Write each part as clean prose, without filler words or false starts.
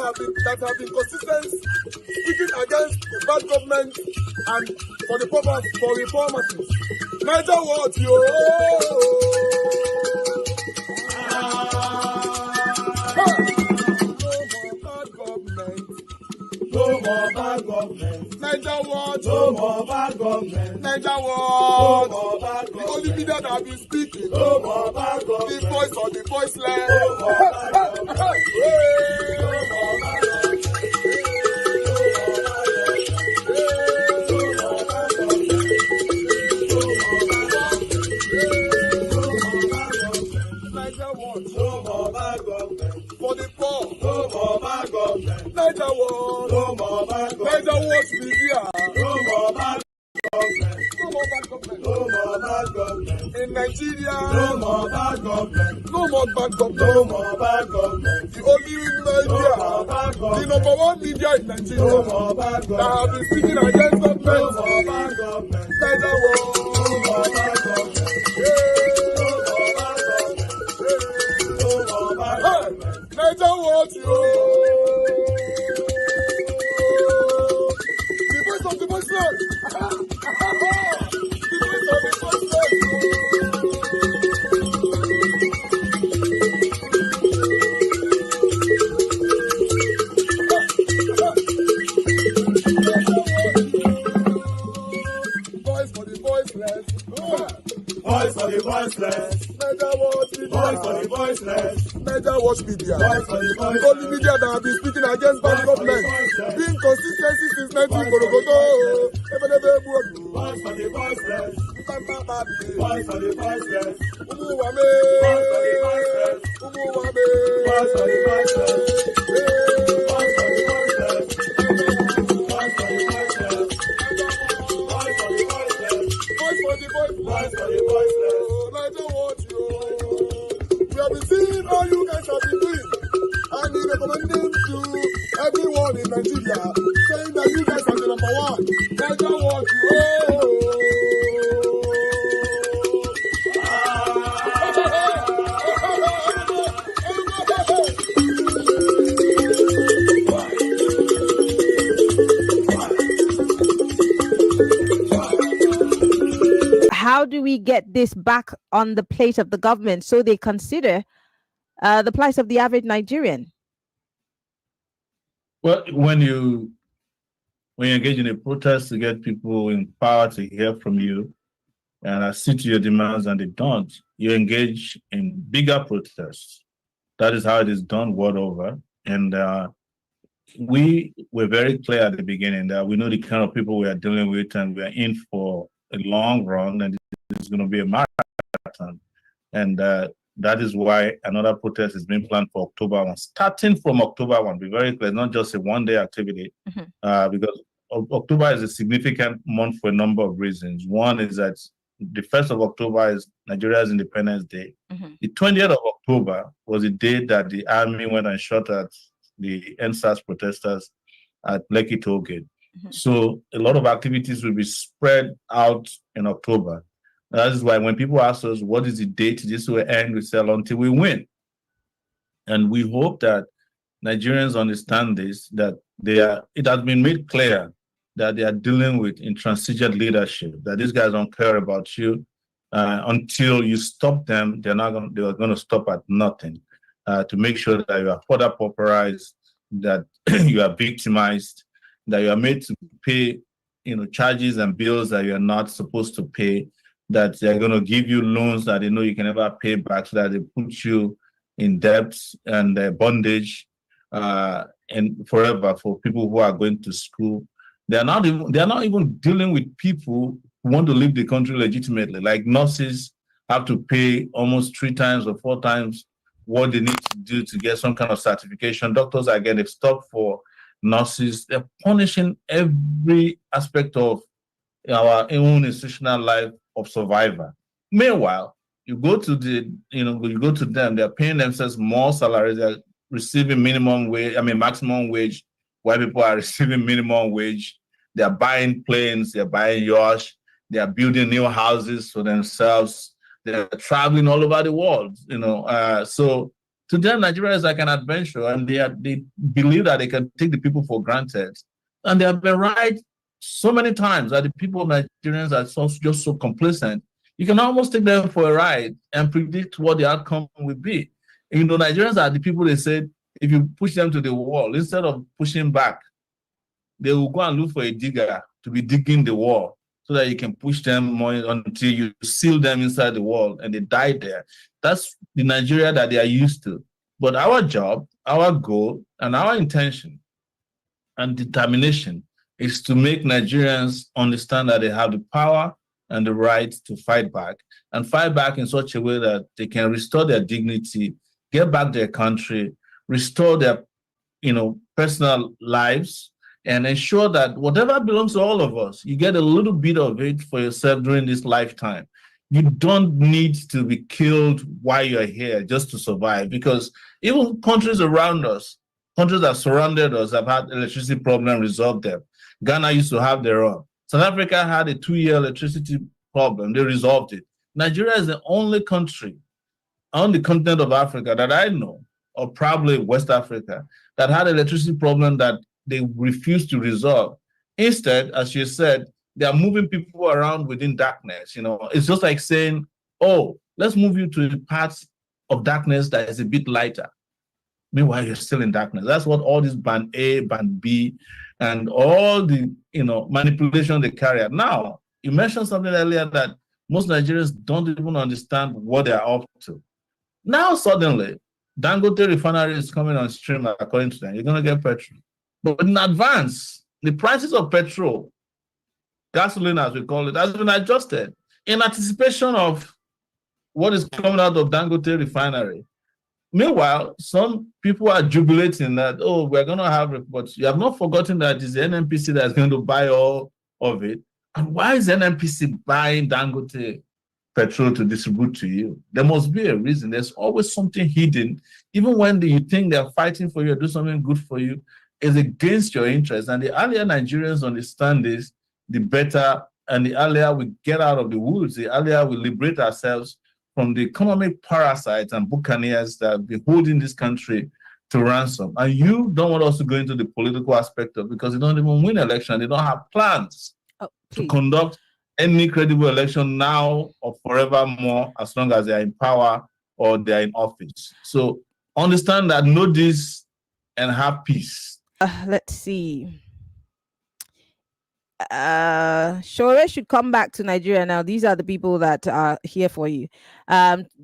have been consistent, speaking against the bad government and for the purpose for reformers. Niger what yo? No more bad government. Niger what? No more bad government. Niger what? No more bad government. The only media that have been speaking. No more bad government. The voice of the voiceless. No more bad government. No more bad government. Niger what? No more bad government. For the poor. No more bad government. Niger what? No more bad government. Niger what media? No more bad government. No more bad government. No more bad government. In Nigeria. No more bad government. No more bad government. No more bad government. The only media. No more bad government. The number one media in Nigeria. No more bad government. That have been speaking against government. No more bad government. Niger what? No more bad government. Niger what yo? The voice of the voiceless. The voice of the voiceless. Voice for the voiceless. Voice for the voiceless. Niger what media? Voice for the voiceless. Niger watch media. The only media that have been speaking against bad government. Being consistency since 1944. Voice for the voiceless. Voice for the voiceless. Umuwame. Voice for the voiceless. Umuwame. Voice for the voiceless. Voice for the voiceless. Voice for the voiceless. Voice for the voiceless. Voice for the voiceless. Voice for the voiceless. Niger watch you. We have been seeing all you guys have been doing, and he recommending to everyone in Nigeria, saying that you guys are the number one. Niger what you. How do we get this back on the plate of the government so they consider the plight of the average Nigerian? Well, when you engage in a protest to get people in power to hear from you and accede to your demands and they don't, you engage in bigger protests. That is how it is done world over. And we were very clear at the beginning that we know the kind of people we are dealing with and we are in for a long run and it's going to be a marathon. And that is why another protest is being planned for October 1. Starting from October 1, be very clear, not just a one-day activity, because October is a significant month for a number of reasons. One is that the 1st of October is Nigeria's Independence Day. The 20th of October was the day that the army went and shot at the NSAS protesters at Lekki Toll Gate. So a lot of activities will be spread out in October. That is why when people ask us, what is the date this will end, we say until we win. And we hope that Nigerians understand this, that it has been made clear that they are dealing with intransigent leadership, that these guys don't care about you. Until you stop them, they are going to stop at nothing to make sure that you are further pauperized, that you are victimized, that you are made to pay, charges and bills that you are not supposed to pay, that they're going to give you loans that they know you can never pay back, so that they put you in debt and bondage and forever for people who are going to school. They are not even dealing with people who want to leave the country legitimately. Like nurses have to pay almost 3 times or 4 times what they need to do to get some kind of certification. Doctors are getting stopped for nurses. They're punishing every aspect of our own institutional life of survivor. Meanwhile, you go to them, they're paying themselves more salaries, they're receiving maximum wage, while people are receiving minimum wage. They're buying planes, they're buying yachts, they're building new houses for themselves, they're traveling all over the world, So To them, Nigeria is like an adventure, and they believe that they can take the people for granted. And they have been right so many times that the people of Nigerians are just so complacent. You can almost take them for a ride and predict what the outcome will be. And, Nigerians are the people they said, if you push them to the wall, instead of pushing back, they will go and look for a digger to be digging the wall so that you can push them more until you seal them inside the wall and they die there. That's the Nigeria that they are used to. But our job, our goal, and our intention and determination is to make Nigerians understand that they have the power and the right to fight back, and fight back in such a way that they can restore their dignity, get back their country, restore their personal lives, and ensure that whatever belongs to all of us, you get a little bit of it for yourself during this lifetime. You don't need to be killed while you're here just to survive, because even countries around us, countries that surrounded us, have had electricity problem, resolved them. Ghana used to have their own. South Africa had a 2-year electricity problem. They resolved it. Nigeria is the only country on the continent of Africa that I know, or probably West Africa, that had electricity problem that they refused to resolve. Instead, as you said, they are moving people around within darkness. It's just like saying, oh, let's move you to the parts of darkness that is a bit lighter. Meanwhile, you're still in darkness. That's what all this band A, band B, and all the manipulation they carry out. Now, you mentioned something earlier that most Nigerians don't even understand what they're up to. Now, suddenly, Dangote Refinery is coming on stream, according to them. You're going to get petrol. But in advance, the prices of petrol, gasoline as we call it, has been adjusted in anticipation of what is coming out of Dangote Refinery. Meanwhile, some people are jubilating that, oh, we're going to have reports. You have not forgotten that it's the NNPC that's going to buy all of it. And why is NNPC buying Dangote petrol to distribute to you? There must be a reason. There's always something hidden. Even when you think they're fighting for you or do something good for you, is against your interest. And the earlier Nigerians understand this, the better. And the earlier we get out of the woods, the earlier we liberate ourselves from the economic parasites and buccaneers that have been holding this country to ransom. And you don't want us to go into the political aspect of it, because they don't even win election. They don't have plans to conduct any credible election now or forevermore, as long as they're in power or they're in office. So understand that, know this, and have peace. Let's see. Shore should come back to Nigeria now. These are the people that are here for you.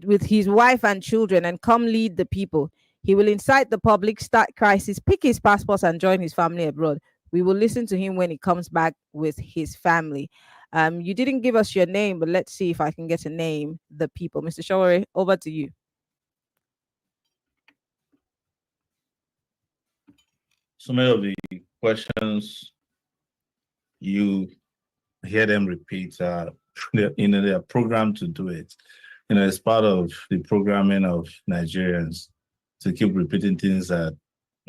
With his wife and children, and come lead the people. He will incite the public, start crisis, pick his passports, and join his family abroad. We will listen to him when he comes back with his family. You didn't give us your name, but let's see if I can get a name. The people. Mr. Shore, over to you. So many of the questions you hear them repeat, they are programmed to do it. It's part of the programming of Nigerians to keep repeating things that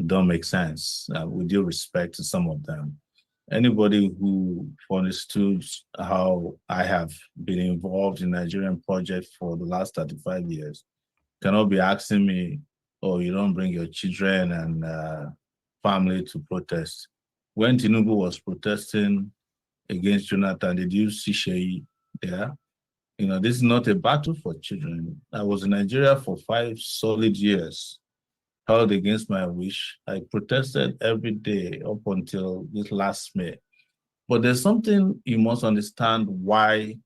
don't make sense, with due respect to some of them. Anybody who understood how I have been involved in Nigerian project for the last 35 years cannot be asking me, oh, you don't bring your children and family to protest. When Tinubu was protesting against Jonathan, did you see Sheyi there? This is not a battle for children. I was in Nigeria for 5 solid years, held against my wish. I protested every day up until this last May. But there's something you must understand why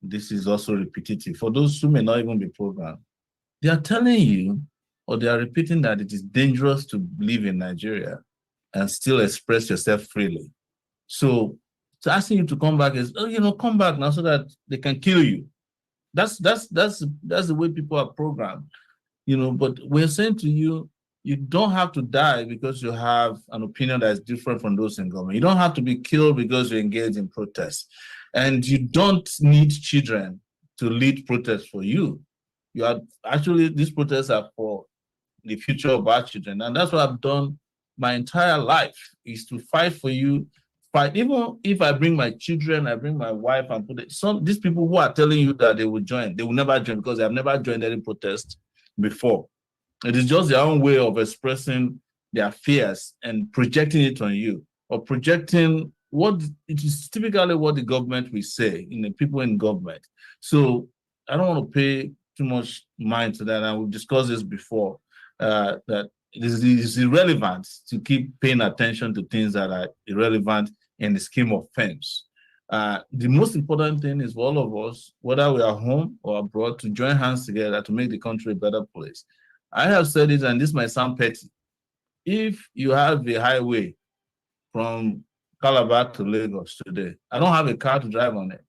this is also repetitive. For those who may not even be programmed, they are telling you, or they are repeating, that it is dangerous to live in Nigeria and still express yourself freely. So asking you to come back is, come back now so that they can kill you. That's the way people are programmed. But we're saying to you, you don't have to die because you have an opinion that is different from those in government. You don't have to be killed because you're engaged in protests. And you don't need children to lead protests for you. These protests are for the future of our children. And that's what I've done my entire life, is to fight for you. Fight. Even if I bring my children, I bring my wife, and put it. These people who are telling you that they will join, they will never join because they have never joined any protest before. It is just their own way of expressing their fears and projecting it on you, or projecting what it is typically what the government will say, the people in government. So I don't want to pay too much mind to that. And we've discussed this before, that it is irrelevant to keep paying attention to things that are irrelevant in the scheme of things. The most important thing is for all of us, whether we are home or abroad, to join hands together to make the country a better place. I have said it, and this might sound petty. If you have a highway from Calabar to Lagos today, I don't have a car to drive on it.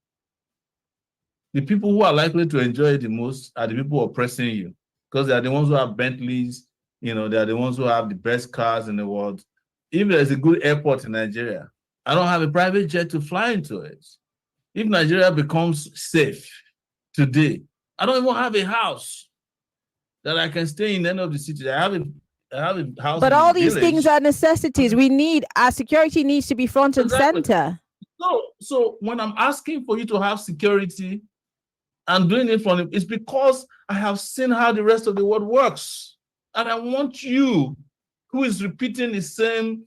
The people who are likely to enjoy it the most are the people oppressing you, because they are the ones who have Bentleys, they are the ones who have the best cars in the world. If there's a good airport in Nigeria, I don't have a private jet to fly into it. If Nigeria becomes safe today, I don't even have a house that I can stay in any of the cities. I have a house. But all these things are necessities. Our security needs to be front and center. So when I'm asking for you to have security and doing it from it, it's because I have seen how the rest of the world works. And I want you, who is repeating the same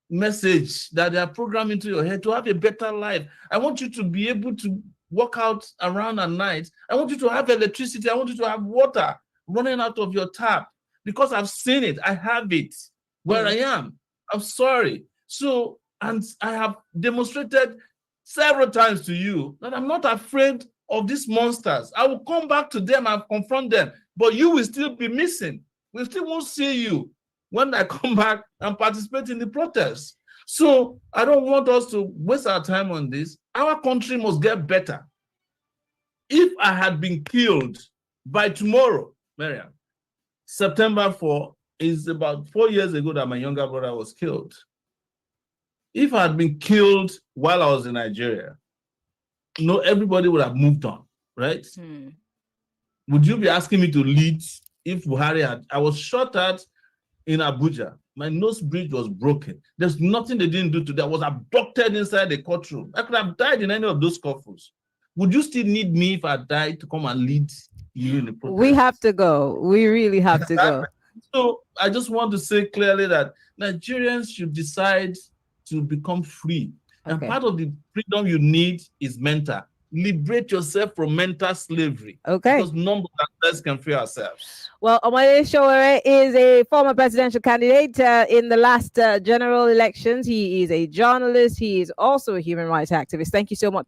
message that they are programmed into your head, to have a better life. I want you to be able to walk out around at night. I want you to have electricity. I want you to have water running out of your tap, because I've seen it. I have it where I am. I'm sorry. So, and I have demonstrated several times to you that I'm not afraid of these monsters. I will come back to them and confront them, but you will still be missing. We still won't see you when I come back and participate in the protests. So I don't want us to waste our time on this. Our country must get better. If I had been killed by tomorrow, Mariam, September 4 is about 4 years ago that my younger brother was killed. If I had been killed while I was in Nigeria, everybody would have moved on, right? Would you be asking me to lead if Buhari had? I was shot at in Abuja. My nose bridge was broken. There's nothing they didn't do to that. I was abducted inside the courtroom. I could have died in any of those scuffles. Would you still need me if I died to come and lead you in the protest? We have to go. We really have to go. So I just want to say clearly that Nigerians should decide to become free. And part of the freedom you need is mental. Liberate yourself from mental slavery. Okay. Because none of us can free ourselves. Well, Omale Sowore is a former presidential candidate in the last general elections. He is a journalist. He is also a human rights activist. Thank you so much.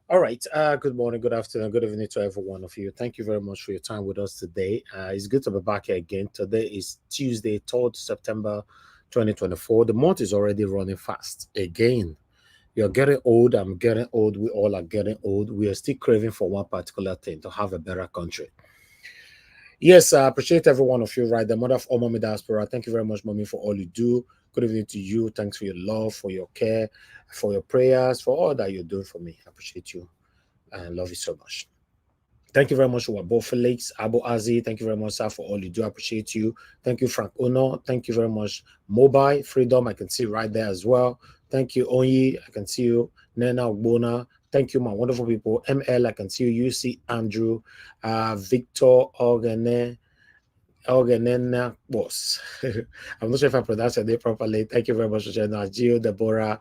All right. Good morning, good afternoon, good evening to every one of you. Thank you very much for your time with us today. It's good to be back here again. Today is Tuesday, 3rd September 2024. The month is already running fast. Again, you're getting old. I'm getting old. We all are getting old. We are still craving for one particular thing, to have a better country. Yes, I appreciate every one of you, right? The mother of all Mommy Diaspora. Thank you very much, Mommy, for all you do. Good evening to you. Thanks for your love, for your care, for your prayers, for all that you're doing for me. I appreciate you and love you so much. Thank you very much, Wabo Felix, Abu Azi. Thank you very much, sir, for all you do. I appreciate you. Thank you, Frank Uno. Thank you very much, Mobile Freedom. I can see right there as well. Thank you, Onyi. I can see you. Nena Ogbona. Thank you, my wonderful people. ML, I can see you. UC Andrew, Victor Ogene. Ogenena boss. I'm not sure if I pronounced your name properly. Thank you very much for joining us. Gio, Deborah.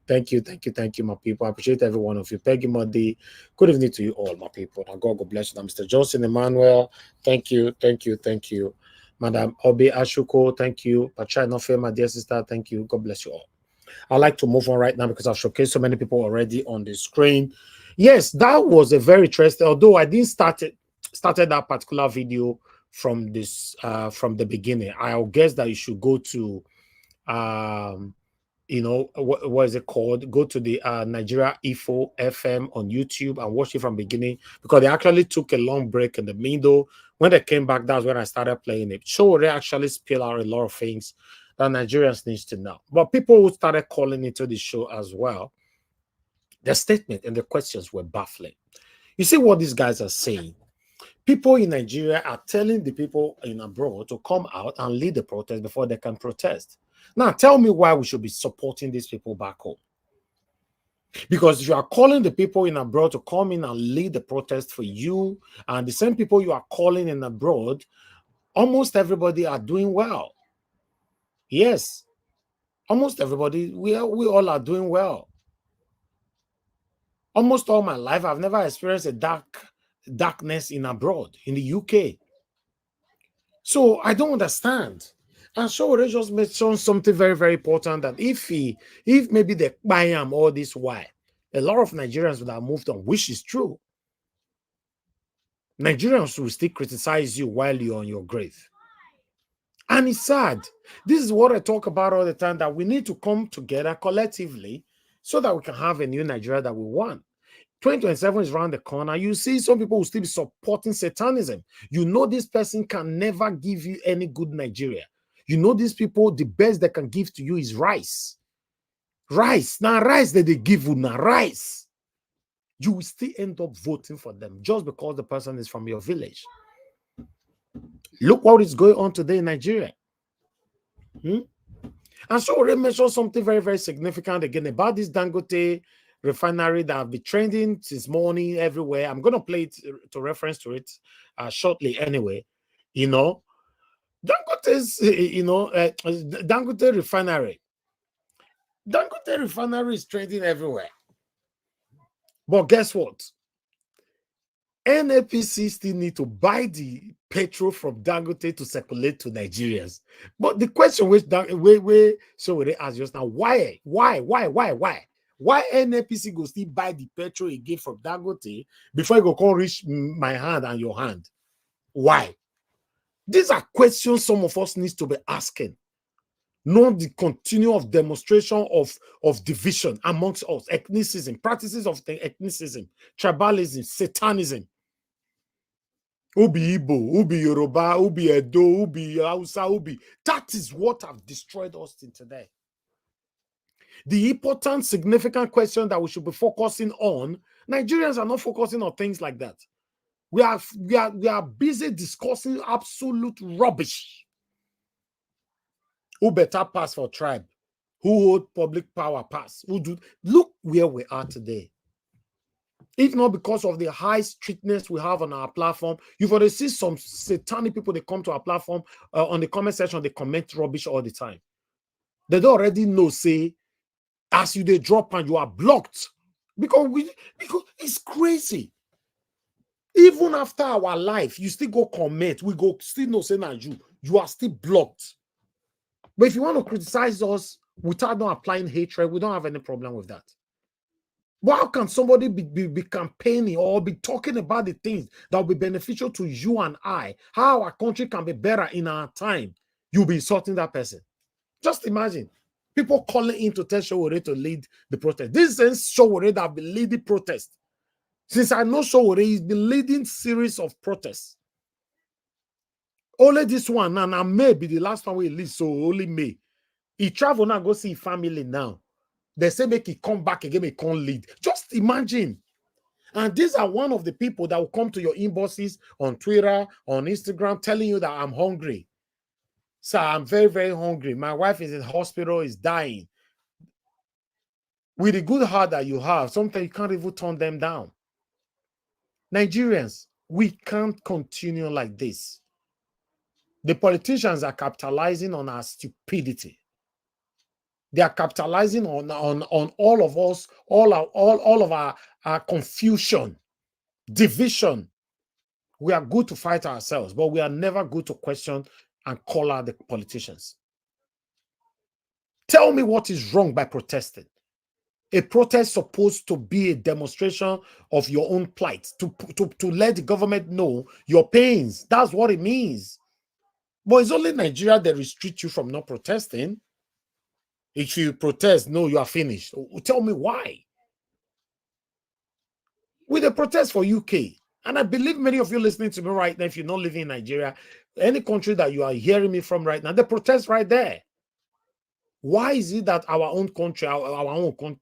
Thank you, my people. I appreciate every one of you. Peggy Modi. Good evening to you all, my people. Now God bless you. Now, Mr. Johnson Emmanuel. Thank you. Madam Obi Ashuko, thank you. Patricia Nofe, my dear sister, thank you. God bless you all. I'd like to move on right now because I've showcased so many people already on the screen. Yes, that was a very interesting, although I didn't started that particular video from the beginning. I'll guess that you should go to what is it called? Go to the Nigeria Info FM on YouTube and watch it from beginning, because they actually took a long break in the middle. When they came back, that's when I started playing it. So they actually spill out a lot of things that Nigerians need to know. But people who started calling into the show as well, the statement and the questions were baffling. You see what these guys are saying? People in Nigeria are telling the people in abroad to come out and lead the protest before they can protest. Now, tell me why we should be supporting these people back home. Because you are calling the people in abroad to come in and lead the protest for you, and the same people you are calling in abroad Almost everybody are doing well. Yes, almost everybody, we all are doing well. Almost all my life, I've never experienced a darkness in abroad, in the UK. So I don't understand. And so they just mentioned something very, very important, that if maybe they buy him all this why, a lot of Nigerians would have moved on, which is true. Nigerians will still criticize you while you're on your grave. And it's sad. This is what I talk about all the time, that we need to come together collectively so that we can have a new Nigeria that we want. 2027 is around the corner. You see some people will still be supporting Satanism. You know this person can never give you any good Nigeria. You know these people, the best they can give to you is rice. Rice. Now rice that they give you now, rice. You will still end up voting for them just because the person is from your village. Look what is going on today in Nigeria. And so we mentioned something very, very significant again about this Dangote Refinery that have been trending since morning everywhere. I'm going to play it to reference to it shortly anyway. You know, Dangote's, Dangote Refinery. Dangote Refinery is trending everywhere. But guess what? NAPC still need to buy the petrol from Dangote to circulate to Nigerians. But the question which so we ask just now, why? Why NAPC go still buy the petrol again from Dangote before it go come reach my hand and your hand? Why? These are questions some of us needs to be asking. Not the continuum of demonstration of division amongst us, ethnicism, practices of the ethnicism, tribalism, satanism. Ubi Igbo, Ubi Yoruba, Ubi Edo, Ubi Hausa, Ubi. That is what have destroyed us till today. The important, significant question that we should be focusing on, Nigerians are not focusing on things like that. We are busy discussing absolute rubbish. Who better pass for tribe? Who hold public power pass? Who do? Look where we are today. If not because of the high strictness we have on our platform, you've already seen some satanic people, they come to our platform on the comment section, they comment rubbish all the time. They don't already know, say, as you they drop and you are blocked. Because it's crazy. Even after our life, you still go comment, we go still know say that you are still blocked. But if you want to criticize us without not applying hatred, we don't have any problem with that. But how can somebody be campaigning or be talking about the things that will be beneficial to you and I? How our country can be better in our time? You'll be insulting that person. Just imagine. People calling in to tell Sowore to lead the protest. This is Sowore that have been leading protest. Since I know Sowore, he's been leading series of protests. Only this one, and May be the last time we lead, so only May. He travel now, go see his family now. They say make he come back again, he can't lead. Just imagine. And these are one of the people that will come to your inboxes on Twitter, on Instagram, telling you that I'm hungry. So I'm very, very hungry. My wife is in the hospital, is dying. With the good heart that you have, sometimes you can't even turn them down. Nigerians, we can't continue like this. The politicians are capitalizing on our stupidity. They are capitalizing on all of us, all of our confusion, division. We are good to fight ourselves, but we are never good to question and call out the politicians. Tell me what is wrong by protesting. A protest supposed to be a demonstration of your own plight, to let the government know your pains. That's what it means. But it's only Nigeria that restricts you from not protesting. If you protest, no, you are finished. Tell me why. With the protest for UK, and I believe many of you listening to me right now, if you're not living in Nigeria, any country that you are hearing me from right now, the protest right there. Why is it that our own country, our own country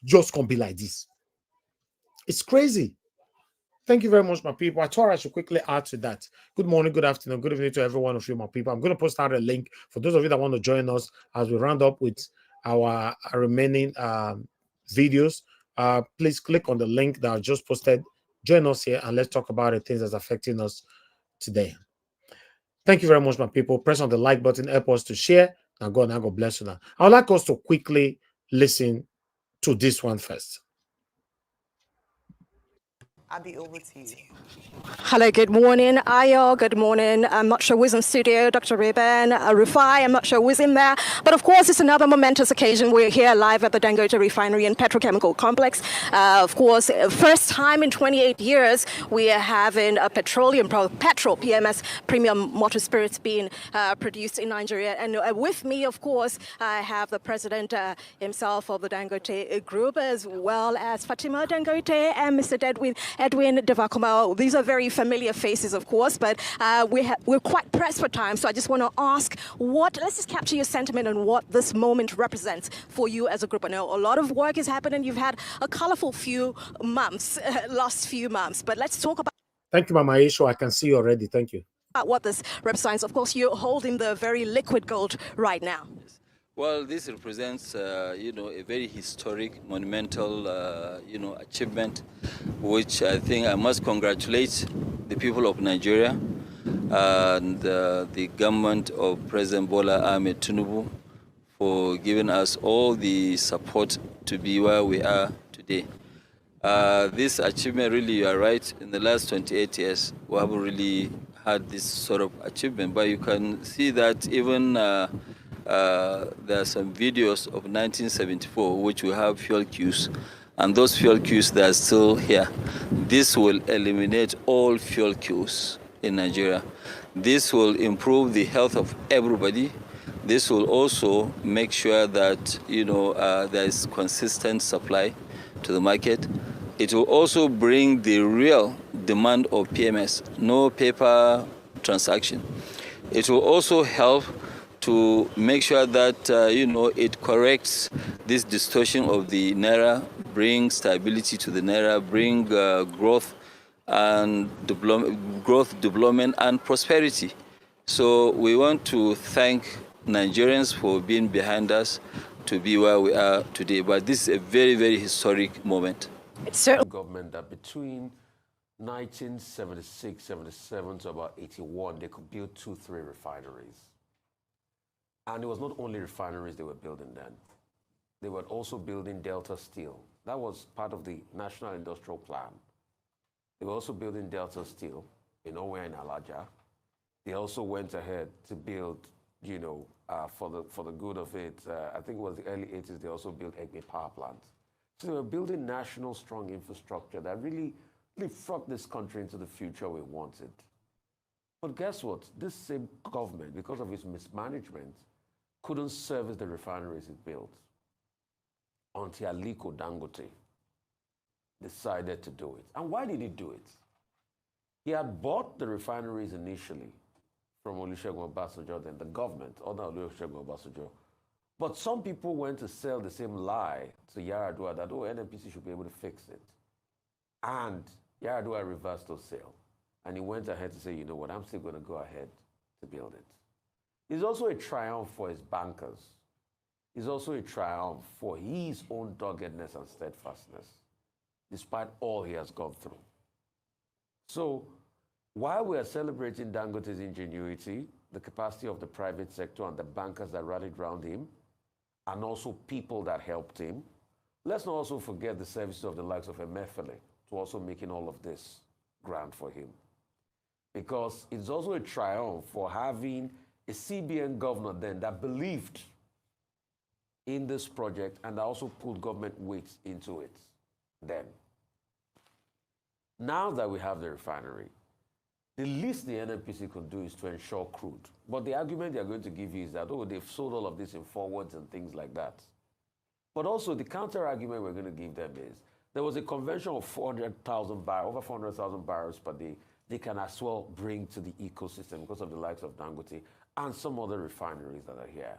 just can't be like this? It's crazy. Thank you very much, my people. I thought I should quickly add to that. Good morning, good afternoon, good evening to every one of you, my people. I'm going to post out a link for those of you that want to join us as we round up with our remaining videos. Please click on the link that I just posted. Join us here and let's talk about the things that's affecting us today. Thank you very much, my people. Press on the like button, help us to share. Now God bless you now. I would like us to quickly listen to this one first. Abby, over to you. Hello, good morning, Ayo. Good morning. I'm not sure who's in studio, Dr. Reuben, Rufai. I'm not sure who's in there. But of course, it's another momentous occasion. We're here live at the Dangote Refinery and Petrochemical Complex. Of course, first time in 28 years, we are having a Petrol PMS premium motor spirits being produced in Nigeria. And with me, of course, I have the president himself of the Dangote Group, as well as Fatima Dangote and Mr. Edwin Devakoma. These are very familiar faces, of course, but we're quite pressed for time. So I just want to ask, let's just capture your sentiment on what this moment represents for you as a group. I know a lot of work is happening. You've had a colorful few months, last few months, but let's talk about. Thank you, Mama Isho. I can see you already. Thank you. What this represents. Of course, you're holding the very liquid gold right now. Well, this represents, a very historic, monumental, achievement, which I think I must congratulate the people of Nigeria and the government of President Bola Ahmed Tinubu for giving us all the support to be where we are today. This achievement, really, you are right, in the last 28 years, we haven't really had this sort of achievement, but you can see that even there are some videos of 1974 which will have fuel queues, and those fuel queues that are still here. This will eliminate all fuel queues in Nigeria. This will improve the health of everybody. This will also make sure that there is consistent supply to the market. It will also bring the real demand of PMS, no paper transaction. It will also help to make sure that, it corrects this distortion of the Naira, bring stability to the Naira, bring growth, development, and prosperity. So we want to thank Nigerians for being behind us to be where we are today. But this is a very, very historic moment. It's certainly government that between 1976, 77 to about 81, they could build 2-3 refineries. And it was not only refineries they were building then. They were also building Delta Steel. That was part of the National Industrial Plan. They were also building Delta Steel in Owe and Alaja. They also went ahead to build, for the good of it, I think it was the early 80s, they also built Egbe power plant. So they were building national strong infrastructure that really leapfrogged this country into the future we wanted. But guess what? This same government, because of its mismanagement, couldn't service the refineries it built until Aliko Dangote decided to do it. And why did he do it? He had bought the refineries initially from Olusegun Obasanjo, then the government, under Olusegun Obasanjo. But some people went to sell the same lie to Yar'Adua that, NNPC should be able to fix it. And Yar'Adua reversed those sales. And he went ahead to say, you know what, I'm still going to go ahead to build it. It's also a triumph for his bankers. It's also a triumph for his own doggedness and steadfastness, despite all he has gone through. So while we are celebrating Dangote's ingenuity, the capacity of the private sector and the bankers that rallied around him, and also people that helped him, let's not also forget the services of the likes of Emefiele to also making all of this grand for him. Because it's also a triumph for having a CBN governor then that believed in this project and also put government weight into it then. Now that we have the refinery, the least the NNPC could do is to ensure crude. But the argument they're going to give you is that, they've sold all of this in forwards and things like that. But also the counter argument we're going to give them is, there was a convention of 400,000 barrels, over 400,000 barrels per day, they can as well bring to the ecosystem because of the likes of Dangote and some other refineries that are here.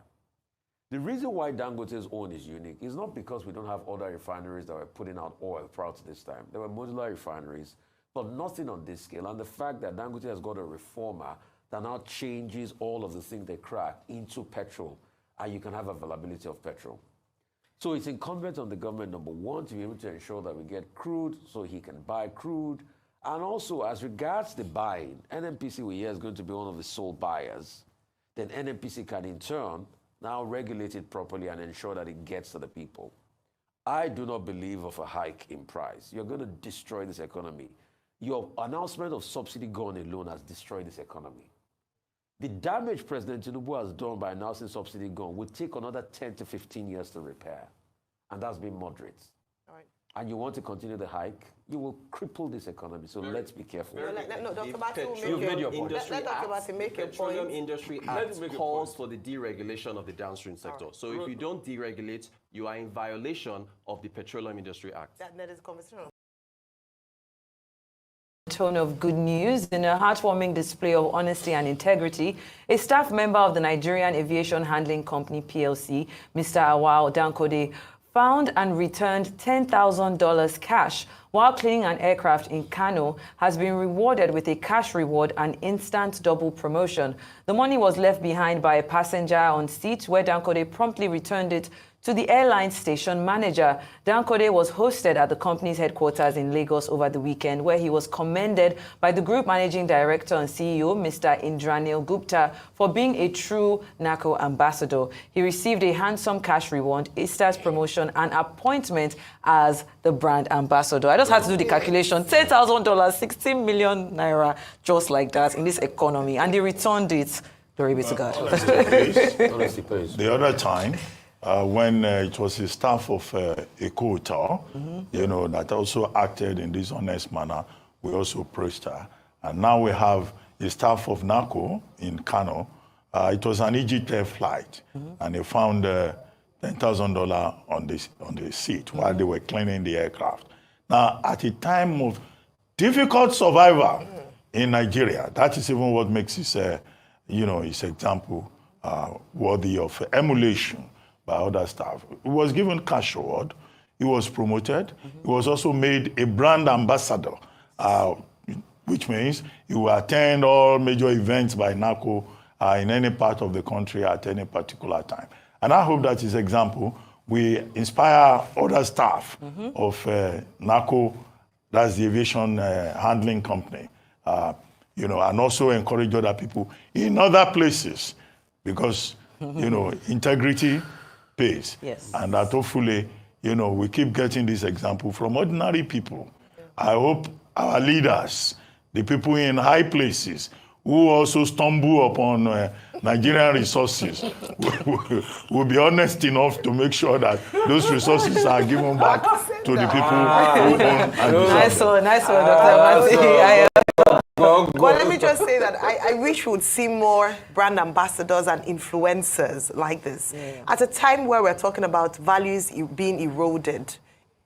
The reason why Dangote's own is unique is not because we don't have other refineries that were putting out oil prior to this time. There were modular refineries, but nothing on this scale. And the fact that Dangote has got a reformer that now changes all of the things they crack into petrol, and you can have availability of petrol. So it's incumbent on the government, number one, to be able to ensure that we get crude so he can buy crude And also, as regards the buying, NNPC we hear is going to be one of the sole buyers. Then NNPC can in turn now regulate it properly and ensure that it gets to the people. I do not believe of a hike in price. You're going to destroy this economy. Your announcement of subsidy gone alone has destroyed this economy. The damage President Tinubu has done by announcing subsidy gone will take another 10 to 15 years to repair. And that's been moderate. All right. And you want to continue the hike, you will cripple this economy. So let's be careful. No, Dr. Batu, You've made your point. Let Dr. Batu make your point. Petroleum Industry Act calls for the deregulation of the downstream sector. So if you don't deregulate, you are in violation of the Petroleum Industry Act. That is a conversation. Tone of good news. In a heartwarming display of honesty and integrity, a staff member of the Nigerian Aviation Handling Company PLC, Mr. Awao Dangote, found and returned $10,000 cash while cleaning an aircraft in Kano, has been rewarded with a cash reward and instant double promotion. The money was left behind by a passenger on seat, where Dangote promptly returned it to the airline station manager. Dangote was hosted at the company's headquarters in Lagos over the weekend, where he was commended by the group managing director and CEO, Mr. Indranil Gupta, for being a true NACO ambassador. He received a handsome cash reward, a stars promotion, and appointment as the brand ambassador. I just had to do the calculation. $10,000, 16 million naira, just like that in this economy. And they returned it. Glory be to God. The other time, when it was a staff of Eco Hotel, you know, that also acted in this honest manner, we also praised her. And now we have a staff of NACO in Kano. It was an Egypt Air flight, and they found $10,000 on the seat while they were cleaning the aircraft. Now, at a time of difficult survival in Nigeria, that is even what makes this, you know, his example worthy of emulation by other staff. He was given cash reward. He was promoted. He was also made a brand ambassador, which means he will attend all major events by NACO in any part of the country at any particular time. And I hope that his example will inspire other staff of NACO, that's the aviation handling company, you know, and also encourage other people in other places, because, you know, integrity pays. Yes. And that hopefully, you know, we keep getting this example from ordinary people. I hope our leaders, the people in high places who also stumble upon Nigerian resources will be honest enough to make sure that those resources are given back to the people who own and Nice one, Dr. Mati. Well, let me just say that I wish we would see more brand ambassadors and influencers like this. Yeah. At a time where we're talking about values being eroded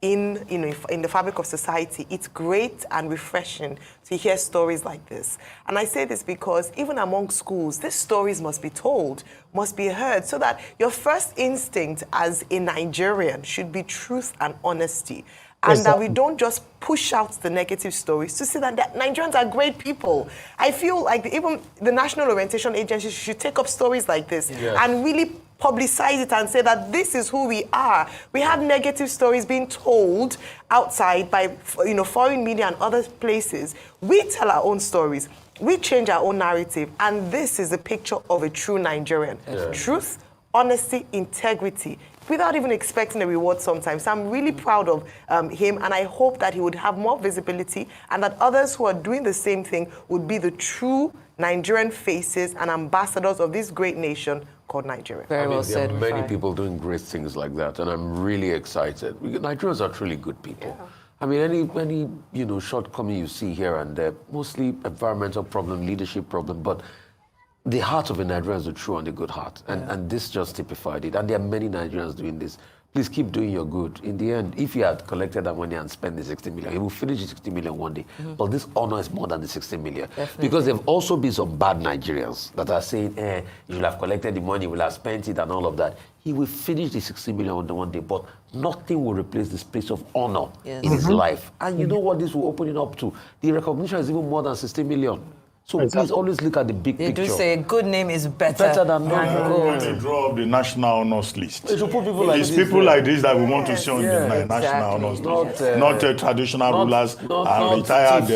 in the fabric of society, it's great and refreshing to hear stories like this. And I say this because even among schools, these stories must be told, must be heard, so that your first instinct as a Nigerian should be truth and honesty. And that we don't just push out the negative stories to see that Nigerians are great people. I feel like even the National Orientation Agency should take up stories like this and really publicize it and say that this is who we are. We have negative stories being told outside by foreign media and other places. We tell our own stories. We change our own narrative. And this is a picture of a true Nigerian. Truth, honesty, integrity, without even expecting a reward sometimes. So I'm really proud of him, and I hope that he would have more visibility and that others who are doing the same thing would be the true Nigerian faces and ambassadors of this great nation called Nigeria. Very well said. There are many people doing great things like that, and I'm really excited. Nigerians are truly good people. Yeah. I mean, any shortcoming you see here and there, mostly environmental problem, leadership problem, but the heart of a Nigerian is the true and the good heart. And this just typified it. And there are many Nigerians doing this. Please keep doing your good. In the end, if you had collected that money and spent the 60 million, you will finish the 60 million one day. But this honor is more than the 60 million. Definitely. Because there have also been some bad Nigerians that are saying, you will have collected the money, you will have spent it and all of that. He will finish the 60 million one day, but nothing will replace this place of honor in his life. And you know what this will open it up to? The recognition is even more than 60 million. So please always look at the big They picture. do say a good name is better than When they draw up the national honors list, they should put people like it's this people there. like this that we want to see on the national honors list, not traditional rulers and retired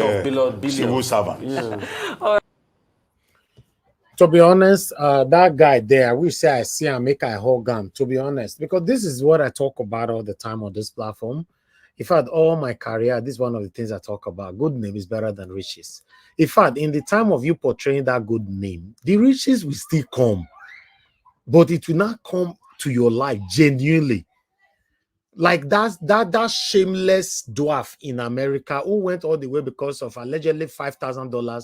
civil servants. To be honest, that guy there, I wish I see him, make I hug him, to be honest, because this is what I talk about all the time on this platform. In fact, all my career, this is one of the things I talk about. Good name is better than riches. In fact, in the time of you portraying that good name, the riches will still come, but it will not come to your life genuinely. Like that shameless dwarf in America who went all the way because of allegedly $5,000,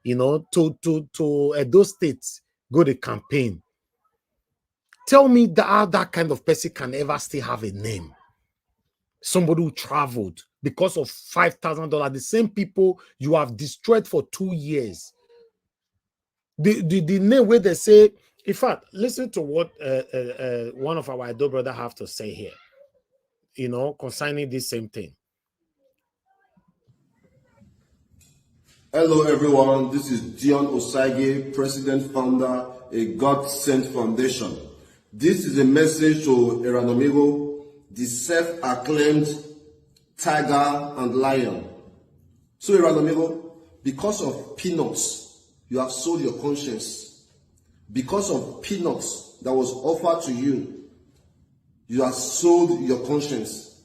you know, to Edo State go to campaign. Tell me that that kind of person can ever still have a name. Somebody who traveled because of $5,000, the same people you have destroyed for 2 years. The name where they say, in fact, listen to what one of our Edo brother have to say here, you know, concerning this same thing. Hello everyone, this is Dion Osage, President Founder, a God-sent foundation. This is a message to Eranomigo, the self-acclaimed tiger and lion. So Eranomigo, because of peanuts, you have sold your conscience. Because of peanuts that was offered to you, you have sold your conscience.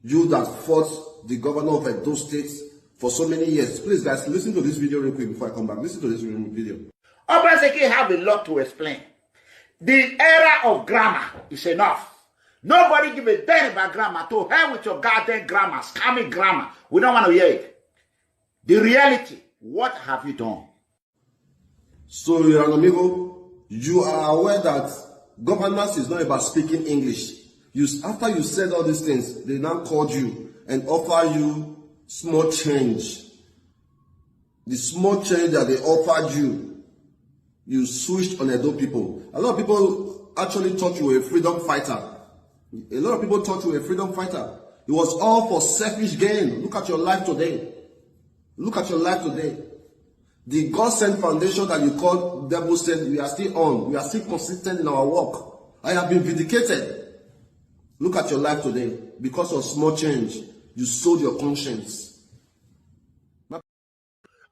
You that fought the governor of Edo State for so many years. Please, guys, listen to this video real quick before I come back. Listen to this video. Obaseki have a lot to explain. The era of grammar is enough. Nobody give a damn about grammar. To hell with your goddamn grammar, scamming grammar. We don't want to hear it. The reality, what have you done? So, Amigo, you are aware that governance is not about speaking English. After you said all these things, they now called you and offer you small change. The small change that they offered you, you switched on Edo people. A lot of people actually thought you were a freedom fighter. A lot of people thought you were a freedom fighter. It was all for selfish gain. Look at your life today. Look at your life today. The God-sent foundation that you call devil sent, we are still on. We are still consistent in our work. I have been vindicated. Look at your life today. Because of small change, you sold your conscience.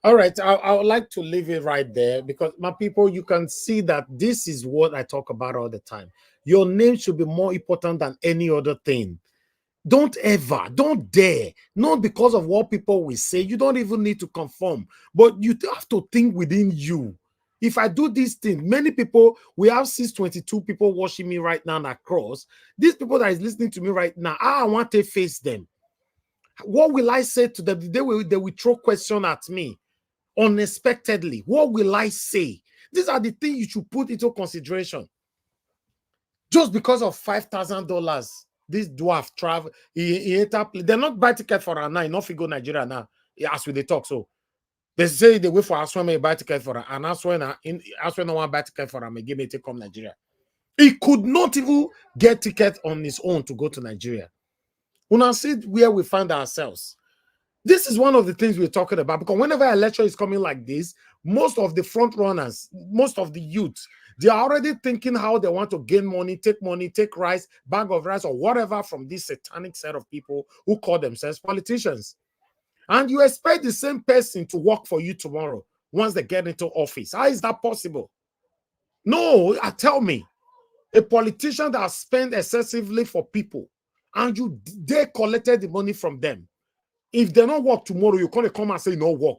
All right, I would like to leave it right there because, my people, you can see that this is what I talk about all the time. Your name should be more important than any other thing. Don't dare, not because of what people will say. You don't even need to conform, but you have to think within you. If I do this thing, many people, we have 622 people watching me right now and across. These people that is listening to me right now, I want to face them. What will I say to them? They will throw question at me unexpectedly. What will I say? These are the things you should put into consideration. Just because of $5,000, this dwarf travel, they're not buy ticket for her now, not go Nigeria now, as we they talk. So they say they wait for us when buy ticket for her, and as when no one buy ticket for her, may give me to come Nigeria. He could not even get ticket on his own to go to Nigeria. We now see where we find ourselves. This is one of the things we're talking about, because whenever an election is coming like this, most of the front runners, most of the youth, they are already thinking how they want to gain money, take rice, bag of rice, or whatever from this satanic set of people who call themselves politicians. And you expect the same person to work for you tomorrow once they get into office. How is that possible? No, tell me. A politician that has spent excessively for people, and they collected the money from them. If they don't work tomorrow, you're going to come and say no work.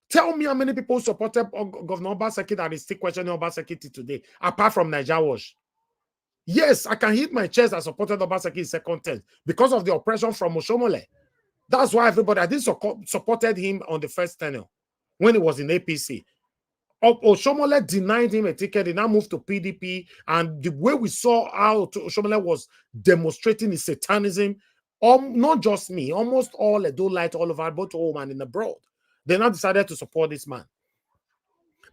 Tell me how many people supported Governor Obaseki that is still questioning Obaseki today, apart from Niger Wash. Yes, I can hit my chest. I supported Obaseki in second term because of the oppression from Oshomole. That's why everybody, I didn't supported him on the first tenure when he was in APC. Oshomole denied him a ticket. He now moved to PDP. And the way we saw how Oshomole was demonstrating his satanism, not just me, almost all Edo light all over, both home and in abroad. They now decided to support this man.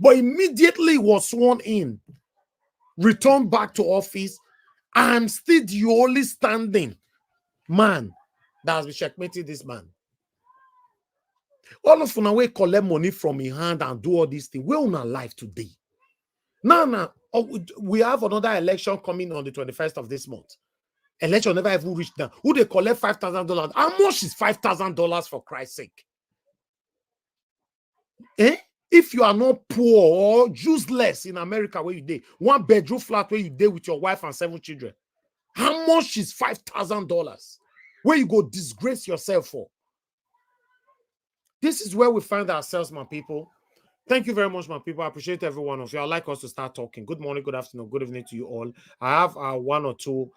But immediately was sworn in, returned back to office, and still the only standing man that has been checkmated this man. All of una way collect money from your hand and do all these things. We're on our life today. Now, we have another election coming on the 21st of this month. Election never even reached down. Who they collect $5,000? How much is $5,000 for Christ's sake? Eh? If you are not poor or useless in America where you did, one bedroom flat where you did with your wife and 7 children, how much is $5,000? Where you go disgrace yourself for? This is where we find ourselves, my people. Thank you very much, my people. I appreciate every one of you. I'd like us to start talking. Good morning, good afternoon, good evening to you all. I have one or two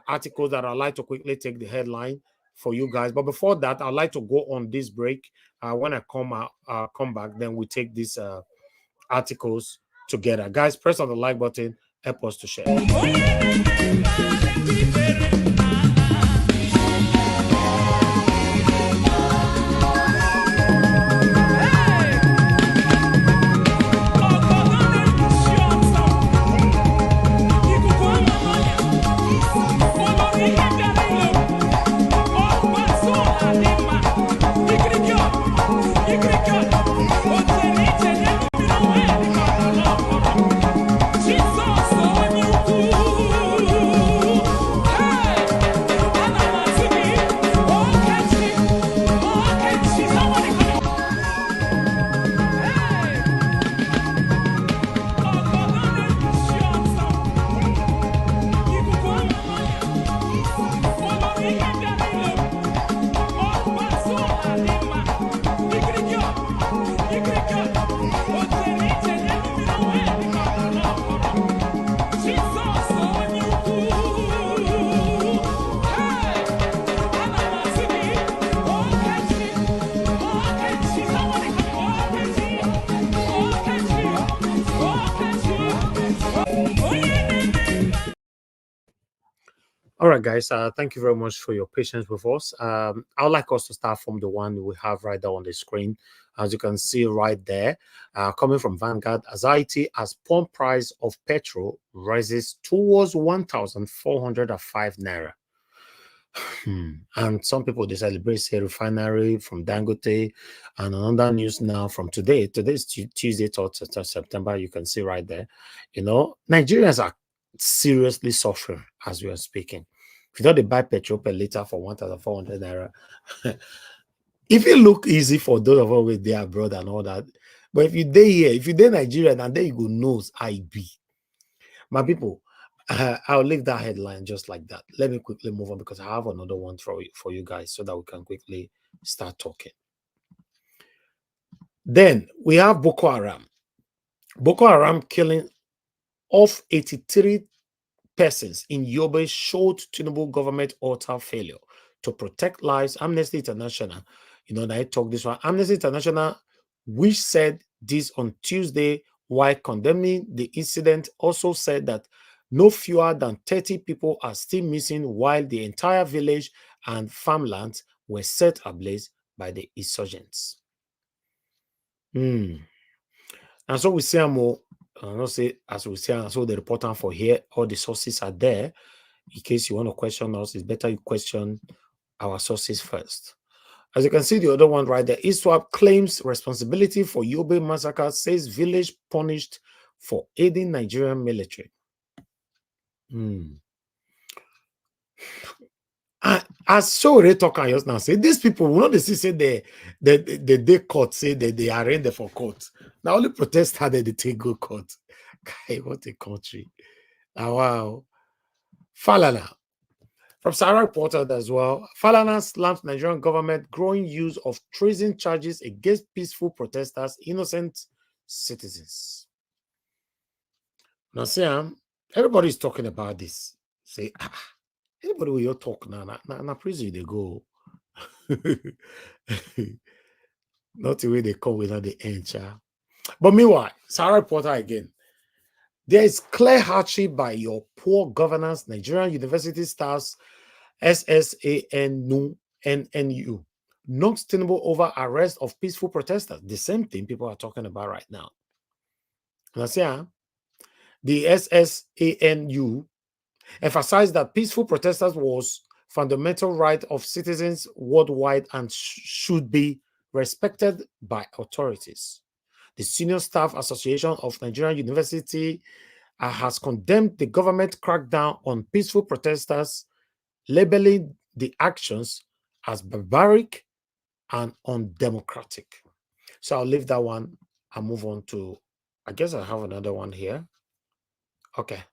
articles that I'd like to quickly take the headline for you guys. But before that, I'd like to go on this break. When I come back, then we take these articles together. Guys, press on the like button. Help us to share. All right, guys. Thank you very much for your patience with us. I would like us to start from the one we have right there on the screen. As you can see right there, coming from Vanguard, anxiety as pump price of petrol rises towards 1,405 naira. And some people, they celebrate say refinery from Dangote. And another news now from today. Today's Tuesday, 3rd September. You can see right there. You know, Nigerians are seriously suffering as we are speaking. If you don't buy petrol per liter for 1,400 naira, if it look easy for those of us with their abroad and all that, but if you day here, if you day Nigeria, and then you go knows I be. My people, I'll leave that headline just like that. Let me quickly move on because I have another one for you guys so that we can quickly start talking. Then we have Boko Haram. Boko Haram killing of 83 persons in Yobe showed Tinubu government utter failure to protect lives. Amnesty International, you know, I talk this one. Amnesty International, which said this on Tuesday while condemning the incident, also said that no fewer than 30 people are still missing while the entire village and farmlands were set ablaze by the insurgents. And so we see more. Not say as we say, so the reporter for here, all the sources are there. In case you want to question us, it's better you question our sources first. As you can see, the other one right there, ISWAP claims responsibility for Yobe massacre, says village punished for aiding Nigerian military. As so they talk on just now, say these people will not say they court, say that they are ready for court. Now only protest had they take go court. Guy, what a country. Wow. Falana. From Sarah reported as well, Falana slams Nigerian government growing use of treason charges against peaceful protesters, innocent citizens. Now, see, everybody is talking about this. Say, anybody will you talk now? Na prison they go. Not the way they come without the end, child. But meanwhile, Sarah reporter again. There is clear hardship by your poor governance. Nigerian University stars SSANU not Tinubu over arrest of peaceful protesters. The same thing people are talking about right now. Now, see, the SSANU emphasized that peaceful protesters was fundamental right of citizens worldwide and should be respected by authorities. The Senior Staff Association of Nigerian University has condemned the government crackdown on peaceful protesters, labeling the actions as barbaric and undemocratic. So I'll leave that one and move on to, I guess I have another one here. Okay,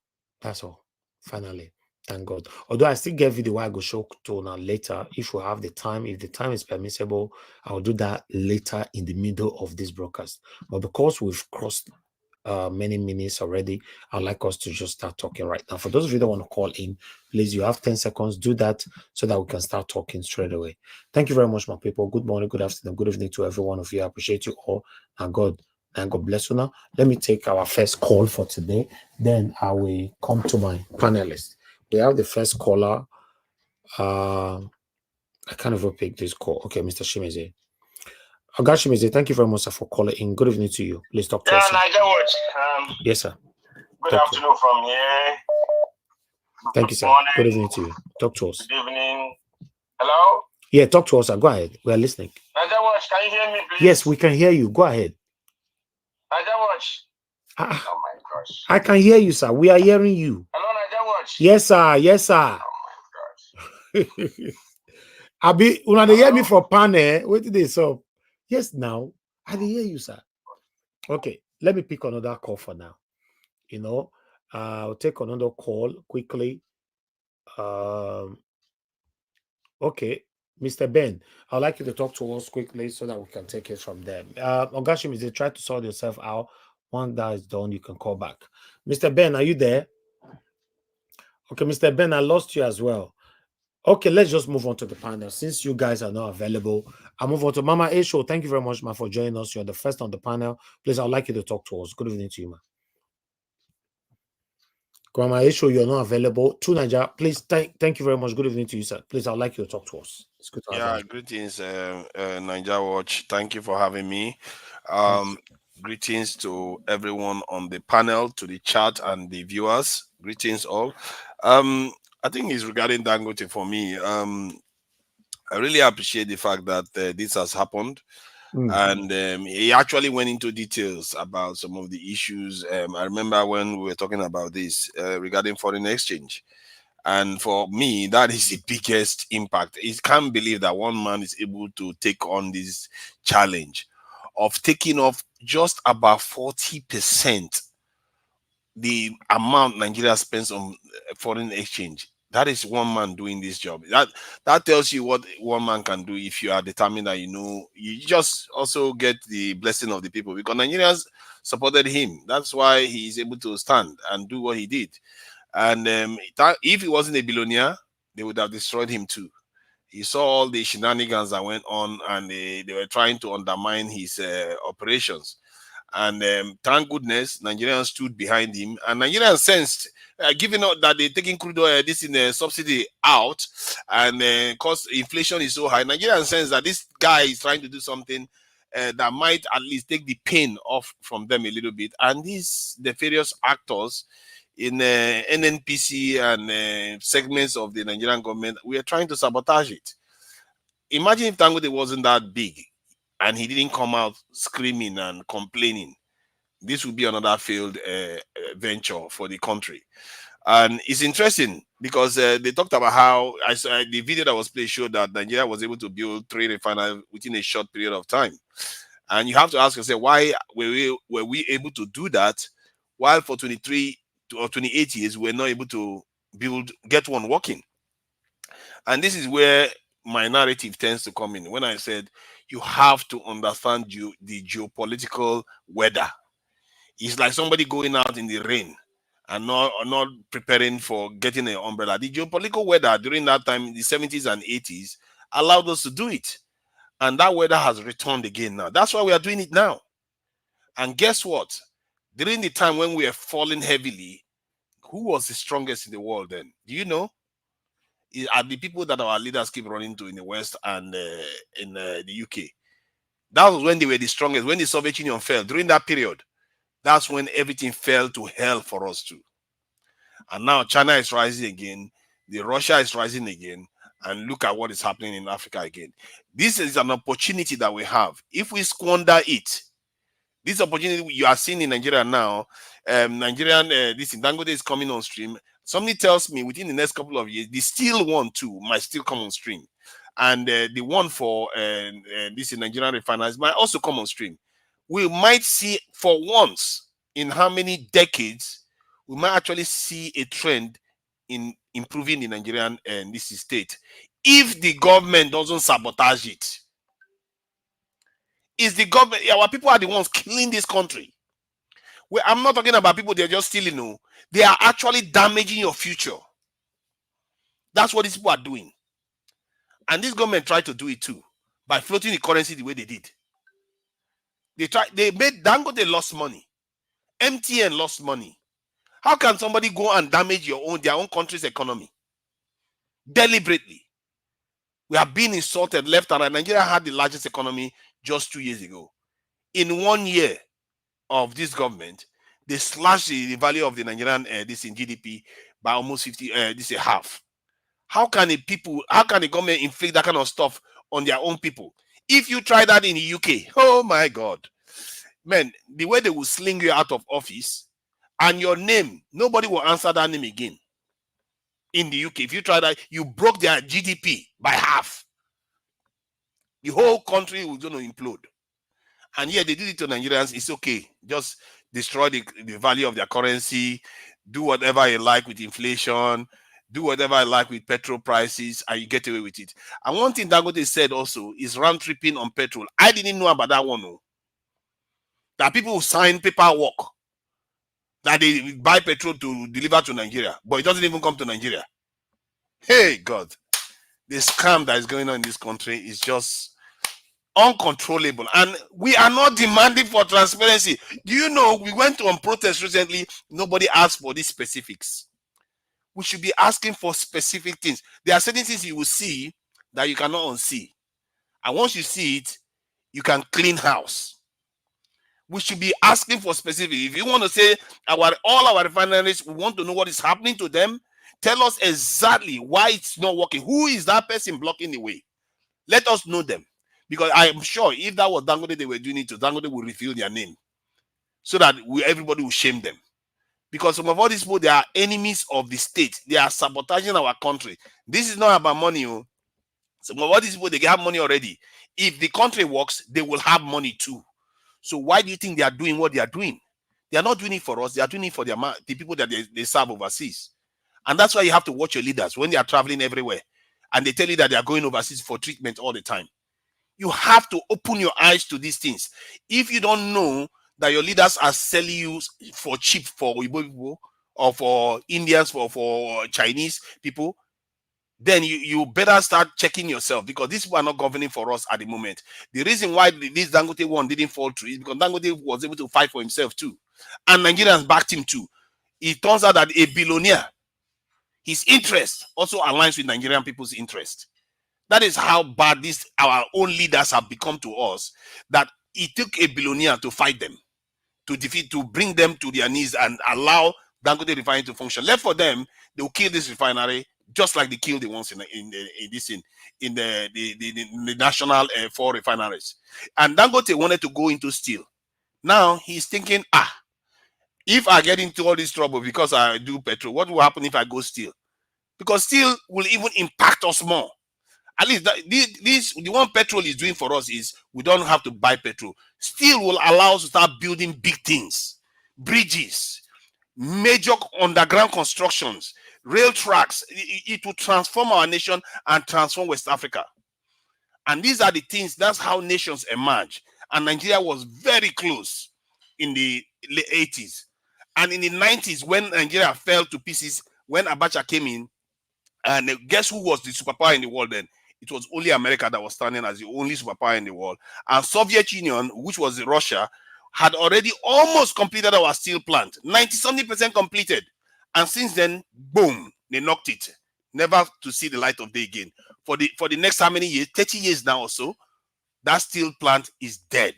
that's all. Finally, thank God. Although I still get video I go show to now later if we have the time. If the time is permissible, I'll do that later in the middle of this broadcast. But because we've crossed many minutes already, I'd like us to just start talking right now. For those of you that want to call in, please, you have 10 seconds. Do that so that we can start talking straight away. Thank you very much, my people. Good morning, good afternoon, good evening to every one of you. I appreciate you all, and God bless you. Now, let me take our first call for today. Then I will come to my panelists. We have the first caller. I can't even pick this call. Okay, Mr. Shimeze. Shimeze, thank you very much, sir, for calling in. Good evening to you. Please talk to us. Yes, sir. Good afternoon from here. Thank you, sir. Good evening to you. Talk to us. Good evening. Hello? Yeah, talk to us, sir. Go ahead. We are listening. Naija Watch, can you hear me, please? Yes, we can hear you. Go ahead. Naija Watch. Oh my gosh. I can hear you, sir. We are hearing you. Hello, Naija Watch. Yes, sir. Yes, sir. Oh my gosh. Abi, when they hear me for panel, what did they say? Yes, now I can hear you, sir. Okay, let me pick another call for now. You know, I'll take another call quickly. Okay, Mr. Ben, I'd like you to talk to us quickly so that we can take it from there. Ogashim, is try to sort yourself out. Once that is done, you can call back. Mr. Ben, are you there? Okay, Mr. Ben, I lost you as well. Okay, let's just move on to the panel. Since you guys are not available, I'll move on to Mama Esho. Thank you very much, ma, for joining us. You're the first on the panel. Please, I'd like you to talk to us. Good evening to you, ma. Grandma Esho, you're not available. To Nigeria, please, thank you very much. Good evening to you, sir. Please, I'd like you to talk to us. It's good to have you. Greetings, Naija Watch. Thank you for having me. Greetings to everyone on the panel, to the chat and the viewers. Greetings all. I think it's regarding Dangote for me. I really appreciate the fact that this has happened. And he actually went into details about some of the issues. I remember when we were talking about this regarding foreign exchange. And for me, that is the biggest impact. I can't believe that one man is able to take on this challenge of taking off just about 40% the amount Nigeria spends on foreign exchange. That is one man doing this job. That tells you what one man can do if you are determined that you just also get the blessing of the people, because Nigerians supported him. That's why he is able to stand and do what he did. And if he wasn't a billionaire, they would have destroyed him too. He saw all the shenanigans that went on, and they were trying to undermine his operations. And thank goodness Nigerians stood behind him, and Nigerians sensed, given out that they're taking crude oil, this in a subsidy out, and cost inflation is so high, Nigerians sense that this guy is trying to do something that might at least take the pain off from them a little bit. And the various actors in NNPC and segments of the Nigerian government, we are trying to sabotage it. Imagine if Dangote wasn't that big and he didn't come out screaming and complaining. This would be another failed venture for the country. And it's interesting because they talked about how the video that was played showed that Nigeria was able to build 3 refineries within a short period of time. And you have to ask yourself, why were we able to do that while for 23 or 28 years we're not able to get one working? And this is where my narrative tends to come in. When I said you have to understand the geopolitical weather. It's like somebody going out in the rain and not preparing for getting an umbrella. The geopolitical weather during that time in the 70s and 80s allowed us to do it. And that weather has returned again now. That's why we are doing it now. And guess what? During the time when we were falling heavily, who was the strongest in the world then? Do you know? Are the people that our leaders keep running to in the West and in the UK. That was when they were the strongest. When the Soviet Union fell, during that period, that's when everything fell to hell for us too. And now China is rising again, Russia is rising again, and look at what is happening in Africa again. This is an opportunity that we have. If we squander it, this opportunity you are seeing in Nigeria now, Nigerian, this Dangote is coming on stream. Somebody tells me within the next couple of years, the steel one too might still come on stream. And the one for this Nigerian refiners might also come on stream. We might see for once in how many decades, we might actually see a trend in improving the Nigerian this state. If the government doesn't sabotage it, is the government, our people are the ones killing this country. I'm not talking about people they're just stealing, no. They are actually damaging your future. That's what these people are doing. And this government tried to do it too by floating the currency the way they did. They made Dangote lost money. MTN lost money. How can somebody go and damage their own country's economy? Deliberately. We have been insulted left and right. Nigeria had the largest economy just 2 years ago. In 1 year of this government, they slashed the value of the Nigerian this in GDP by almost 50. This is half. How can the government inflict that kind of stuff on their own people? If you try that in the UK, oh my God, man, the way they will sling you out of office and your name, nobody will answer that name again. In the UK, if you try that, you broke their GDP by half. The whole country was going to implode. And yet they did it to Nigerians. It's okay. Just destroy the value of their currency, do whatever you like with inflation, do whatever I like with petrol prices, and you get away with it. And one thing Dangote said also is round tripping on petrol. I didn't know about that one. No. That people who sign paperwork that they buy petrol to deliver to Nigeria, but it doesn't even come to Nigeria. Hey, God. The scam that is going on in this country is just uncontrollable. And we are not demanding for transparency. Do you know, we went on protest recently, nobody asked for these specifics. We should be asking for specific things. There are certain things you will see that you cannot unsee. And once you see it, you can clean house. We should be asking for specific. If you want to say all our refineries, we want to know what is happening to them. Tell us exactly why it's not working. Who is that person blocking the way? Let us know them. Because I am sure if that was Dangote they were doing it to, Dangote will reveal their name. So that everybody will shame them. Because some of all these people, they are enemies of the state. They are sabotaging our country. This is not about money. Oh. Some of all these people, they have money already. If the country works, they will have money too. So why do you think they are doing what they are doing? They are not doing it for us. They are doing it for the people that they serve overseas. And that's why you have to watch your leaders when they are traveling everywhere. And they tell you that they are going overseas for treatment all the time. You have to open your eyes to these things. If you don't know that your leaders are selling you for cheap for Igbo people or for Indians, for Chinese people, then you better start checking yourself, because these people are not governing for us at the moment. The reason why this Dangote one didn't fall through is because Dangote was able to fight for himself too. And Nigerians backed him too. It turns out that a billionaire, his interest also aligns with Nigerian people's interest. That is how bad our own leaders have become to us, that it took a billionaire to fight them, to bring them to their knees and allow Dangote Refinery to function. Left for them, they will kill this refinery just like they killed the ones in the national 4 refineries. And Dangote wanted to go into steel. Now he's thinking, if I get into all this trouble because I do petrol, what will happen if I go steel? Because steel will even impact us more. At least the one petrol is doing for us is we don't have to buy petrol. Steel will allow us to start building big things, bridges, major underground constructions, rail tracks. It will transform our nation and transform West Africa. And these are the things, that's how nations emerge. And Nigeria was very close in the late 80s. And in the 90s, when Nigeria fell to pieces, when Abacha came in, and guess who was the superpower in the world then? It was only America that was standing as the only superpower in the world. And Soviet Union, which was Russia, had already almost completed our steel plant. 90-something% completed. And since then, boom, they knocked it. Never to see the light of day again. For the next how many years? 30 years now or so, that steel plant is dead.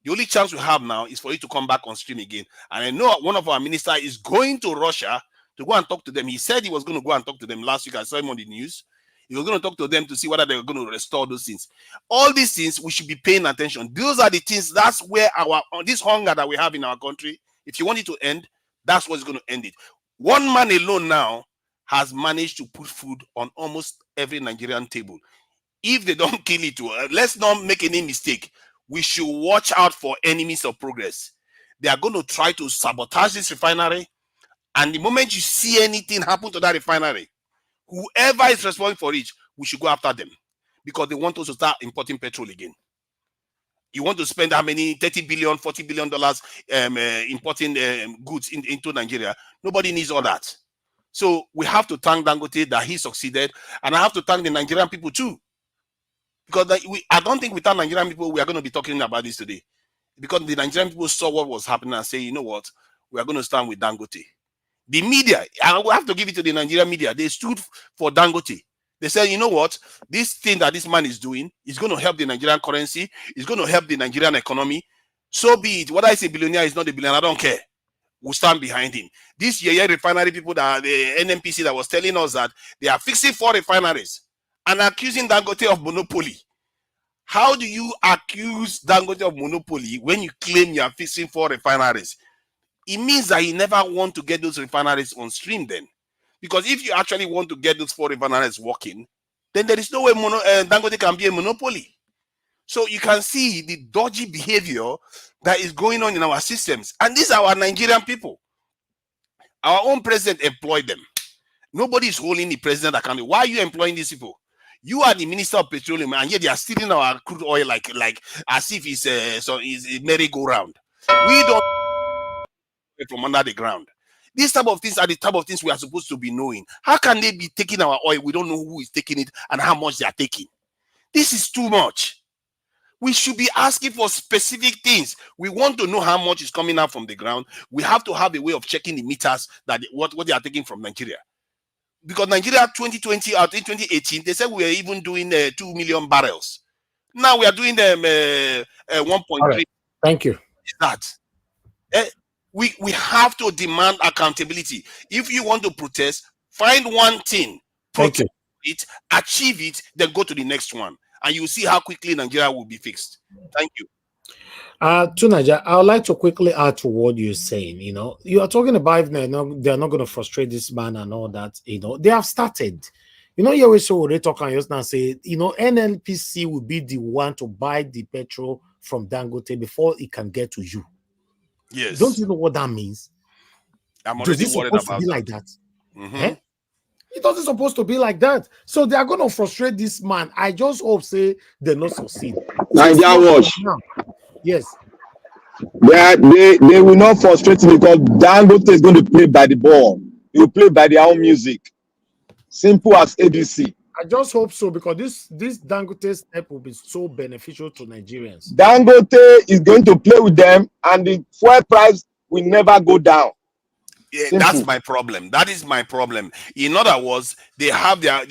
The only chance we have now is for it to come back on stream again. And I know one of our ministers is going to Russia to go and talk to them. He said he was going to go and talk to them last week. I saw him on the news. You're going to talk to them to see whether they're going to restore those things. All these things, we should be paying attention. Those are the things, that's where this hunger that we have in our country, if you want it to end, that's what's going to end it. One man alone now has managed to put food on almost every Nigerian table. If they don't kill it, let's not make any mistake. We should watch out for enemies of progress. They are going to try to sabotage this refinery. And the moment you see anything happen to that refinery, whoever is responsible for it, we should go after them. Because they want us to start importing petrol again. You want to spend how many, $30 billion, $40 billion importing goods into Nigeria. Nobody needs all that. So we have to thank Dangote that he succeeded. And I have to thank the Nigerian people too. Because I don't think without Nigerian people, we are going to be talking about this today. Because the Nigerian people saw what was happening and say, you know what, we are going to stand with Dangote. The media, I will have to give it to the Nigerian media, they stood for Dangote. They said, you know what, this thing that this man is doing is going to help the Nigerian currency, it's going to help the Nigerian economy. So be it. Whether it's a billionaire, it's not a billionaire, I don't care. We'll stand behind him. This refinery people, that the NNPC that was telling us that they are fixing 4 refineries and accusing Dangote of monopoly. How do you accuse Dangote of monopoly when you claim you are fixing 4 refineries? It means that he never want to get those refineries on stream then. Because if you actually want to get those 4 refineries working, then there is no way Dangote can be a monopoly. So you can see the dodgy behavior that is going on in our systems. And these are our Nigerian people. Our own president employed them. Nobody is holding the president accountable. Why are you employing these people? You are the Minister of Petroleum, and yet they are stealing our crude oil like as if it's a merry-go-round. We don't from under the ground. These type of things are the type of things we are supposed to be knowing. How can they be taking our oil? We don't know who is taking it and how much they are taking. This is too much. We should be asking for specific things. We want to know how much is coming out from the ground. We have to have a way of checking the meters that what they are taking from Nigeria. Because Nigeria 2020 or 2018, they said we were even doing 2 million barrels. Now we are doing 1.3. Right. Thank you. Is that? We have to demand accountability. If you want to protest, find one thing, protest it, achieve it, then go to the next one. And you will see how quickly Nigeria will be fixed. Thank you. To Nigeria, I would like to quickly add to what you're saying. You know, you are talking about if they're not going to frustrate this man and all that. You know, they have started. You know, you always saw they talk and just now say, you know, NNPC will be the one to buy the petrol from Dangote before it can get to you. Yes. Don't you know what that means? I'm already worried about to be like that. Mm-hmm. It doesn't supposed to be like that. So they are going to frustrate this man. I just hope say they not succeed. Nigeria watch. Yes. They will not frustrate him because Dangote is going to play by the ball. He will play by their own music. Simple as ABC. I just hope so because this Dangote step will be so beneficial to Nigerians. Dangote is going to play with them and the fuel price will never go down. Yeah, that's my problem. That is my problem. In other words, they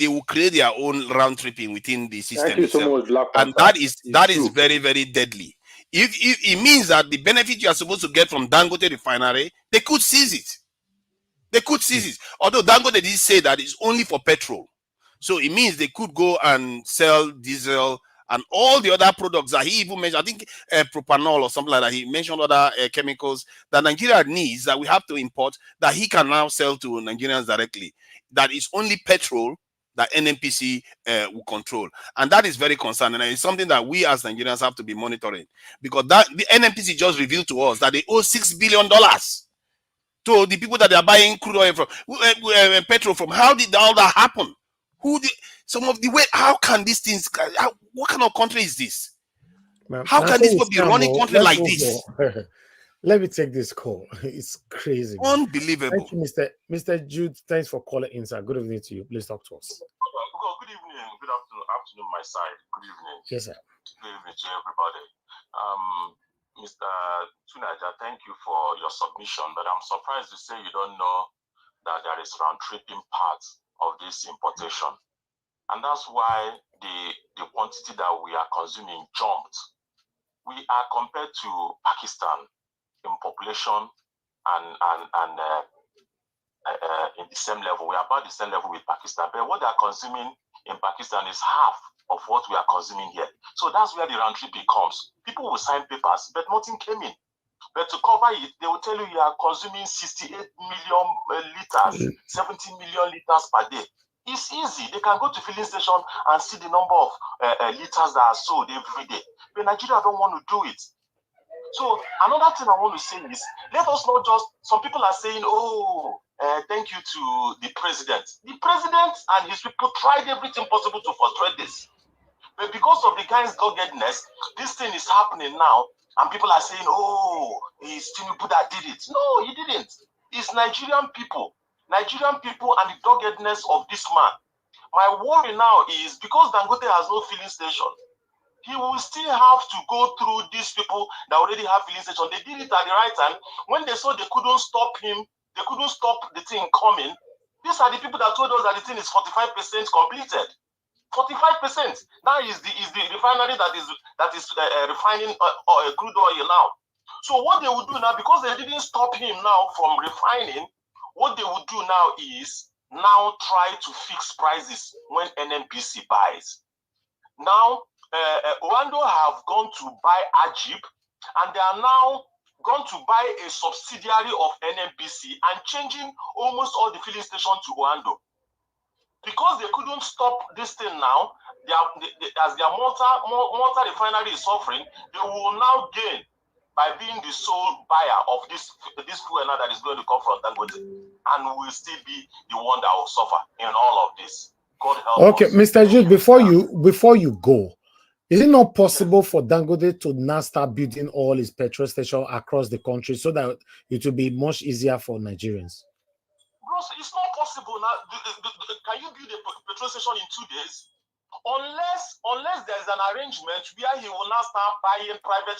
will create their own round tripping within the system. Thank you so much, Black and that is very, very deadly. If it means that the benefit you are supposed to get from Dangote Refinery, they could seize it. They could seize it. Although Dangote did say that it's only for petrol. So it means they could go and sell diesel and all the other products that he even mentioned. I think propanol or something like that. He mentioned other chemicals that Nigeria needs that we have to import that he can now sell to Nigerians directly. That is only petrol that NNPC will control. And that is very concerning. And it's something that we as Nigerians have to be monitoring. Because the NNPC just revealed to us that they owe $6 billion to the people that they are buying crude oil from, petrol from. How did all that happen? How can these things, what kind of country is this? How can this be running country like this? Let me take this call. It's crazy. Unbelievable. Thank you, Mr. Jude. Thanks for calling in, sir. Good evening to you. Please talk to us. Good evening. Good afternoon, my side. Good evening. Yes, sir. Good evening to everybody. Mr. Tunaja, thank you for your submission, but I'm surprised to say you don't know that there is round-tripping part of this importation. And that's why the quantity that we are consuming jumped. We are compared to Pakistan in population and in the same level. We are about the same level with Pakistan. But what they are consuming in Pakistan is half of what we are consuming here. So that's where the round trip comes. People will sign papers, but nothing came in. But to cover it, they will tell you you are consuming 68 million liters, 70 million liters per day. It's easy. They can go to filling station and see the number of liters that are sold every day. But Nigeria don't want to do it. So another thing I want to say is, let us not just, some people are saying, thank you to the president. The president and his people tried everything possible to frustrate this. But because of the guy's doggedness, this thing is happening now. And people are saying, it's Tinubu that did it. No, he didn't. It's Nigerian people. Nigerian people and the doggedness of this man. My worry now is, because Dangote has no filling station, he will still have to go through these people that already have filling station. They did it at the right time. When they saw they couldn't stop him, they couldn't stop the thing coming. These are the people that told us that the thing is 45% completed. 45%. Now is the refinery that is refining crude oil now. So what they would do now, because they didn't stop him now from refining, what they would do now is now try to fix prices when NNPC buys. Now, Orlando have gone to buy Hardship, and they are now going to buy a subsidiary of NNPC and changing almost all the filling station to Orlando. Because they couldn't stop this thing now, as their Malta refinery is suffering, they will now gain by being the sole buyer of this fuel now that is going to come from Dangote, and will still be the one that will suffer in all of this. God help us. Okay, Mr. Jude, before you go, is it not possible for Dangote to now start building all his petrol stations across the country so that it will be much easier for Nigerians? Bros, it's not possible now. Can you build a petrol station in 2 days? Unless there's an arrangement where he will now start buying private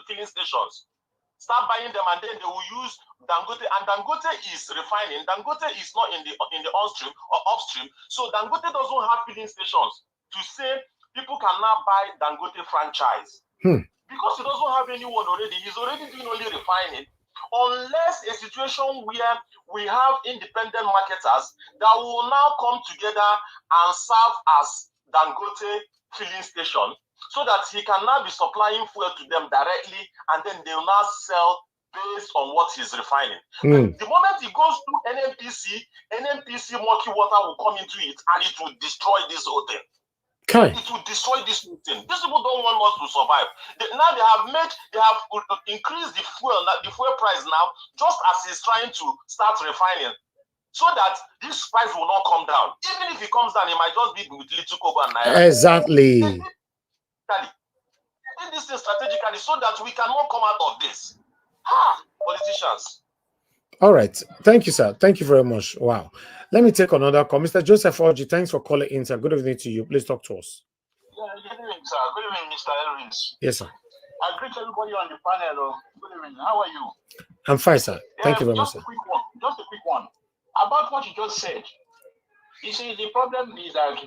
filling stations. Start buying them, and then they will use Dangote. And Dangote is refining. Dangote is not in the onstream or upstream. So Dangote doesn't have filling stations to say people can now buy Dangote franchise. Because he doesn't have anyone already. He's already doing only refining. Unless a situation where we have independent marketers that will now come together and serve as Dangote filling station, so that he can now be supplying fuel to them directly, and then they will now sell based on what he's refining. But the moment he goes to NNPC murky water will come into it, and it will destroy this whole thing. Okay. It will destroy this whole thing. These people don't want us to survive. Now they have increased the fuel price now, just as he's trying to start refining, so that this price will not come down. Even if it comes down, it might just be with little cover and naira. Exactly. They did this thing strategically so that we cannot come out of this. Politicians. All right. Thank you, sir. Thank you very much. Wow. Let me take another call. Mr. Joseph Orji, thanks for calling in, sir. Good evening to you. Please talk to us. Yeah, good evening, sir. Good evening, Mr. Elrins. Yes, sir. I greet everybody on the panel. Good evening. How are you? I'm fine, sir. Thank you very much, sir. Just a quick one. About what you just said. You see, the problem is that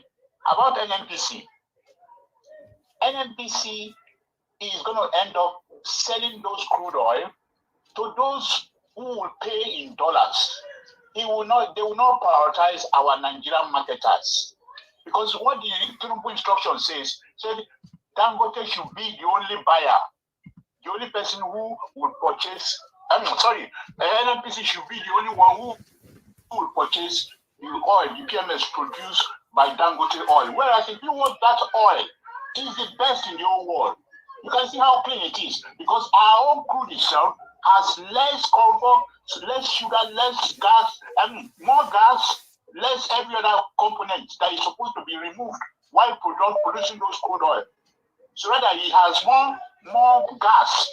about NNPC. NNPC is going to end up selling those crude oil to those who will pay in dollars. They will not prioritize our Nigerian marketers. Because what the Tinubu instruction said Dangote should be the only buyer, the only person who would purchase. NNPC should be the only one who will purchase the oil, the PMS produced by Dangote oil. Whereas if you want that oil, it is the best in the whole world. You can see how clean it is, because our own crude itself has less sulfur, less sugar, less gas, and more gas, less every other component that is supposed to be removed while producing those crude oil. So rather, it has more gas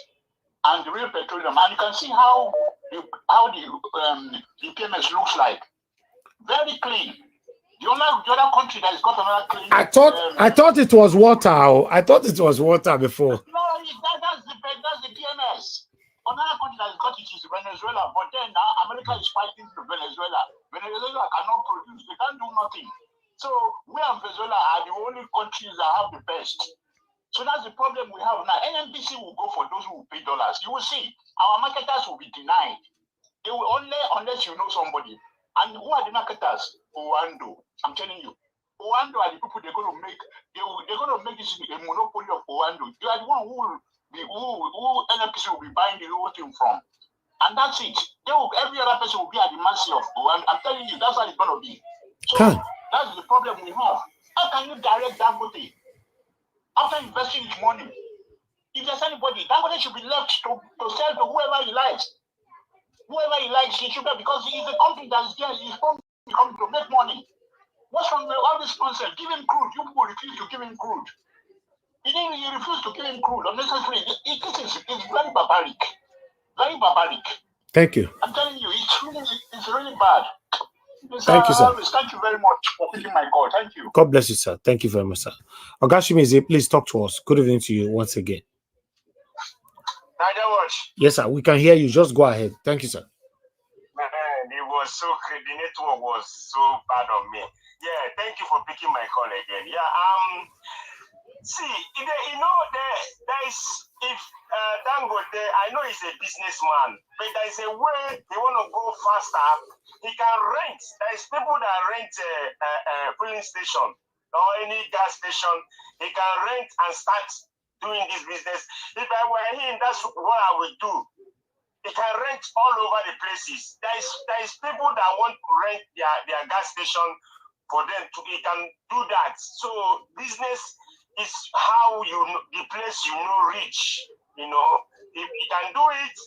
and the real petroleum, and you can see how the PMS looks like. Very clean. The other country that has got another clean. I thought it was water. I thought it was water before. No, that's the PMS. Another country that has got it is Venezuela, but then now America is fighting for Venezuela. Venezuela cannot produce; they can't do nothing. So we and Venezuela are the only countries that have the best. So that's the problem we have now. NNPC will go for those who will pay dollars. You will see our marketers will be denied. They will only unless you know somebody. And who are the marketers? Orlando. I'm telling you. Owando are the people they're going to make. They're going to make this a monopoly of Owando. You are the one who NNPC will be buying the whole thing from, and that's it. Every other person will be at the mercy of Owando. I'm telling you, that's how it's going to be. So that's the problem we have. How can you direct Dangote after investing his money? If there's anybody, Dangote should be left to sell to whoever he likes. Whoever he likes, he should be, because he's a company that is there. He's coming to make money. What's wrong with all this nonsense? Give him crude. You people refuse to give him crude. You refuse to give him crude unnecessarily. It's very barbaric. Very barbaric. Thank you. I'm telling you, it's really bad. Thank you, sir. Thank you very much for picking my call. Thank you. God bless you, sir. Thank you very much, sir. Ogashimize, please talk to us. Good evening to you once again. Niger Watch. Yes, sir. We can hear you. Just go ahead. Thank you, sir. It was the network was so bad on me. Yeah, thank you for picking my call again. Yeah, see, there is, if Dangote, I know he's a businessman, but there is a way they want to go faster. He can rent. There is people that rent a filling station or any gas station. He can rent and start doing this business. If I were him, that's what I would do. He can rent all over the places. There is people that want to rent their gas station for them to. He can do that. So business is how the place reach. If he can do it.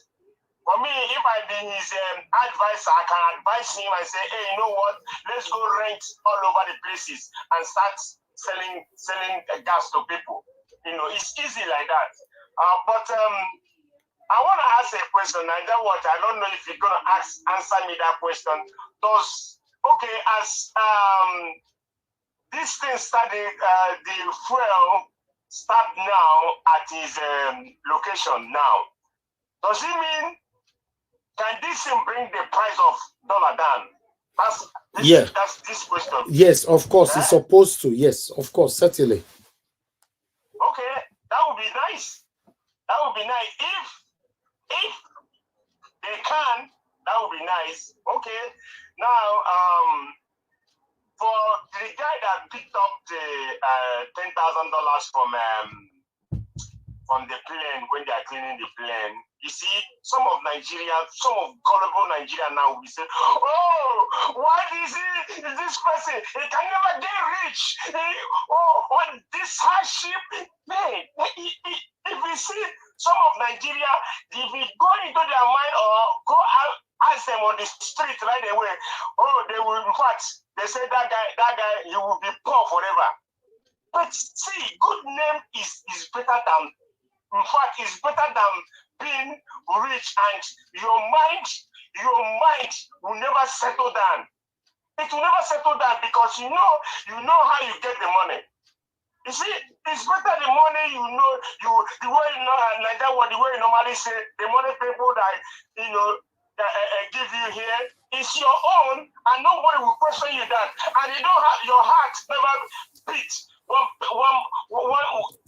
For me, if I be his advisor, I can advise him and say, hey, you know what? Let's go rent all over the places and start selling gas to people. It's easy like that. But I want to ask a question. I don't know if you're going to answer me that question. As this thing started, the fuel start now at his location now. Does it mean, can this thing bring the price of dollar down? That's this question. Yes, of course. It's supposed to. Yes, of course, certainly. Okay, that would be nice. That would be nice. If they can, that would be nice. Okay. Now, for the guy that picked up the $10,000 from the plane when they are cleaning the plane, you see, some of gullible Nigeria now will be saying, oh, why is this person? He can never get rich. On this hardship, man, if we see some of Nigeria, if we go into their mind or go out, ask them on the street right away, they will, in fact, they say that guy, he will be poor forever. But see, good name is better than, in fact, it's better than being rich, and your mind will never settle down. It will never settle down because you know how you get the money. You see, it's better the money the way the way you normally say the money people that give you here is your own, and nobody will question you that, and you don't have your heart never beat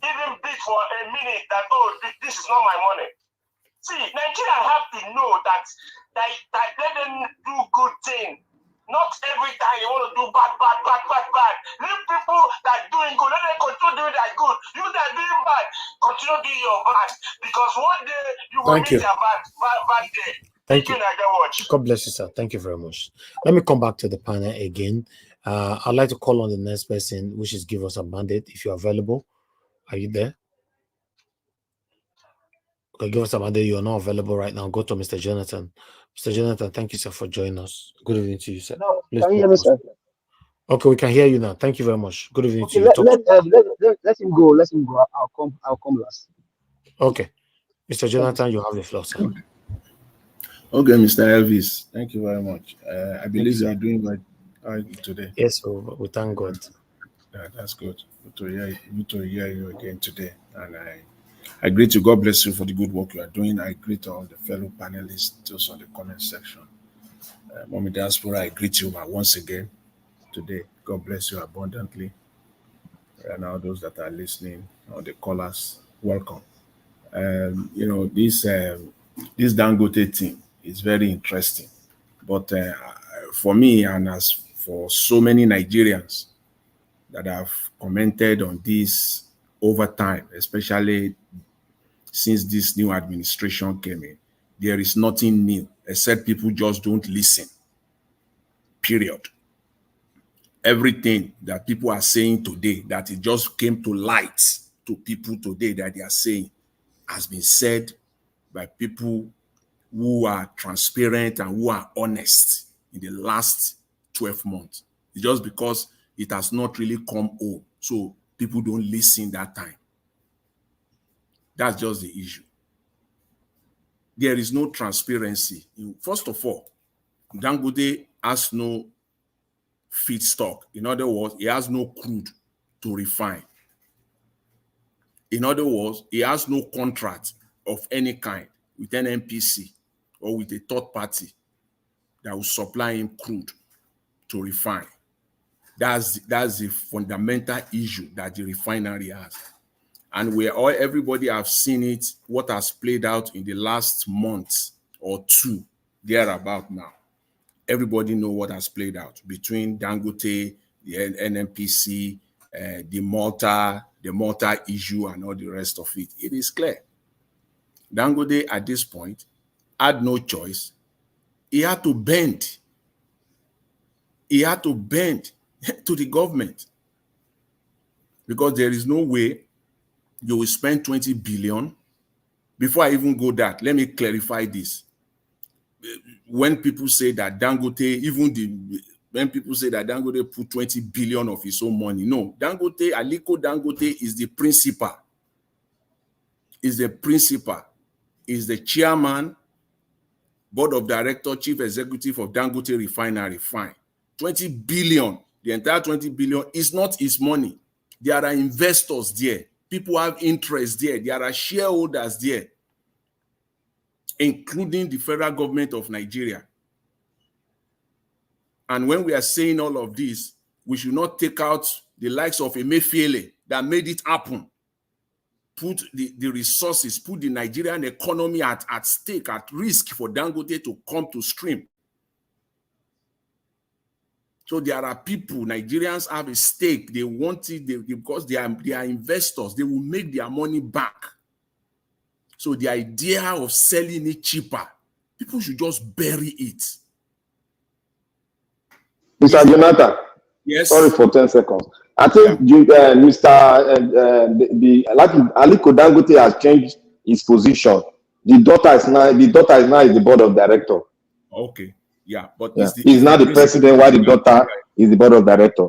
even beat for a minute that this is not my money. See, Nigeria have to know that let them do good thing. Not every time you want to do bad. Leave people that doing good. Let them continue doing that good. You that doing bad, continue doing your bad. Because one day you will meet your bad day. Thank you. Watch. God bless you, sir. Thank you very much. Let me come back to the panel again. I'd like to call on the next person, which is Give Us a Mandate. If you're available, are you there? Okay, Give Us a Mandate. You are not available right now. Go to Mr. Jonathan. Mr. Jonathan, thank you, sir, for joining us. Good evening to you, sir. No, can you hear me, sir? Okay, we can hear you now. Thank you very much. Good evening to you. Let him go. Let him go. I'll come last. Okay, Mr. Jonathan, you have the floor, sir. Okay, Mr. Elvis, thank you very much. I believe you are doing well today. Yes, we thank God. Yeah, that's good. Good to hear you again today. And I greet you. God bless you for the good work you are doing. I greet all the fellow panelists just on the comment section. Mommy Diaspora, I greet you once again today. God bless you abundantly. And all those that are listening, all the callers, welcome. This Dangote thing is very interesting. But for me, and as for so many Nigerians, that have commented on this over time, especially since this new administration came in. There is nothing new, except people just don't listen. Period. Everything that people are saying today, that it just came to light to people today that they are saying, has been said by people who are transparent and who are honest in the last 12 months. It's just because it has not really come home. So people don't listen that time. That's just the issue. There is no transparency. First of all, Dangote has no feedstock. In other words, he has no crude to refine. In other words, he has no contract of any kind with an NPC or with a third party that will supply him crude to refine. That's the fundamental issue that the refinery has. And everybody have seen it, what has played out in the last month or two, thereabout now. Everybody know what has played out between Dangote, the NNPC, the Malta issue, and all the rest of it. It is clear. Dangote at this point had no choice. He had to bend. He had to bend to the government, because there is no way you will spend 20 billion. Before I even go that, let me clarify this. When people say that Dangote, when people say that Dangote put 20 billion of his own money, no. Dangote, Aliko Dangote is the principal. Is the principal. Is the chairman, board of director, chief executive of Dangote Refinery. Fine. 20 billion, the entire 20 billion is not his money. There are investors there. People have interest there. There are shareholders there, including the federal government of Nigeria. And when we are saying all of this, we should not take out the likes of Emefiele that made it happen. Put the resources, put the Nigerian economy at stake, at risk for Dangote to come to stream. So there are people, Nigerians have a stake. They want it because they are investors. They will make their money back. So the idea of selling it cheaper, people should just bury it. Mr. Jonathan, yes. Sorry for 10 seconds. I think Aliko Dangote has changed his position. The daughter is now the board of director. Okay. Yeah, but he's now the president, while the daughter is the board of director.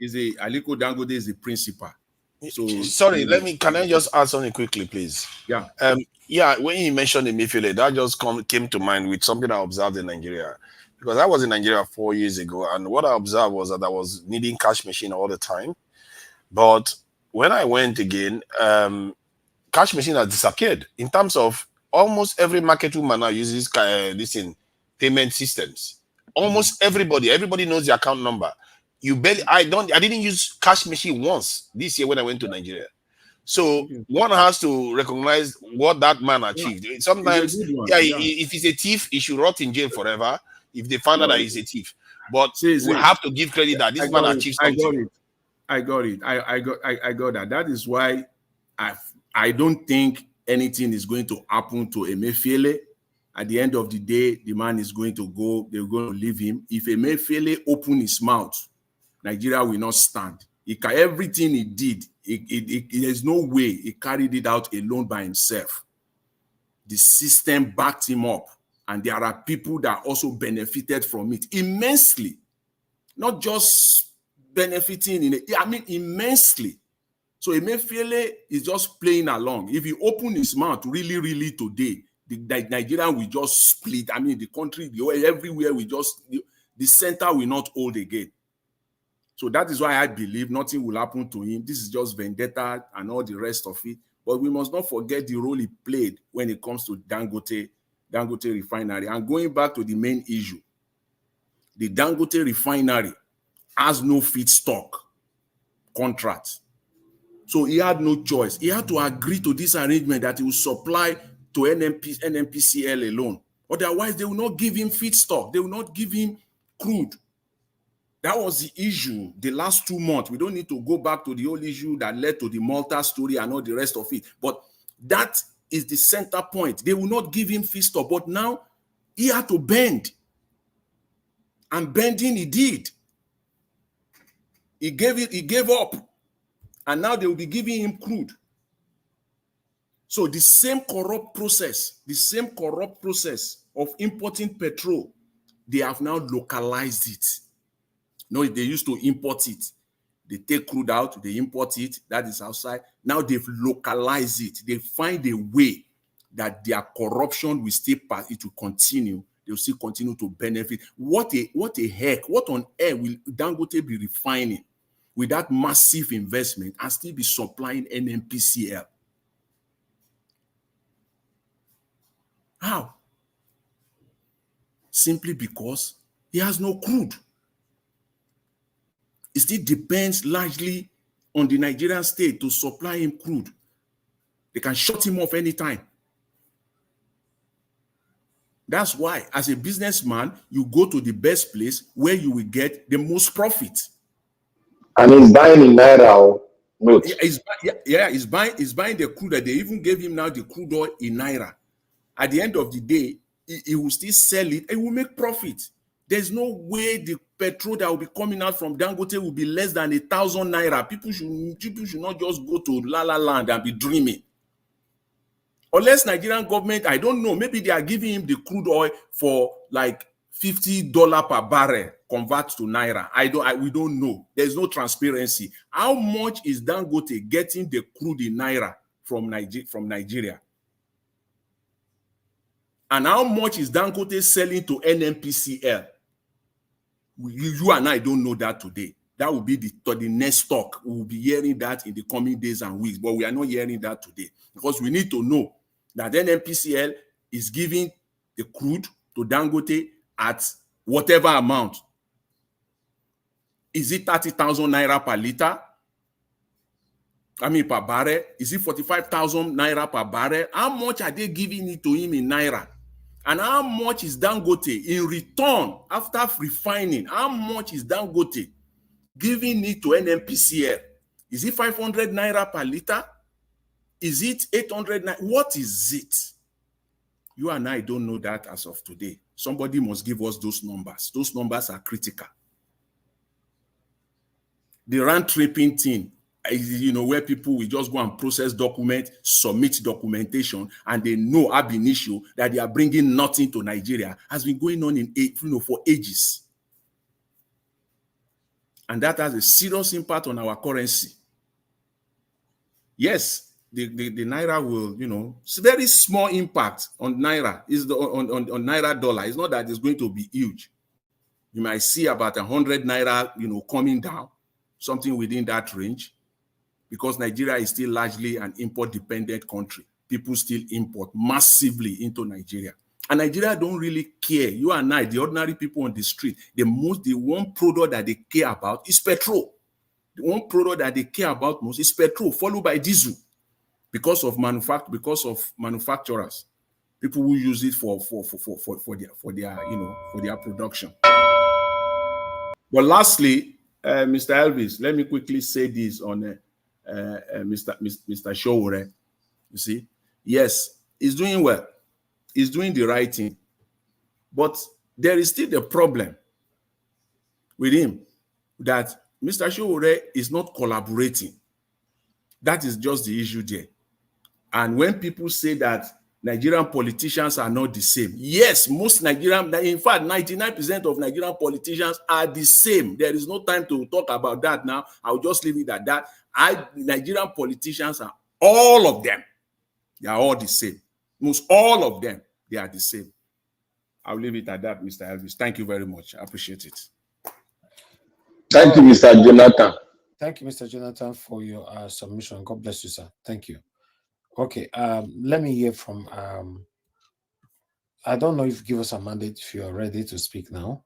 Aliko Dangote is the principal. So sorry, can I just add something quickly, please? Yeah. When you mentioned Emefiele, that just came to mind with something I observed in Nigeria. Because I was in Nigeria 4 years ago, and what I observed was that I was needing cash machine all the time. But when I went again, cash machine has disappeared. In terms of almost every market woman now uses payment systems. Almost everybody knows the account number. I didn't use cash machine once this year when I went to Nigeria. So one has to recognize what that man achieved. Sometimes, if he's a thief, he should rot in jail forever if they find out that he's a thief. But we have to give credit that this man achieved something. I got it. I got that. That is why I don't think anything is going to happen to Emefiele. At the end of the day, the man is going to go. They're going to leave him. If Emefiele open his mouth, Nigeria will not stand. Everything he did, there's no way he carried it out alone by himself. The system backed him up, and there are people that also benefited from it immensely. Not just benefiting immensely. So Emefiele is just playing along. If he open his mouth really today, the Nigeria will just split. The country, everywhere the center will not hold again. So that is why I believe nothing will happen to him. This is just vendetta and all the rest of it. But we must not forget the role he played when it comes to Dangote Refinery. And going back to the main issue, the Dangote Refinery has no feedstock contract. So he had no choice. He had to agree to this arrangement that he will supply to NNPCL alone. Otherwise, they will not give him feedstock. They will not give him crude. That was the issue the last 2 months. We don't need to go back to the old issue that led to the Malta story and all the rest of it. But that is the center point. They will not give him feedstock, but now he had to bend. And bending he did. He gave up. And now they will be giving him crude. So the same corrupt process of importing petrol, they have now localized it. No, they used to import it. They take crude out, they import it, that is outside. Now they've localized it. They find a way that their corruption will still pass, it will continue. They'll still continue to benefit. What on earth will Dangote be refining with that massive investment and still be supplying NNPCL? How? Simply because he has no crude. It still depends largely on the Nigerian state to supply him crude. They can shut him off anytime. That's why, as a businessman, you go to the best place where you will get the most profit. And he's buying in Naira. He's buying the crude. They even gave him now the crude oil in Naira. At the end of the day, he will still sell it and will make profit. There's no way the petrol that will be coming out from Dangote will be less than 1,000 Naira. People should not just go to La La Land and be dreaming. Unless Nigerian government, I don't know, maybe they are giving him the crude oil for like $50 per barrel, convert to Naira. We don't know. There's no transparency. How much is Dangote getting the crude in Naira from Nigeria? And how much is Dangote selling to NNPCL? You and I don't know that today. That will be the next talk. We will be hearing that in the coming days and weeks, but we are not hearing that today because we need to know that NNPCL is giving the crude to Dangote at whatever amount. Is it 30,000 Naira per liter? Per barrel? Is it 45,000 Naira per barrel? How much are they giving it to him in Naira? And how much is Dangote in return after refining? How much is Dangote giving it to NNPCL? Is it 500 Naira per liter? Is it 800 Naira? What is it? You and I don't know that as of today. Somebody must give us those numbers. Those numbers are critical. The round tripping thing, where people will just go and process documents, submit documentation, and they know ab initio that they are bringing nothing to Nigeria, has been going on for ages. And that has a serious impact on our currency. Yes, the Naira will, it's very small impact on Naira, on Naira dollar. It's not that it's going to be huge. You might see about 100 Naira, coming down, something within that range. Because Nigeria is still largely an import-dependent country. People still import massively into Nigeria. And Nigeria don't really care. You and I, the ordinary people on the street, the one product that they care about is petrol. The one product that they care about most is petrol, followed by diesel. Because of manufacturers. People who use it for their production. But lastly, Mr. Elvis, let me quickly say this on Mr. Showore. You see, yes, he's doing well. He's doing the right thing. But there is still the problem with him that Mr. Showore is not collaborating. That is just the issue there. And when people say that Nigerian politicians are not the same, yes, most Nigerian, in fact, 99% of Nigerian politicians are the same. There is no time to talk about that now. I'll just leave it at that. Nigerian politicians are all of them. They are all the same. Most all of them, they are the same. I'll leave it at that, Mr. Elvis. Thank you very much. I appreciate it. Thank you, Mr. Jonathan. Thank you, Mr. Jonathan, for your submission. God bless you, sir. Thank you. Okay, let me hear from, I don't know if you give us a mandate if you are ready to speak now,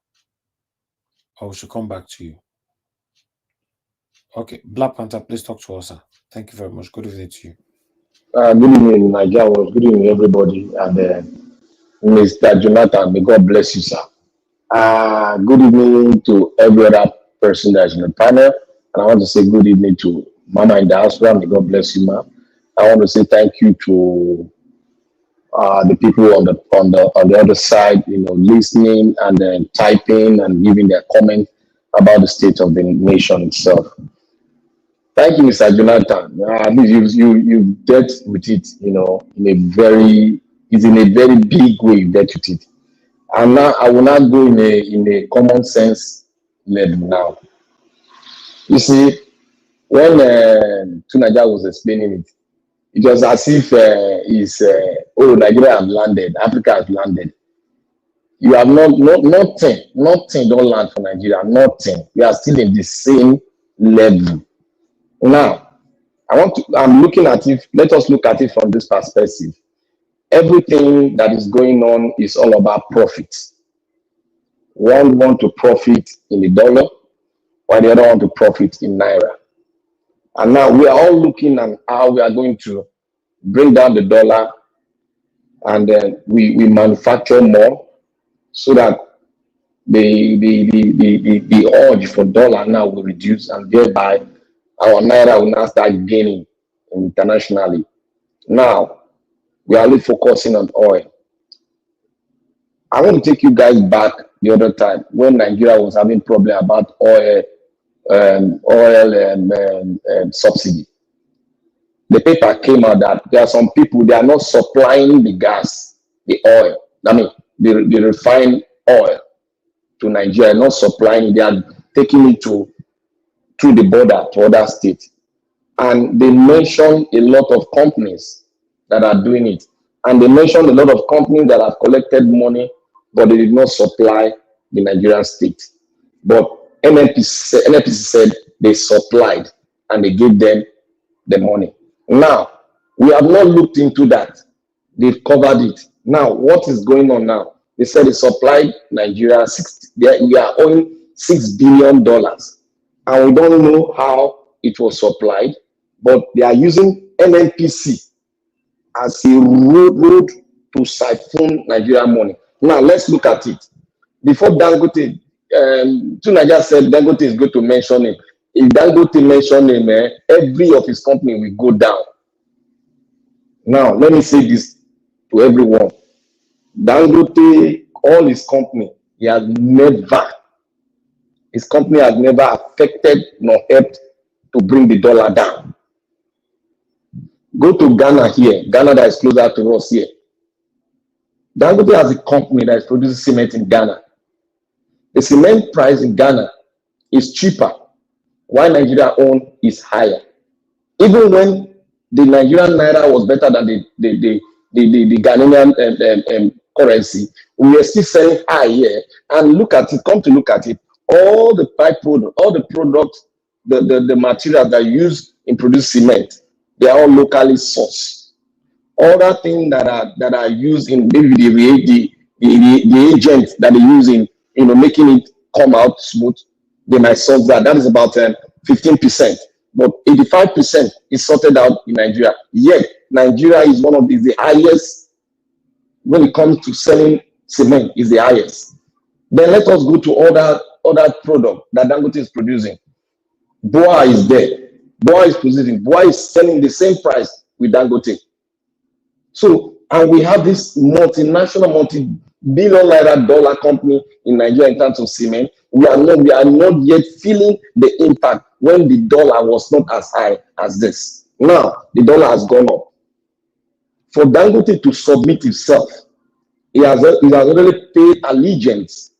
or we should come back to you. Okay, Black Panther, please talk to us, sir. Thank you very much. Good evening to you. Good evening, Nigeria. Good evening, everybody. And Mr. Jonathan, may God bless you, sir. Good evening to every other person that's in the panel. And I want to say good evening to Mama in the house. May God bless you, Ma. I want to say thank you to the people on the other side, listening and then typing and giving their comment about the state of the nation itself. Thank you, Mr. Jonathan. At least you dealt with it, in a very big way. You dealt with it, and now I will not go in a common sense level now. You see, when Tunaja was explaining it, it was as if Nigeria has landed, Africa has landed. You have nothing don't land for Nigeria, nothing. We are still in the same level. Now, I'm looking at it, let us look at it from this perspective. Everything that is going on is all about profit. One want to profit in the dollar, while the other want to profit in Naira. And now we are all looking at how we are going to bring down the dollar, and then we manufacture more so that the urge for dollar now will reduce, and thereby our Naira will now start gaining internationally. Now, we are only focusing on oil. I want to take you guys back the other time when Nigeria was having problem about oil subsidy. The paper came out that there are some people, they are not supplying the gas, the oil, the refined oil to Nigeria, not supplying it. They are taking it through the border to other states. And they mentioned a lot of companies that are doing it. And they mentioned a lot of companies that have collected money, but they did not supply the Nigerian state. But NNPC said they supplied and they gave them the money. Now, we have not looked into that. They've covered it. Now, what is going on now? They said they supplied Nigeria, we are owing $6 billion. And we don't know how it was supplied, but they are using NNPC as a road to siphon Nigerian money. Now, let's look at it. Before Dangote, Tunaja said Dangote is going to mention him. If Dangote mention him, every of his company will go down. Now, let me say this to everyone. Dangote, all his company, his company has never affected nor helped to bring the dollar down. Go to Ghana here, Ghana that is closer to us here. Dangote has a company that is producing cement in Ghana. The cement price in Ghana is cheaper, while Nigeria own is higher. Even when the Nigerian Naira was better than the Ghanaian currency, we are still selling high here. And look at it, come to look at it, all the byproduct, all the products, the materials that are used in producing cement, they are all locally sourced. Other things that are used in maybe the agents that are using, making it come out smooth, they might source that. That is about 15%. But 85% is sorted out in Nigeria. Yet Nigeria is one of the highest when it comes to selling cement, is the highest. Then let us go to other product that Dangote is producing. Boa is there. Boa is producing. Boa is selling the same price with Dangote. So, and we have this multinational, multi-billion naira dollar company in Nigeria in terms of cement. We are not yet feeling the impact when the dollar was not as high as this. Now, the dollar has gone up. For Dangote to submit himself, he has already paid allegiance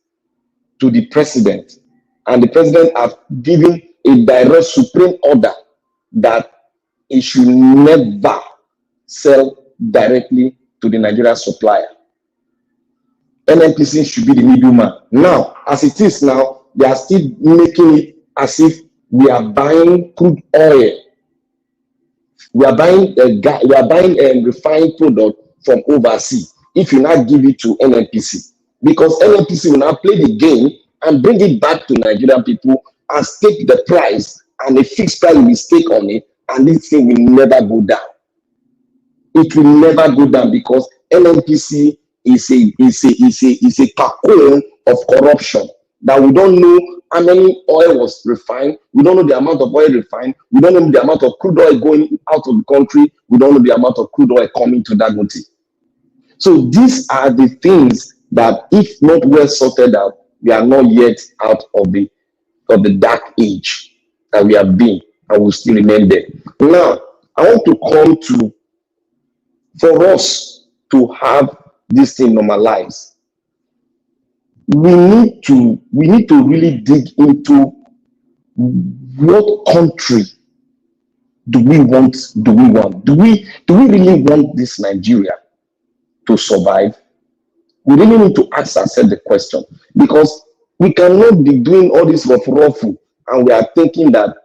to the president. And the president has given a direct supreme order that he should never sell directly to the Nigerian supplier. NNPC should be the middleman. Now, as it is now, they are still making it as if we are buying crude oil. We are buying refined product from overseas. If you not give it to NNPC, because NNPC will now play the game and bring it back to Nigerian people and stake the price, and a fixed price will be staked on it, and this thing will never go down. It will never go down because NNPC is a cocoon of corruption. that we don't know how many oil was refined. We don't know the amount of oil refined. We don't know the amount of crude oil going out of the country. We don't know the amount of crude oil coming to Dangote. So these are the things that, if not well sorted out, we are not yet out of the dark age that we have been and will still remain there. Now, I want to come to, for us to have this thing normalized, we need to really dig into what country do we want? Do we really want this Nigeria to survive? We really need to ask ourselves the question, because we cannot be doing all this ruffle and we are thinking that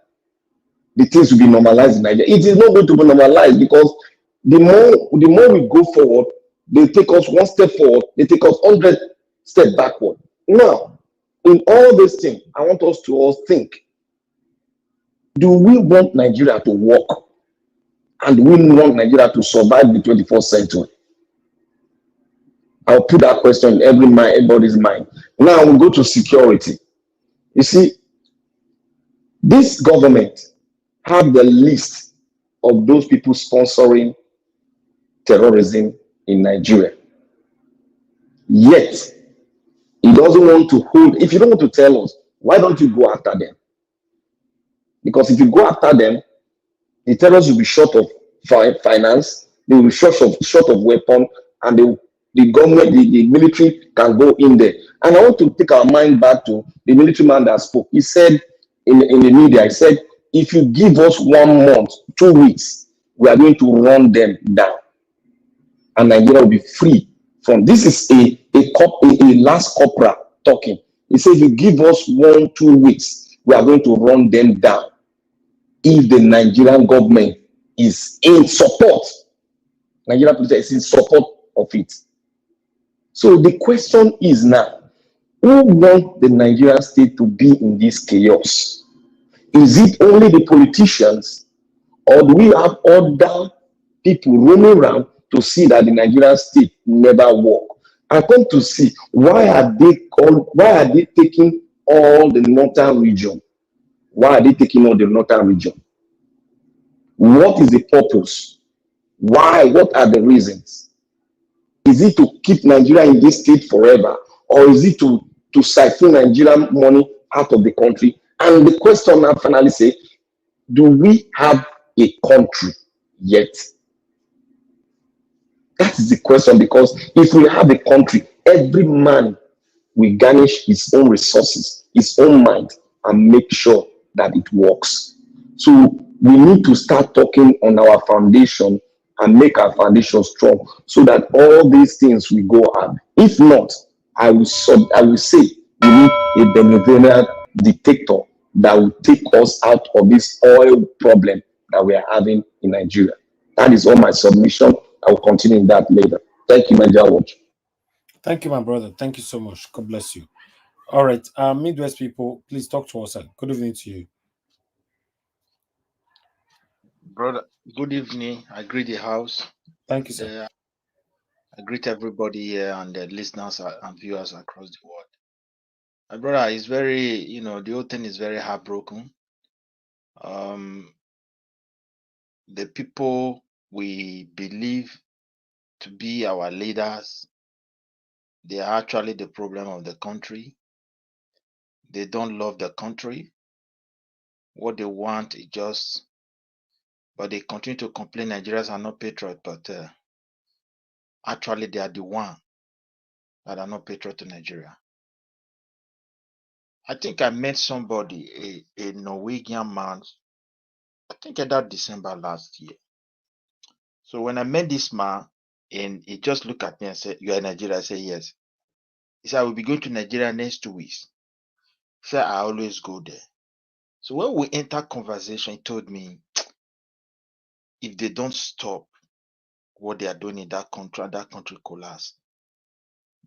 the things will be normalized in Nigeria. It is not going to be normalized, because the more we go forward, they take us one step forward, they take us 100 steps backward. Now, in all these things, I want us to all think, do we want Nigeria to work? And do we want Nigeria to survive the 21st century? I'll put that question in everybody's mind. Now we'll go to security. You see, this government have the list of those people sponsoring terrorism in Nigeria. Yet, he doesn't want to hold. If you don't want to tell us, why don't you go after them? Because if you go after them, the terrorists will be short of finance, they will be short of weapon, and the government, the military can go in there. And I want to take our mind back to the military man that spoke. He said in the media, he said, if you give us 1 month, 2 weeks, we are going to run them down. And Nigeria will be free from this. Is a last corporal talking. He said, if you give us 1-2 weeks, we are going to run them down. If the Nigerian government is in support, Nigerian police is in support of it. So the question is now, who wants the Nigerian state to be in this chaos? Is it only the politicians, or do we have other people roaming around to see that the Nigerian state never work? I come to see, why are they taking all the northern region? Why are they taking all the northern region? What is the purpose? Why? What are the reasons? Is it to keep Nigeria in this state forever, or is it to siphon Nigerian money out of the country? And the question I finally say, do we have a country yet? That is the question, because if we have a country, every man will garnish his own resources, his own mind, and make sure that it works. So we need to start talking on our foundation and make our foundation strong, so that all these things will go up. If not, I will say we need a Venezuelan dictator that will take us out of this oil problem that we are having in Nigeria. That is all my submission. I will continue in that later. Thank you, Nigeria Watch. Thank you, my brother. Thank you so much. God bless you. All right, Midwest people, please talk to us. Good evening to you. Brother, good evening. I greet the house. Thank you, sir. I greet everybody here and the listeners and viewers across the world. My brother is very, the whole thing is very heartbroken. The people we believe to be our leaders, they are actually the problem of the country. They don't love the country. What they want is just, but they continue to complain Nigerians are not patriots, but actually they are the one that are not patriots to Nigeria. I think I met somebody, a Norwegian man, I think that December last year. So when I met this man, and he just looked at me and said, "You are in Nigeria?" I said, "Yes." He said, "I will be going to Nigeria next 2 weeks." He said, "I always go there." So when we entered conversation, he told me, if they don't stop what they are doing in that country collapse.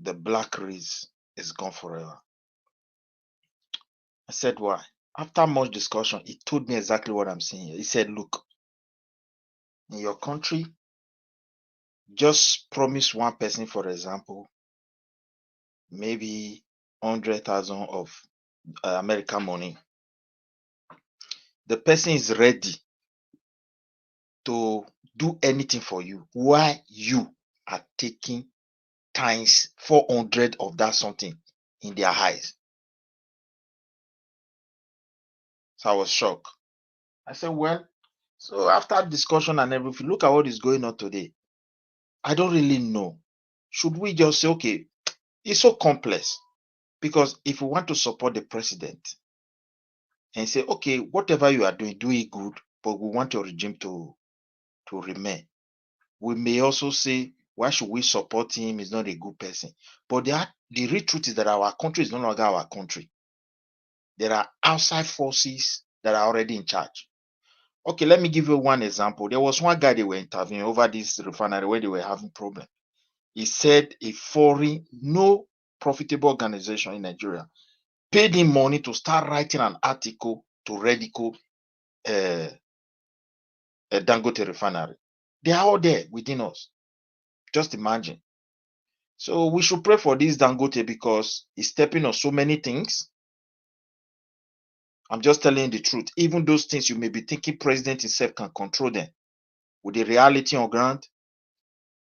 The black race is gone forever. I said, why? After much discussion, he told me exactly what I'm saying here. He said, look, in your country, just promise one person, for example, maybe 100,000 of American money, the person is ready to do anything for you, why you are taking times 400 of that something in their eyes. So I was shocked. I said, well, so after discussion and everything, look at what is going on today. I don't really know. Should we just say, okay, it's so complex, because if we want to support the president and say, okay, whatever you are doing, do it good, but we want your regime to remain. We may also say, why should we support him? He's not a good person. But the real truth is that our country is no longer our country. There are outside forces that are already in charge. Okay, let me give you one example. There was one guy they were interviewing over this refinery where they were having problem. He said a foreign, no profitable organization in Nigeria paid him money to start writing an article to ridicule Dangote Refinery. They are all there within us. Just imagine. So we should pray for this Dangote because he's stepping on so many things. I'm just telling you the truth. Even those things you may be thinking president himself can control them. With the reality on ground,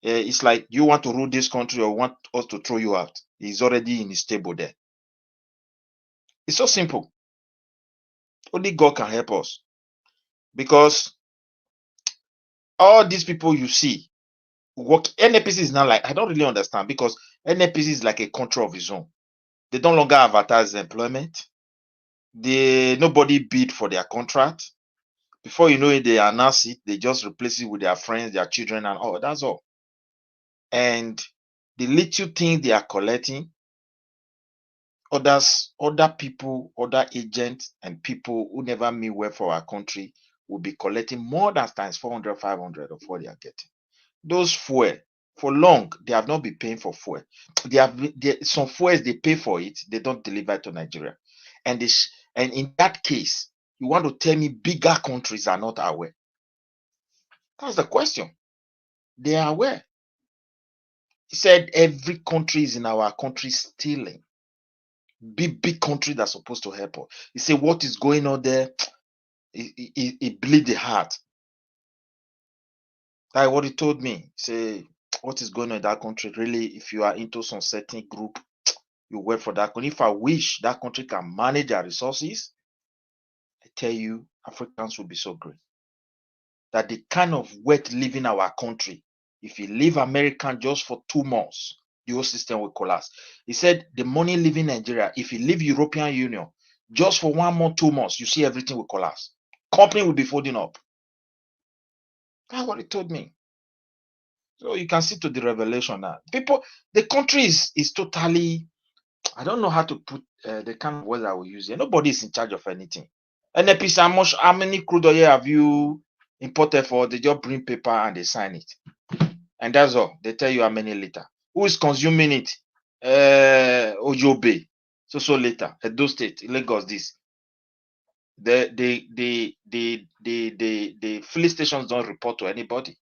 it's like you want to rule this country or want us to throw you out. He's already in his table there. It's so simple. Only God can help us. Because all these people you see, work NAPC is not like, I don't really understand, because NAPC is like a country of its own. They don't longer advertise employment. Nobody bid for their contract. Before you know it, they announce it, they just replace it with their friends, their children, and all. That's all. And the little things they are collecting, other people, other agents, and people who never mean well for our country will be collecting more than times 400, 500 of what they are getting. Those fuel, for long, they have not been paying for fuel. Some fuels they pay for it, they don't deliver it to Nigeria. And in that case, you want to tell me bigger countries are not aware? That's the question. They are aware. He said every country is in our country stealing. Big country that's supposed to help us. He said what is going on there, it bleed the heart. That's what he told me. He said, what is going on in that country? Really, if you are into some certain group, you work for that country. If I wish that country can manage their resources, I tell you, Africans will be so great. That the kind of wealth living our country, if you leave American just for 2 months, the whole system will collapse. He said the money leaving Nigeria, if you leave European Union just for 1 month, 2 months, you see everything will collapse. Company will be folding up. That's what he told me. So you can see to the revelation now. People, the country is totally, I don't know how to put the kind of words I will use here. Nobody is in charge of anything. NAPC, how many crude oil have you imported for? They just bring paper and they sign it. And that's all. They tell you how many liter. Who is consuming it? Ojobe. So later. Edo State, Lagos, this. The filling stations don't report to anybody.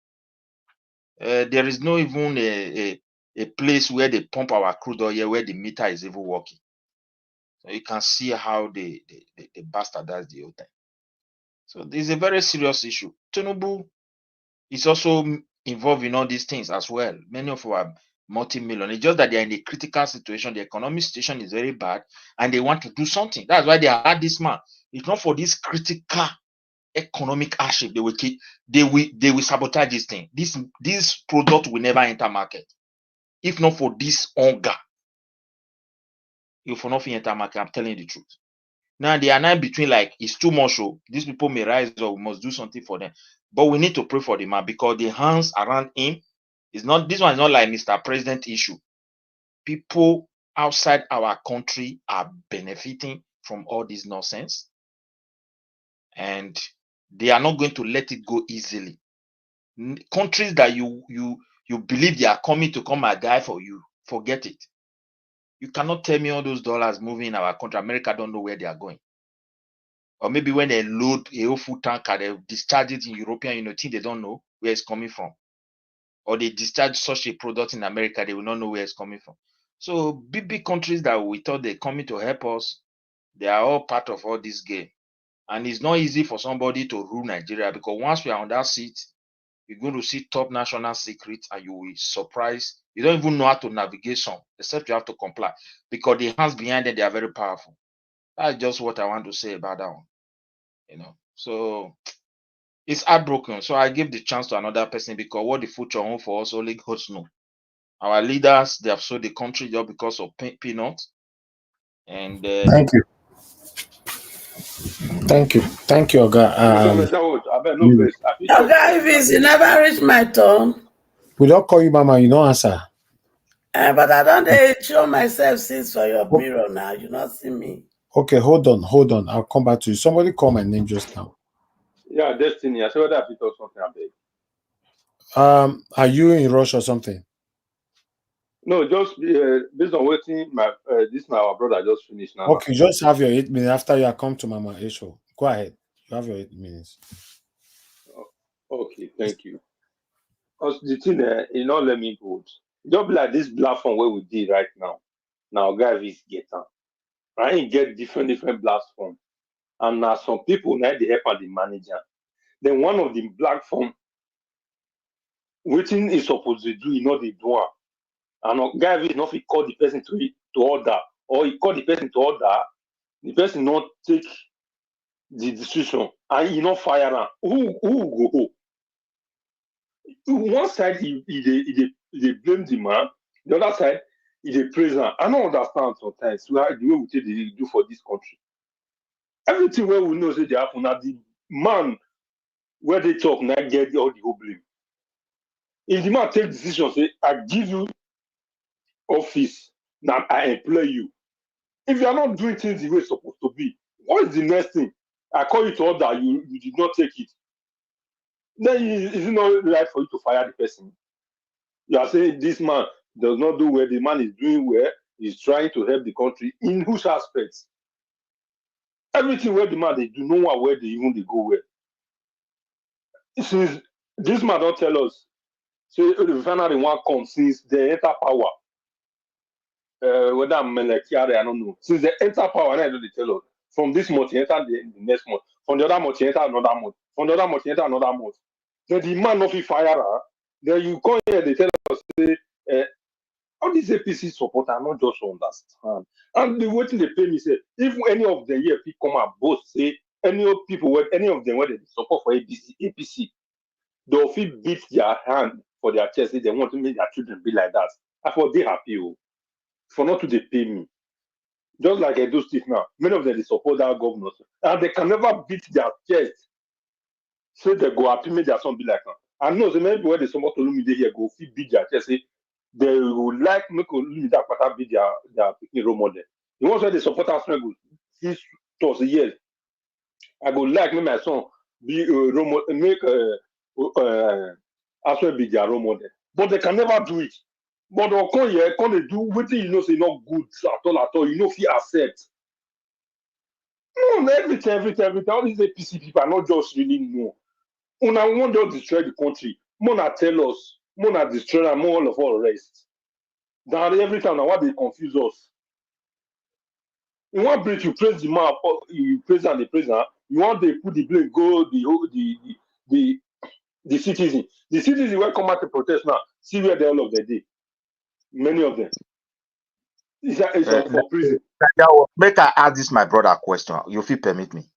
There is no even a place where they pump our crude oil where the meter is even working. So you can see how they bastardize the whole thing. So this is a very serious issue. Tinubu is also involved in all these things as well. Many of our multi-million. It's just that they're in a critical situation. The economic situation is very bad, and they want to do something. That's why they had this man. If not for this critical economic hardship, they will sabotage this thing. This product will never enter market. If not for this hunger, if not for enter market, I'm telling you the truth. Now they are now between like it's too much. So these people may rise or we must do something for them. But we need to pray for the man because the hands around him is not. This one is not like Mr. President issue. People outside our country are benefiting from all this nonsense, and they are not going to let it go easily. Countries that you believe they are coming to come and die for you, forget it. You cannot tell me all those dollars moving in our country. America don't know where they are going. Or maybe when they load a whole full tanker, they discharge it in European Union, they don't know where it's coming from. Or they discharge such a product in America, they will not know where it's coming from. So big countries that we thought they're coming to help us, they are all part of all this game. And it's not easy for somebody to rule Nigeria because once we are on that seat, you're going to see top national secrets and you will be surprised. You don't even know how to navigate some, except you have to comply because the hands behind it, they are very powerful. That's just what I want to say about that one. You know, so it's heartbroken. So I give the chance to another person because what the future home for us, only God knows. Our leaders, they have sold the country just because of peanuts. And thank you. Thank you. Thank you, Oga. Oga, if it's you never reach my turn. We don't call you Mama, you don't answer. But I don't show myself since for your mirror now. You not see me. Okay, hold on. I'll come back to you. Somebody call my name just now. Yeah, Destiny. I said whether I fit talk something, I beg. Are you in rush or something? No, just based on waiting, our brother just finished now. Okay, just have your 8 minutes after you come to Mama Esho. Go ahead. You have your 8 minutes. Okay, thank you. Because the thing, you know, let me go. Just be like this platform where we did right now. Now, guys, is get on. I ain't get different platform, and now some people now they help at the manager. Then one of the platform, waiting is supposed to do, you know, they do. And guy is not call the person to order, or he call the person to order, the person not take the decision, and he not fire am. Who go home? One side he blame the man, the other side he praise am. I don't understand sometimes the way we take they do for this country. Everything where we know say they happen, now the man where they talk now get all the whole blame. If the man take decision, say I give you office, now I employ you. If you are not doing things the way it's supposed to be, what is the next thing? I call you to order, you did not take it. Then is it not right for you to fire the person? You are saying this man does not do well, the man is doing well, he's trying to help the country. In whose aspects? Everything where the man they do, no one where they go well. Since this man don't tell us, say the refinery one come since they enter power. Whether I'm Melekiare, I don't know. Since they enter power, I don't tell us. From this month, you enter the next month. From the other month, you enter another month. From the other month, you enter another month. Then the man not fire her. Then you come here, they tell us, say, all these APC support are not just understand. And the way they pay me, say, if any of them here come and both say, any of people, any of them where they support for APC, they'll feel beat their hand for their chest if they want to make their children be like that. I thought they happy for not to they pay me. Just like I do stiff now, many of them they support that governors, and they can never beat their chest. So they go happy, make their son be like that. I know so many people where they support Olumide here go feel beat their chest, say they would like make Olumide Akpata be their role model. The ones where they support us go this towards the years. I go like make my son be role model, make Aswe be their role model, but they can never do it. But they'll come here, come they do what you know say not good at all. You know, if you accept. No, everything. All these APC people are not just really know. Una want to destroy the country. Mona tell us, Mona destroy and all of all rest. Then every time now what they confuse us. In one break, you praise the man, you praise and the prisoner. You want to put the blame, go the citizen. The citizen will come out to protest now. See where they all of the day. Many of them. It's for prison. Make I ask this my brother a question. You feel permit me?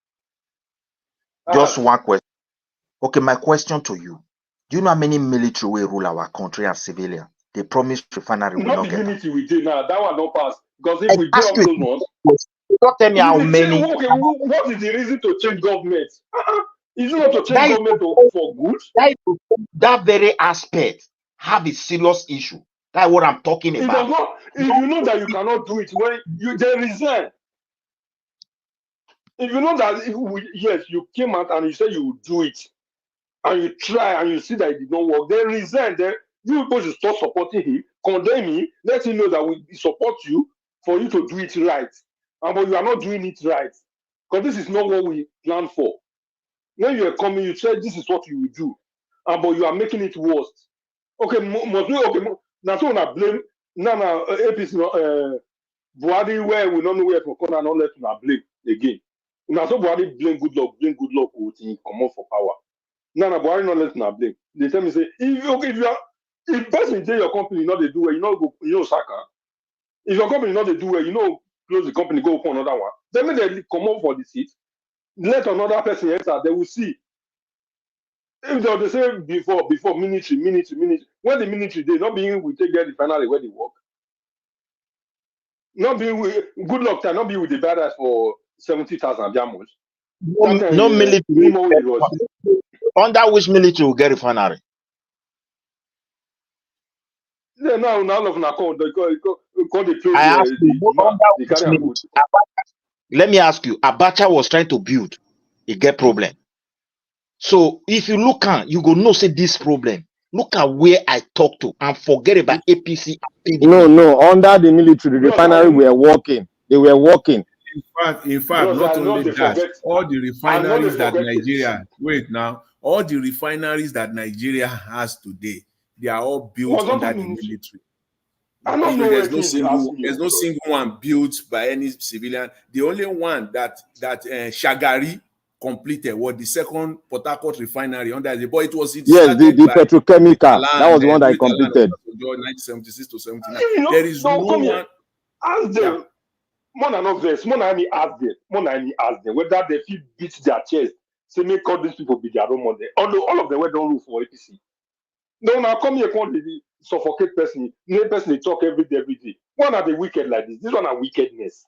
Just one question. Okay, my question to you. Do you know how many military will rule our country as civilian? They promised refinery will not the get unity we did now. That one don't pass. Because if we do all those ones, don't tell me how many. Okay, what is the reason to change government? Is it not to change government for good? That very aspect have a serious issue. That's what I'm talking about. If you know that you cannot do it, when you then resign. If you know that yes, you came out and you said you would do it, and you try and you see that it did not work, then resign. Then you people should stop supporting him, condemn him, let him know that we support you for you to do it right. But you are not doing it right. Because this is not what we planned for. When you are coming, you said this is what you will do. But you are making it worse. Okay, now so I blame No, APC, Buhari, where we don't know where for corner, not let una blame again. Now, so Buhari blame good luck, come out for power. No, Buhari not let una blame. They tell me, say, if person tell your company not they do well, you know, Saka. If your company not they do well, close the company, go for another one. Then when they come up for the seat, let another person enter, they will see. If they say before military. When the military they not being we take get the finally where they work. Not be with good luck time, not be with the badass for 70,000 diamonds. No military. Under which military will get refinery? Yeah, now of na call the place I ask you, let me ask you, Abacha was trying to build, he get problem. So if you look at, you go know say this problem. Look at where I talk to and forget about APC. No, under the military, the refinery were working. They were working. In fact, not only that, all the refineries that Nigeria, all the refineries that Nigeria has today, they are all built under the military. There's no single one built by any civilian. The only one that Shagari completed was the second Port Harcourt refinery under the, but it was the petrochemical. That was the one that I completed. 1976 to 79. There is no one. Ask them. More than obvious. More than ask them whether they feel beat their chest. Say make all these people be their own model. Although all of them were don't rule for APC. No, now come here, come the suffocate person. No person they talk every day. One are the wicked like this. This one are wickedness.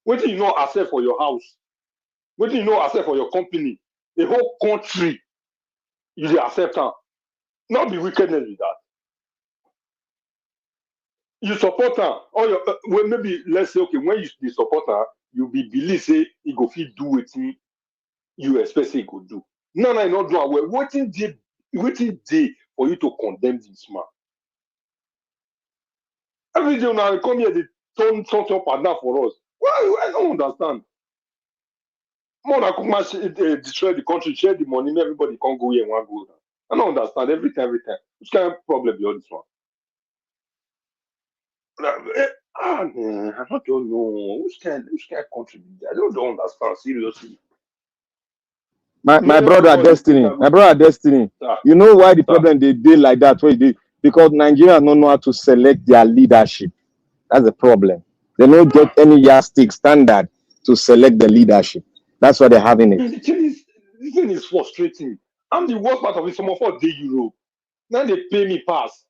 What do you know accept for your house? What do you know accept for your company? The whole country, you dey accept them. Not be wickedness with that. You support her, or your well, maybe let's say, okay, when you support her, you be believe say he go fit do what you expect say he go do. No, not do it well. Waiting day for you to condemn this man. Every day now come here, they turn up and down for us. Why? I don't understand. More than come destroy the country, share the money, everybody can't go here and one go. I don't understand every time. Which kind of problem be all this one? Man, I don't know. Which kind of country be that? I don't understand, seriously. My brother Destiny. You know why the problem they did like that? Why they? Because Nigerians don't know how to select their leadership. That's the problem. They don't get any yardstick standard to select the leadership. That's why they're having it. This thing is frustrating. I'm the worst part of it. Some of us day Europe. Now they pay me pass.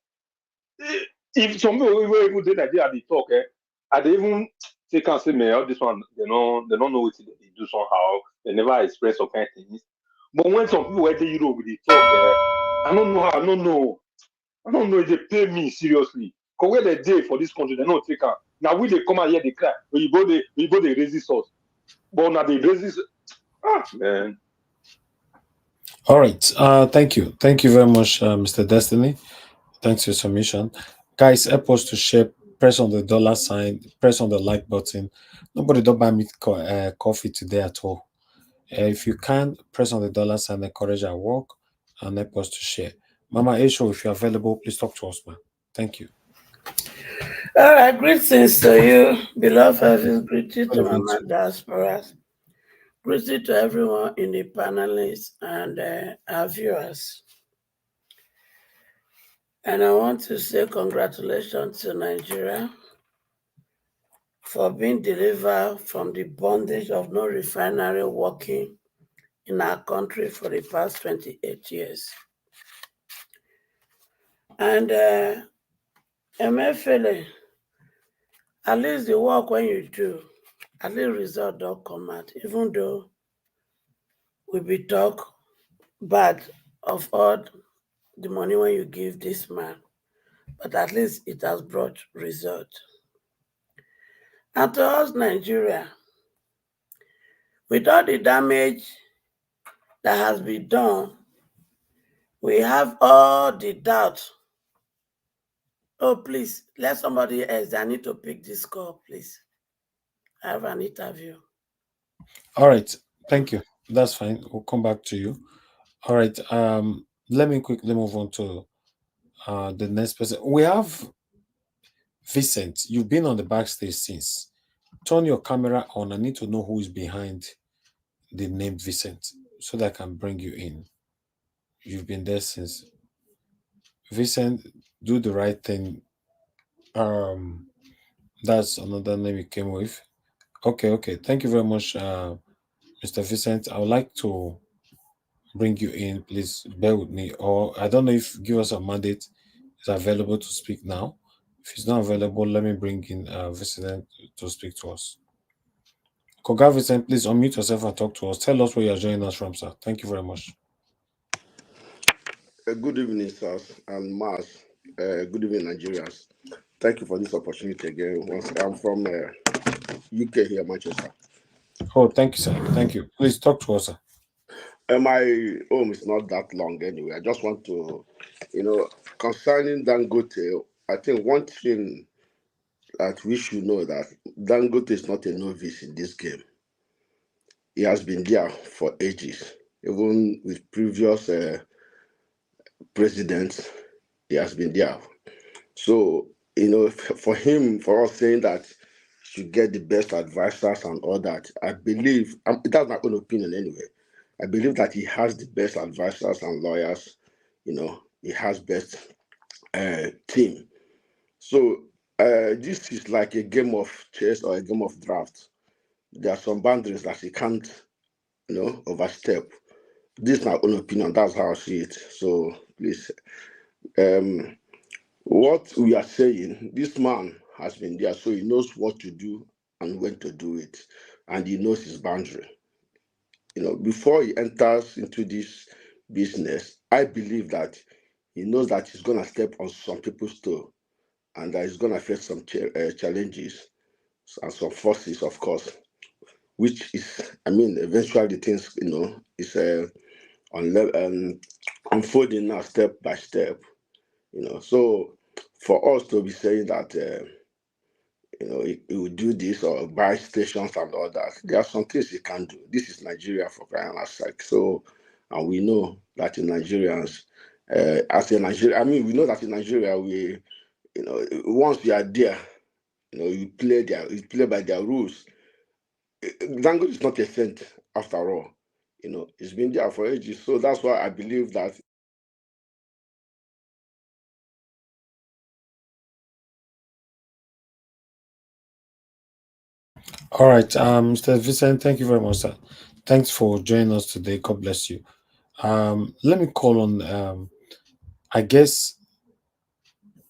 If some people even did Nigeria they talk, I they even say can't say me all this one, they don't know what they do somehow. They never express some kind of things. But when some people were the Europe they talk, I don't know if they pay me seriously. Because where they day for this country, they don't take out. Now we they come out here, they cry. When you go they resist us. But now they resist. Man. All right. Thank you. Thank you very much, Mr. Destiny. Thanks for your submission. Guys, help us to share. Press on the dollar sign. Press on the like button. Nobody don't buy me coffee today at all. If you can, press on the dollar sign, encourage our work, and help us to share. Mama Esho, if you're available, please talk to us, man. Thank you. All right, greetings to you, beloved. Greetings to Mama Diaspora. Greetings to everyone in the panelists and our viewers. And I want to say congratulations to Nigeria for being delivered from the bondage of no refinery working in our country for the past 28 years. And MFLA, at least the work when you do, at least result don't come out, even though we be talk bad of all the money when you give this man, but at least it has brought result. And to us, Nigeria, with all the damage that has been done, we have all the doubt. Oh, please, let somebody else. I need to pick this call, please. I have an interview. All right. Thank you. That's fine. We'll come back to you. All right. Let me quickly move on to the next person. We have Vincent, you've been on the backstage since. Turn your camera on. I need to know who is behind the name Vincent so that I can bring you in. You've been there since. Vincent, do the right thing. That's another name you came with. Okay. Thank you very much, Mr. Vincent. I would like to bring you in. Please bear with me. Or I don't know if give us a mandate is available to speak now. If it's not available, let me bring in Vincent to speak to us. Koga Vincent, please unmute yourself and talk to us. Tell us where you're joining us from, sir. Thank you very much. Good evening, sirs and Mars. Good evening, Nigerians. Thank you for this opportunity again. I'm from UK here, Manchester. Oh, thank you, sir. Thank you. Please talk to us, sir. My home is not that long anyway. I just want to, concerning Dangote, I think one thing that we should know that Dangote is not a novice in this game. He has been there for ages. Even with previous presidents, he has been there. So, for us saying that should get the best advisors and all that, I believe, that's my own opinion anyway. I believe that he has the best advisors and lawyers, he has best team. So this is like a game of chess or a game of draft. There are some boundaries that he can't, overstep. This is my own opinion. That's how I see it. So please, what we are saying, this man has been there, so he knows what to do and when to do it, and he knows his boundary. Before he enters into this business, I believe that he knows that he's going to step on some people's toe and that he's going to face some challenges and some forces, of course, which is, eventually things, is unfolding now step by step, So for us to be saying that, he will do this or buy stations and all that. There are some things he can do. This is Nigeria for crying out sake. So, and we know that in Nigerians, we know that in Nigeria, once we are there, you play by their rules. Dangote is not a saint after all. It's been there for ages. So that's why I believe that. All right, Mr. Vincent, thank you very much, sir. Thanks for joining us today. God bless you. Let me call on, I guess,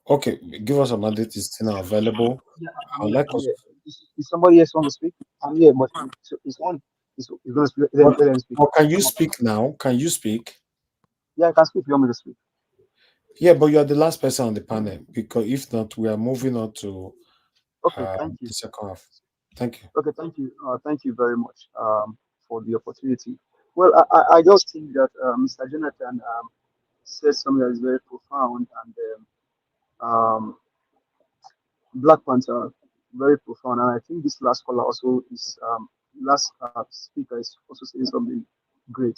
okay, give us a mandate is still not available. Yeah, I would like us. here. Is somebody else want to speak? I'm here, but it's on. It's going to speak. Let them speak. Or can you speak now? Can you speak? Yeah, I can speak. You want me to speak? Yeah, but you're the last person on the panel because if not, we are moving on to Okay, thank you. the second half. Thank you. Okay, thank you. Thank you very much for the opportunity. Well, I just think that Mr. Jonathan said something that is very profound, and Black Panther, very profound. And I think this last caller also is last speaker is also saying something great.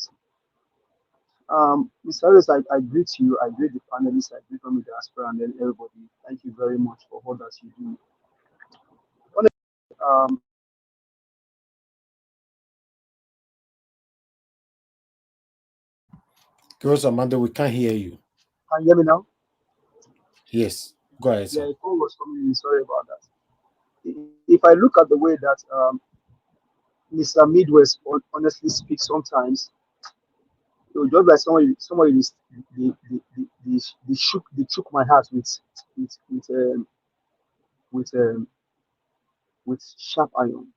Mr. Harris, I greet you. I greet the panelists. I greet from the diaspora and then everybody. Thank you very much for all that you do. Honestly, Give us Amanda, we can't hear you. can you hear me now? Yes, go ahead, Yeah, sir. a call was coming in. Sorry about that. If I look at the way that Mr. Midwest honestly speaks sometimes, it was just like somebody they shook my heart with with um, with um, with sharp iron.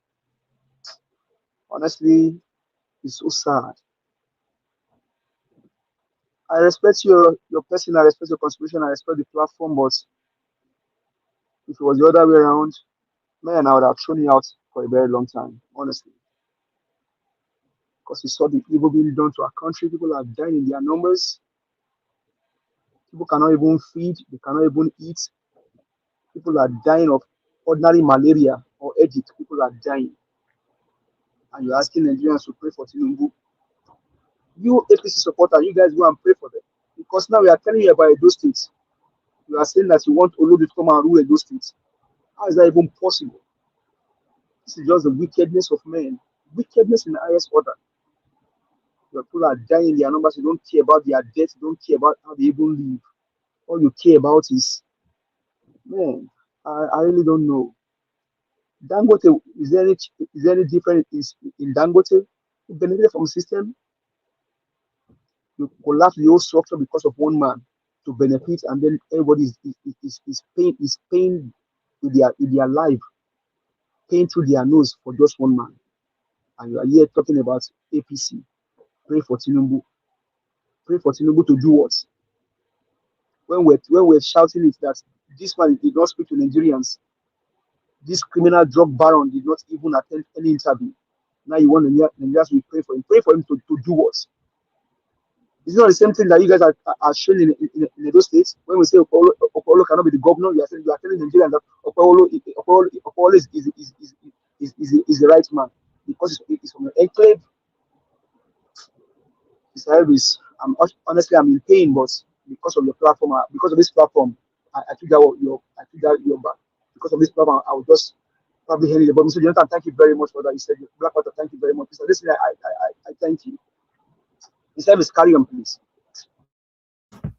Honestly, it's so sad. I respect your person, I respect your contribution, I respect the platform, but if it was the other way around, man, I would have thrown you out for a very long time, honestly. Because you saw the evil being done to our country. People are dying in their numbers. People cannot even feed, they cannot even eat. People are dying of ordinary malaria or headache. People are dying. And you're asking Nigerians to pray for Tinubu. You APC supporter, you guys go and pray for them. Because now we are telling you about those states. You are saying that you want Olodu to come and rule those states. How is that even possible? This is just the wickedness of men. Wickedness in the highest order. Your people are dying in their numbers. You don't care about their death. You don't care about how they even live. All you care about is, man, I really don't know. Dangote, is there any difference in Dangote? You benefit from system, you collapse the whole structure because of one man to benefit, and then everybody is paying with their life, paying through their nose for just one man. And you are here talking about APC. Pray for Tinubu. Pray for Tinubu to do what? When we're shouting it that this man did not speak to Nigerians, this criminal drug baron did not even attend any interview. Now you want Nigerians to pray for him. Pray for him to do what? It's not the same thing that you guys are showing in those states. When we say Okolo cannot be the governor, you are telling Nigerians that Okolo is the right man because it's from the enclave. Mr. Elvis, honestly I'm in pain, but because of your platform, because of this platform, I took that your back. Because of this platform, I will just probably hear it. But Mr. Jonathan, thank you very much for that. You said Blackwater, thank you very much. Mr. Listen, I thank you. Mr. Elvis, carry on, please.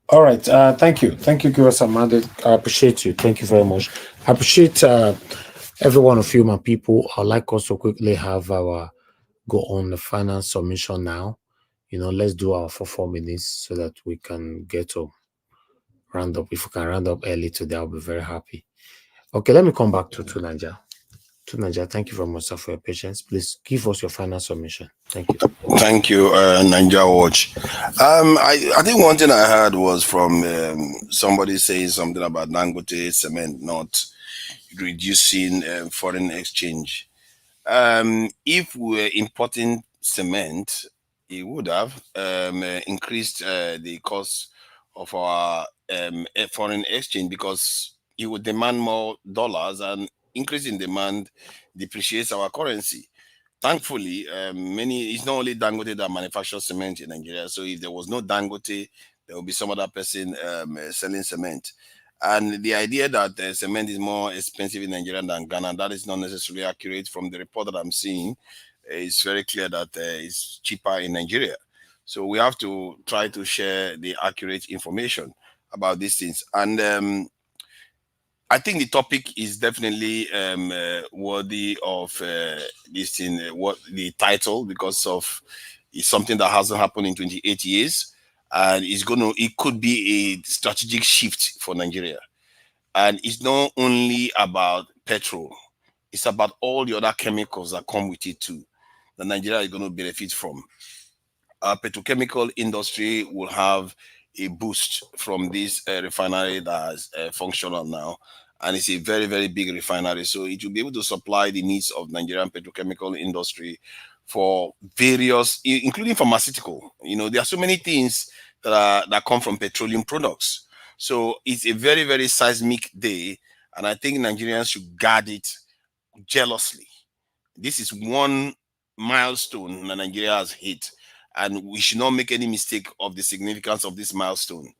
All right. Thank you. Thank you, Kiwa Samande. I appreciate you. Thank you very much. I appreciate every one of you, my people. I'd like us to quickly have our go on the final submission now. Let's do our 4 minutes so that we can get to round up. If we can round up early today, I'll be very happy. Okay, let me come back to Naija. To Naija, thank you very much, sir, for your patience. Please give us your final submission. Thank you. Thank you, Ninja Watch. I think one thing I heard was from somebody saying something about Dangote cement not reducing foreign exchange. If we were importing cement, it would have increased the cost of our foreign exchange because it would demand more dollars, and increase in demand depreciates our currency. Thankfully, it's not only Dangote that manufactures cement in Nigeria. So if there was no Dangote, there would be some other person selling cement. And the idea that cement is more expensive in Nigeria than Ghana, that is not necessarily accurate. From the report that I'm seeing, it's very clear that it's cheaper in Nigeria. So we have to try to share the accurate information about these things. And I think the topic is definitely worthy of this thing, what the title, because of it's something that hasn't happened in 28 years, and it could be a strategic shift for Nigeria. And it's not only about petrol, it's about all the other chemicals that come with it too, that Nigeria is going to benefit from. Our petrochemical industry will have a boost from this refinery that is functional now. And it's a very, very big refinery. So it will be able to supply the needs of Nigerian petrochemical industry for various, including pharmaceutical. There are so many things that come from petroleum products. So it's a very, very seismic day. And I think Nigerians should guard it jealously. This is one milestone that Nigeria has hit, and we should not make any mistake of the significance of this milestone.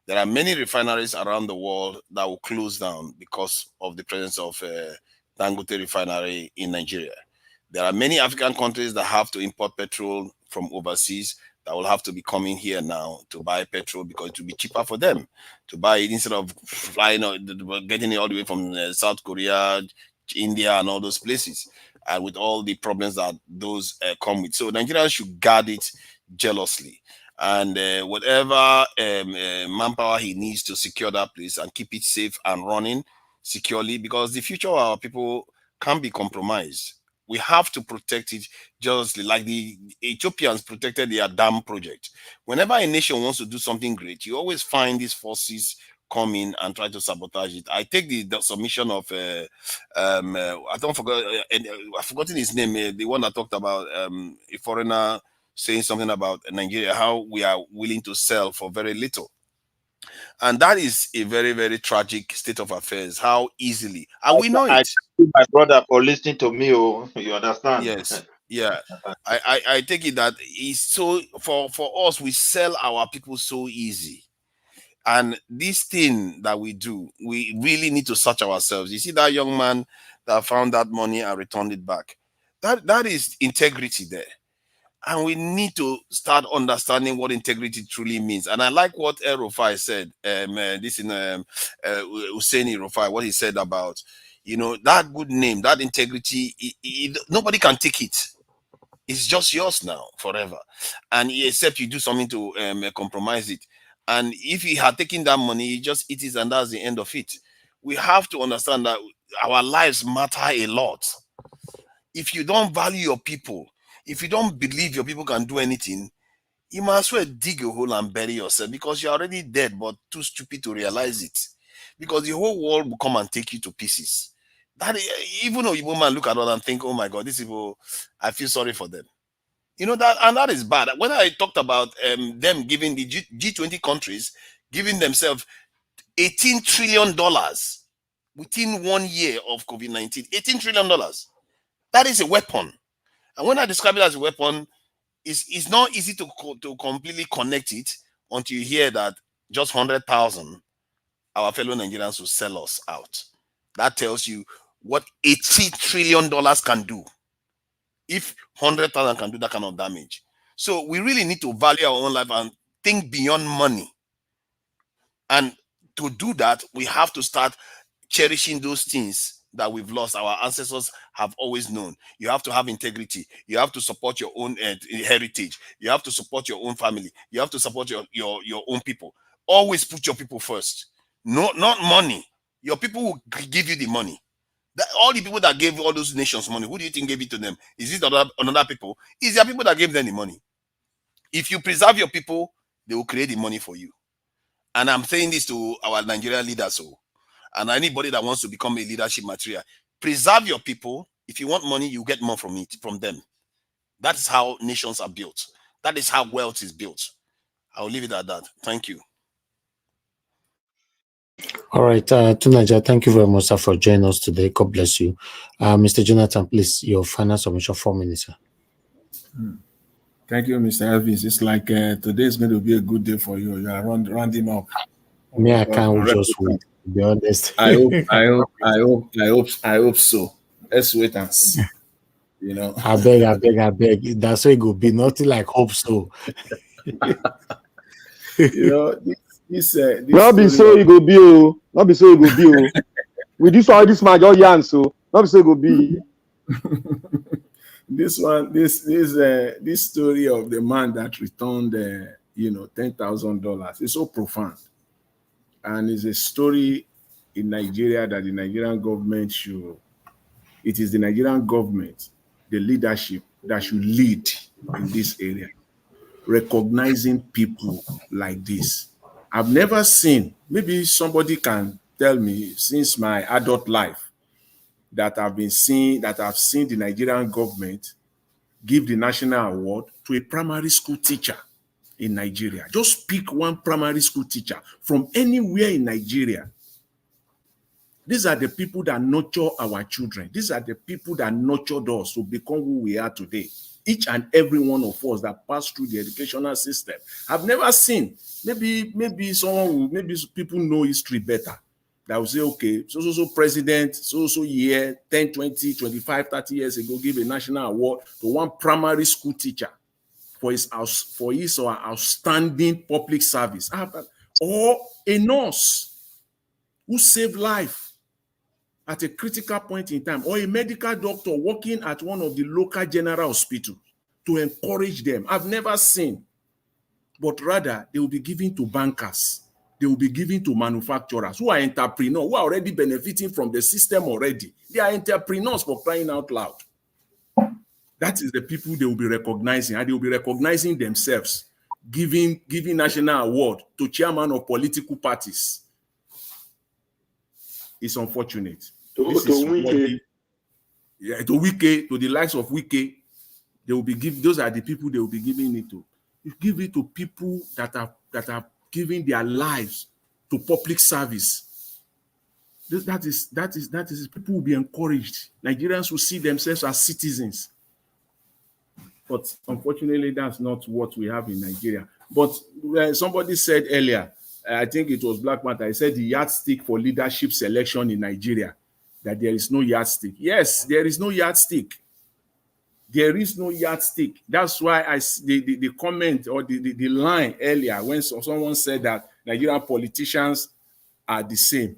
There are many refineries around the world that will close down because of the presence of Dangote Refinery in Nigeria. There are many African countries that have to import petrol from overseas that will have to be coming here now to buy petrol because it will be cheaper for them to buy it instead of flying or getting it all the way from South Korea, India, and all those places, and with all the problems that those come with. So Nigerians should guard it jealously, and whatever manpower he needs to secure that place and keep it safe and running securely, because the future of our people can be compromised. We have to protect it justly, like the Ethiopians protected their dam project. Whenever a nation wants to do something great, you always find these forces come in and try to sabotage it. I take the submission of I don't forget I've forgotten his name, the one that talked about a foreigner saying something about Nigeria, how we are willing to sell for very little. And that is a very, very tragic state of affairs, how easily, and we know I it. thank my brother for listening to me. Oh, you understand? Yes, yeah. I take it that it's so for us, we sell our people so easy. And this thing that we do, we really need to search ourselves. You see that young man that found that money and returned it back. That is integrity there. And we need to start understanding what integrity truly means. And I like what Rufai said, this in Husseini Rufai, what he said about, that good name, that integrity, nobody can take it. It's just yours now forever. And except you do something to compromise it. And if he had taken that money, he just eat it and that's the end of it. We have to understand that our lives matter a lot. If you don't value your people, if you don't believe your people can do anything, you might as well dig a hole and bury yourself because you're already dead but too stupid to realize it. Because the whole world will come and take you to pieces. That even though you woman look at it and think, oh my God, these people, I feel sorry for them. That is bad. When I talked about them giving the G20 countries, giving themselves $18 trillion within 1 year of COVID-19, $18 trillion. That is a weapon. And when I describe it as a weapon, it's not easy to completely connect it until you hear that just 100,000 our fellow Nigerians will sell us out. That tells you what $80 trillion can do. If 100,000 can do that kind of damage. So we really need to value our own life and think beyond money. And to do that, we have to start cherishing those things that we've lost. Our ancestors have always known. You have to have integrity. You have to support your own heritage. You have to support your own family. You have to support your own people. Always put your people first. No, not money. Your people will give you the money. All the people that gave all those nations money, who do you think gave it to them? Is it another people? Is there people that gave them the money? If you preserve your people, they will create the money for you. And I'm saying this to our Nigerian leaders, and anybody that wants to become a leadership material, preserve your people. If you want money, you get more from them. That is how nations are built. That is how wealth is built. I'll leave it at that. Thank you. All right, Tunaja, thank you very much, sir, for joining us today. God bless you. Mr. Jonathan, please, your final submission, 4 minutes, sir. Thank you, Mr. Elvis. It's like today is going to be a good day for you. You are rounding up. I can't just wait, to be honest. I hope so. Let's wait and see. I beg. That's why it will be nothing like hope so. This not be so it go be, oh. Not be so it go be, oh. With this one, this man just yarn, so not be so it go be. This story of the man that returned, $10,000 is so profound, and it's a story in Nigeria that the Nigerian government should. It is the Nigerian government, the leadership that should lead in this area, recognizing people like this. I've never seen. Maybe somebody can tell me since my adult life that I've seen the Nigerian government give the national award to a primary school teacher in Nigeria. Just pick one primary school teacher from anywhere in Nigeria. These are the people that nurture our children. These are the people that nurtured us to become who we are today. Each and every one of us that passed through the educational system. I've never seen. Maybe people know history better. That will say, okay, so president, so year, 10, 20, 25, 30 years ago, give a national award to one primary school teacher for his or her outstanding public service. Or a nurse who saved life at a critical point in time, or a medical doctor working at one of the local general hospitals to encourage them. I've never seen, but rather they will be given to bankers. They will be given to manufacturers who are entrepreneurs, who are already benefiting from the system already. They are entrepreneurs, for crying out loud. That is the people they will be recognizing, and they will be recognizing themselves, giving national award to chairman of political parties. It's unfortunate. To Wike, to the likes of Wike, they will be giving. Those are the people they will be giving it to. You give it to people that are giving their lives to public service. That is people will be encouraged. Nigerians will see themselves as citizens. But unfortunately, that's not what we have in Nigeria. But somebody said earlier, I think it was Black Panther, he said the yardstick for leadership selection in Nigeria, that there is no yardstick. Yes, there is no yardstick. There is no yardstick. That's why the comment or the line earlier when someone said that Nigerian politicians are the same.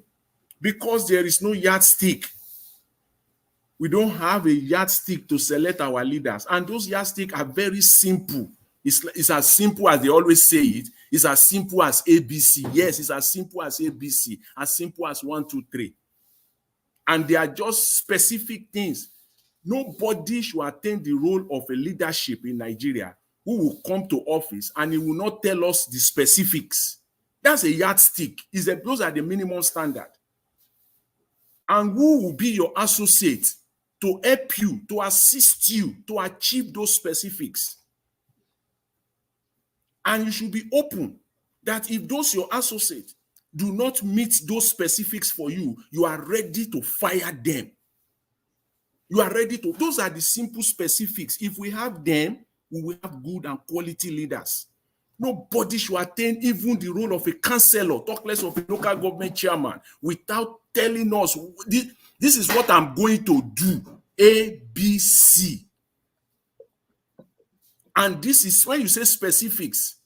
Because there is no yardstick. We don't have a yardstick to select our leaders. And those yardsticks are very simple. It's as simple as they always say it. It's as simple as ABC. Yes, it's as simple as ABC. As simple as 1, 2, 3. And they are just specific things. Nobody should attain the role of a leadership in Nigeria who will come to office and he will not tell us the specifics. That's a yardstick. Those are the minimum standard. And who will be your associate to help you, to assist you to achieve those specifics? And you should be open that if those your associates do not meet those specifics for you, you are ready to fire them. You are ready to. Those are the simple specifics. If we have them, we will have good and quality leaders. Nobody should attain even the role of a councillor, talk less of a local government chairman, without telling us, this is what I'm going to do, A, B, C. And this is when you say specifics,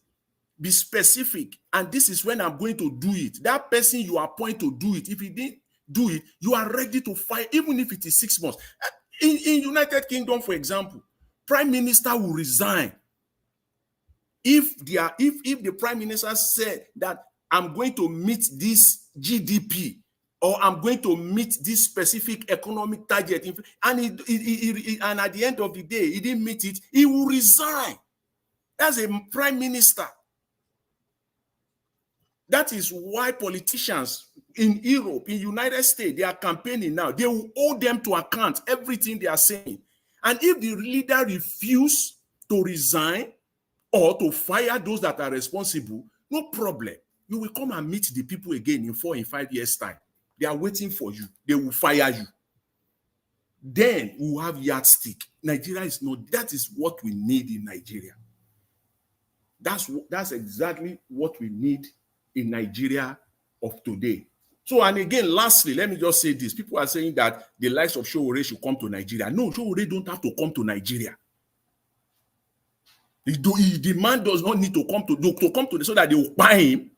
be specific, and this is when I'm going to do it. That person you appoint to do it, if he didn't do it, you are ready to fight, even if it is 6 months. In United Kingdom, for example, Prime Minister will resign if the Prime Minister said that I'm going to meet this GDP or I'm going to meet this specific economic target, and and at the end of the day he didn't meet it, he will resign. That's a Prime Minister. That is why politicians in Europe, in United States, they are campaigning now. They will hold them to account everything they are saying. And if the leader refuses to resign or to fire those that are responsible, no problem. You will come and meet the people again in 4 and 5 years' time. They are waiting for you. They will fire you. Then we will have yardstick. Nigeria is not. That is what we need in Nigeria. That's exactly what we need in Nigeria of today. So, and again, lastly, let me just say this. People are saying that the likes of Sowore should come to Nigeria. No, Sowore don't have to come to Nigeria. The man does not need to come to so that they will buy him,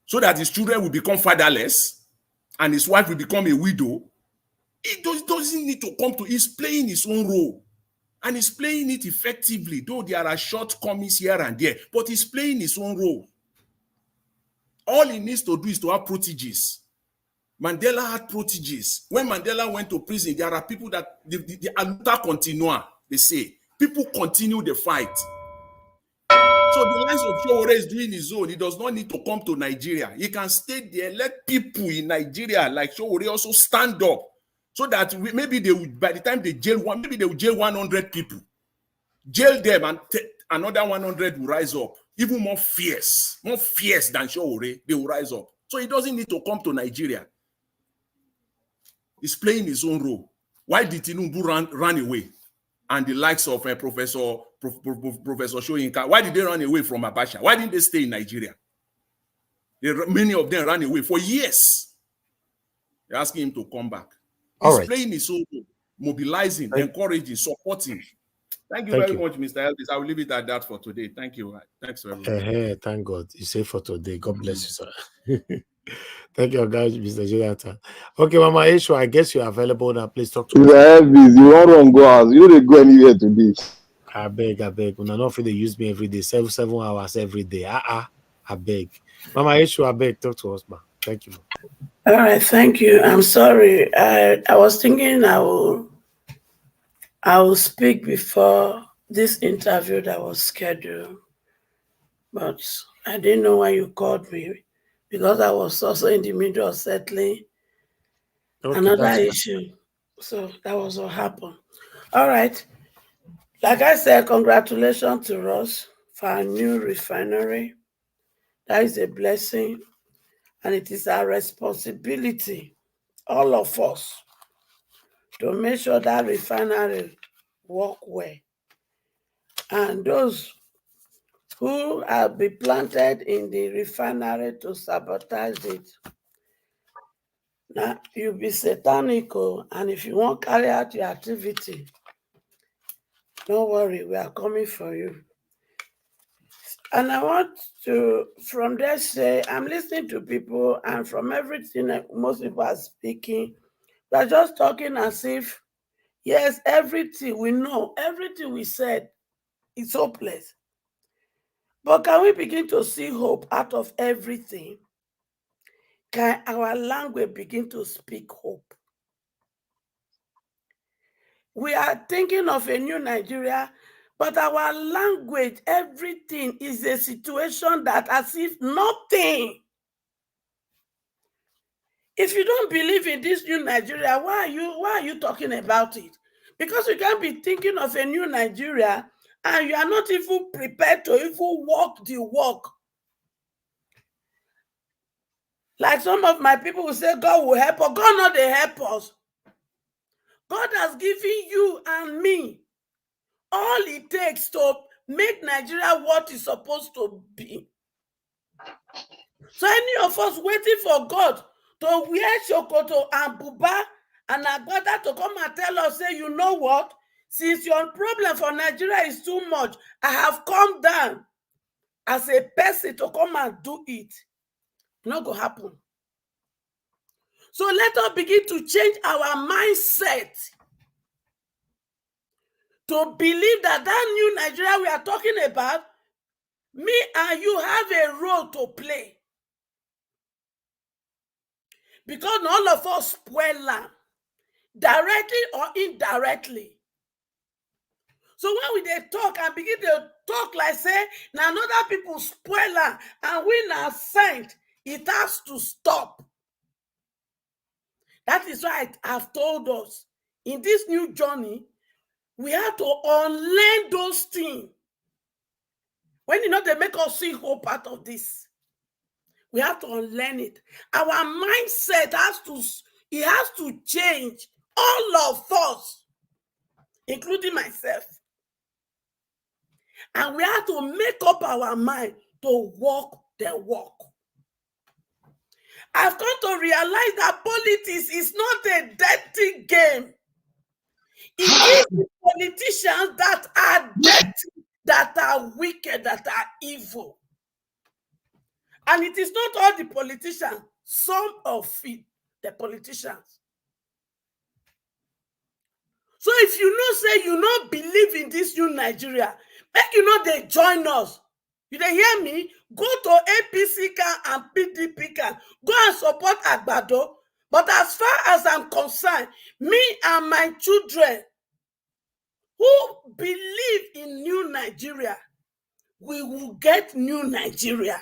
so that his children will become fatherless and his wife will become a widow. He doesn't need to come to. He's playing his own role. And he's playing it effectively, though there are shortcomings here and there, but he's playing his own role. All he needs to do is to have proteges. Mandela had proteges. When Mandela went to prison, there are people that the luta continua, they say. People continue the fight. So the likes of Sowore is doing his own. He does not need to come to Nigeria. He can stay there. Let people in Nigeria like Sowore also stand up, so that maybe they will, by the time they jail one, maybe they will jail 100 people. Jail them and another 100 will rise up. Even more fierce than Sowore, they will rise up. So he doesn't need to come to Nigeria. He's playing his own role. Why did Tinubu run away? And the likes of Professor Soyinka, why did they run away from Abacha? Why didn't they stay in Nigeria? Many of them ran away for years. They're asking him to come back. He's playing his own role, mobilizing, encouraging, supporting. Thank you very much, Mr. Elvis. I will leave it at that for today. Thank you. Thanks very much. Thank God. You say for today. God bless you, sir. Thank you, guys, Mr. Jonathan. Okay, Mama Esho, I guess you're available now. Please talk to us. Mr. Elvis, you won't go out. You don't go anywhere today. I beg. When I know if they use me every day, 7 hours every day. I beg. Mama Esho, I beg, talk to us, ma. Thank you. All right, thank you. I'm sorry. I was thinking I will speak before this interview that was scheduled, but I didn't know why you called me, because I was also in the middle of settling another issue. So that was what happened. All right. Like I said, congratulations to us for our new refinery. That is a blessing, and it is our responsibility, all of us, to make sure that refinery work well. And those who have been planted in the refinery to sabotage it. Now, you be satanic, and if you won't carry out your activity, don't worry, we are coming for you. And I want to, from there, say, I'm listening to people, and from everything that most people are speaking, they're just talking as if, yes, everything we know, everything we said is hopeless. But can we begin to see hope out of everything? Can our language begin to speak hope? We are thinking of a new Nigeria, but our language, everything is a situation that as if nothing. If you don't believe in this new Nigeria, why are you talking about it? Because you can't be thinking of a new Nigeria and you are not even prepared to even walk the walk. Like some of my people will say, God will help us. God not they help us. God has given you and me all it takes to make Nigeria what it's supposed to be. So any of us waiting for God to wear shokoto and buba and agbada to come and tell us, say, you know what? Since your problem for Nigeria is too much, I have come down as a person to come and do it. Not going to happen. So let us begin to change our mindset to believe that that new Nigeria we are talking about, me and you have a role to play. Because all of us spoil land, directly or indirectly. So when we talk and begin to talk like say, now other people spoil land and we now sent, it has to stop. That is why I have told us, in this new journey, we have to unlearn those things. When they make us see hope out of this, we have to unlearn it. Our mindset has to change. All of us, including myself. And we have to make up our mind to walk the walk. I've come to realize that politics is not a dirty game. It is the politicians that are dirty, that are wicked, that are evil. And it is not all the politicians, some of it, the politicians. So if say you don't believe in this new Nigeria, make they join us. You dey hear me? Go to APC can and PDP can. Go and support Agbado. But as far as I'm concerned, me and my children who believe in new Nigeria, we will get new Nigeria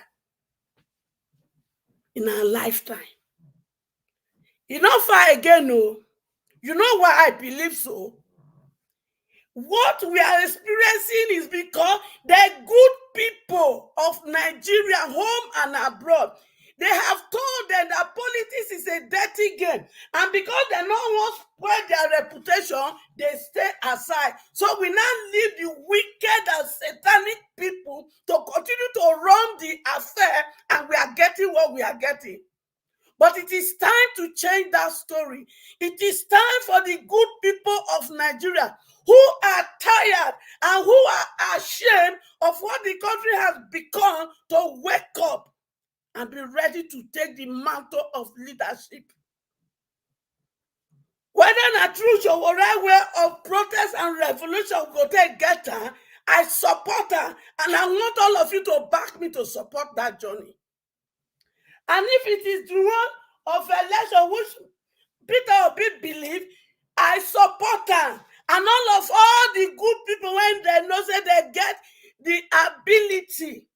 in our lifetime. It's not far again, no. You know why I believe so? What we are experiencing is because the good people of Nigeria, home and abroad, they have told them that politics is a dirty game. And because they don't want to spoil their reputation, they stay aside. So we now leave the wicked and satanic people to continue to run the affair, and we are getting what we are getting. But it is time to change that story. It is time for the good people of Nigeria who are tired and who are ashamed of what the country has become to wake up and be ready to take the mantle of leadership. Whether not true or right way of protest and revolution go take get her, I support her, and I want all of you to back me to support that journey. And if it is the one of election which Peter Obi believe, I support them. And all the good people, when they know say they get the ability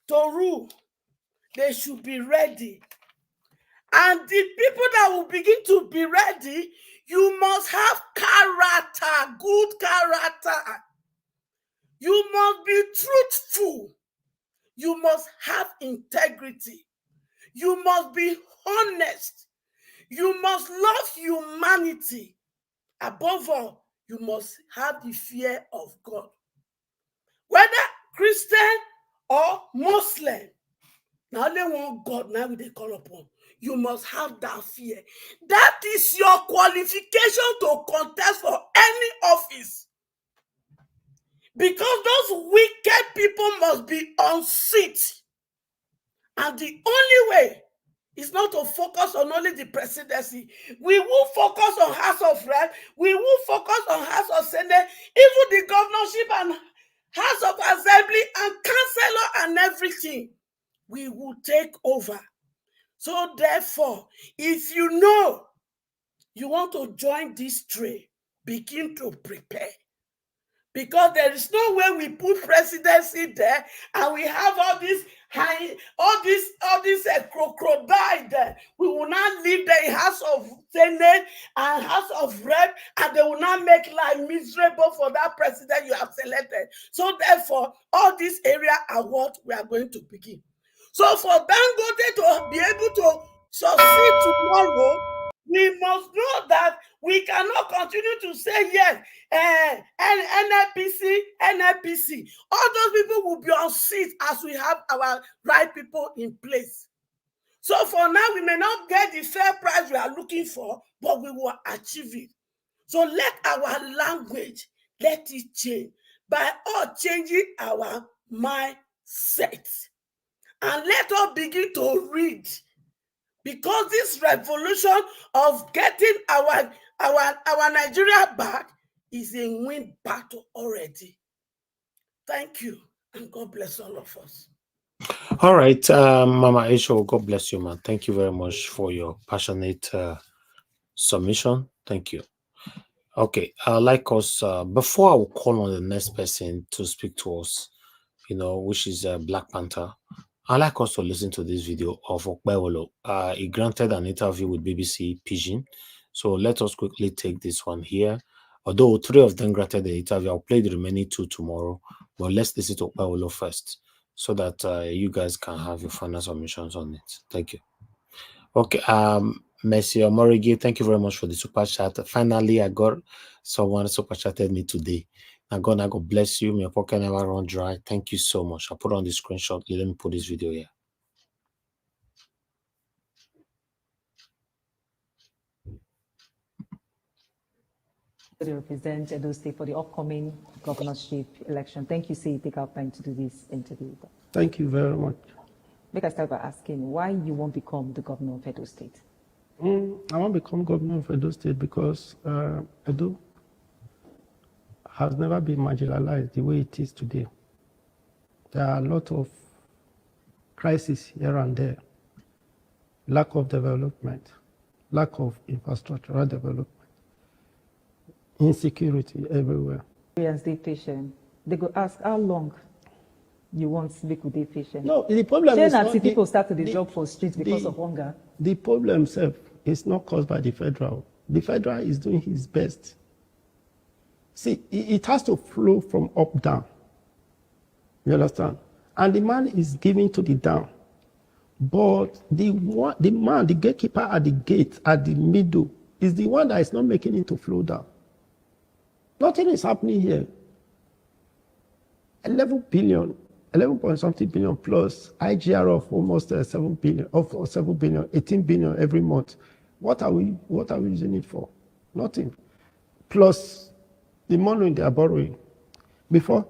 to rule, they should be ready. And the people that will begin to be ready, you must have character, good character. You must be truthful. You must have integrity. You must be honest. You must love humanity. Above all, you must have the fear of God. Whether Christian or Muslim. Now only one God now they call upon. You must have that fear. That is your qualification to contest for any office. Because those wicked people must be on seat. And the only way is not to focus on only the presidency. We will focus on House of Rep. We will focus on House of Senate, even the governorship and House of Assembly and Councilor and everything. We will take over. So therefore, if you know you want to join this trade, begin to prepare. Because there is no way we put presidency there and we have all this crocodile there. We will not leave the House of Senate and House of Rep, and they will not make life miserable for that president you have selected. So therefore, all these areas are what we are going to begin. So for Dangote to be able to succeed tomorrow, we must know that we cannot continue to say yes, NNPC. All those people will be on seats as we have our right people in place. So for now, we may not get the fair price we are looking for, but we will achieve it. So let our language, let it change by us changing our mindset. And let us begin to read. Because this revolution of getting our Nigeria back is a win battle already. Thank you, and God bless all of us. All right, Mama Aisha, God bless you, man. Thank you very much for your passionate submission. Thank you. Okay, like us, before I will call on the next person to speak to us, which is Black Panther, I'd like us to listen to this video of Okpewolo. He granted an interview with BBC Pidgin. So let us quickly take this one here. Although 3 of them granted the interview, I'll play the remaining 2 tomorrow. But let's listen to Okpewolo first so that you guys can have your final submissions on it. Thank you. Okay, Messi Omorigi, thank you very much for the super chat. Finally, I got someone super chatted me today. God bless you. My pocket never run dry. Thank you so much. I'll put on the screenshot. Let me put this video here. To represent Edo State for the upcoming governorship election. Thank you, Say, take out time to do this interview. Thank you very much. Make us start by asking why you won't become the governor of Edo State. I want to become governor of Edo State because Edo has never been marginalized the way it is today. There are a lot of crises here and there. Lack of development, lack of infrastructural development, insecurity everywhere. Stay patient. They go ask how long you want to speak with the patient. No, the problem is not people start to the job for streets because of hunger. The problem itself is not caused by the federal. The federal is doing his best. See, it has to flow from up down. You understand? And the man is giving to the down. But the man, the gatekeeper at the gate, at the middle, is the one that is not making it to flow down. Nothing is happening here. 11 point something billion plus IGR of almost 7 billion, 18 billion every month. What are we using it for? Nothing. Plus the money they are borrowing. Before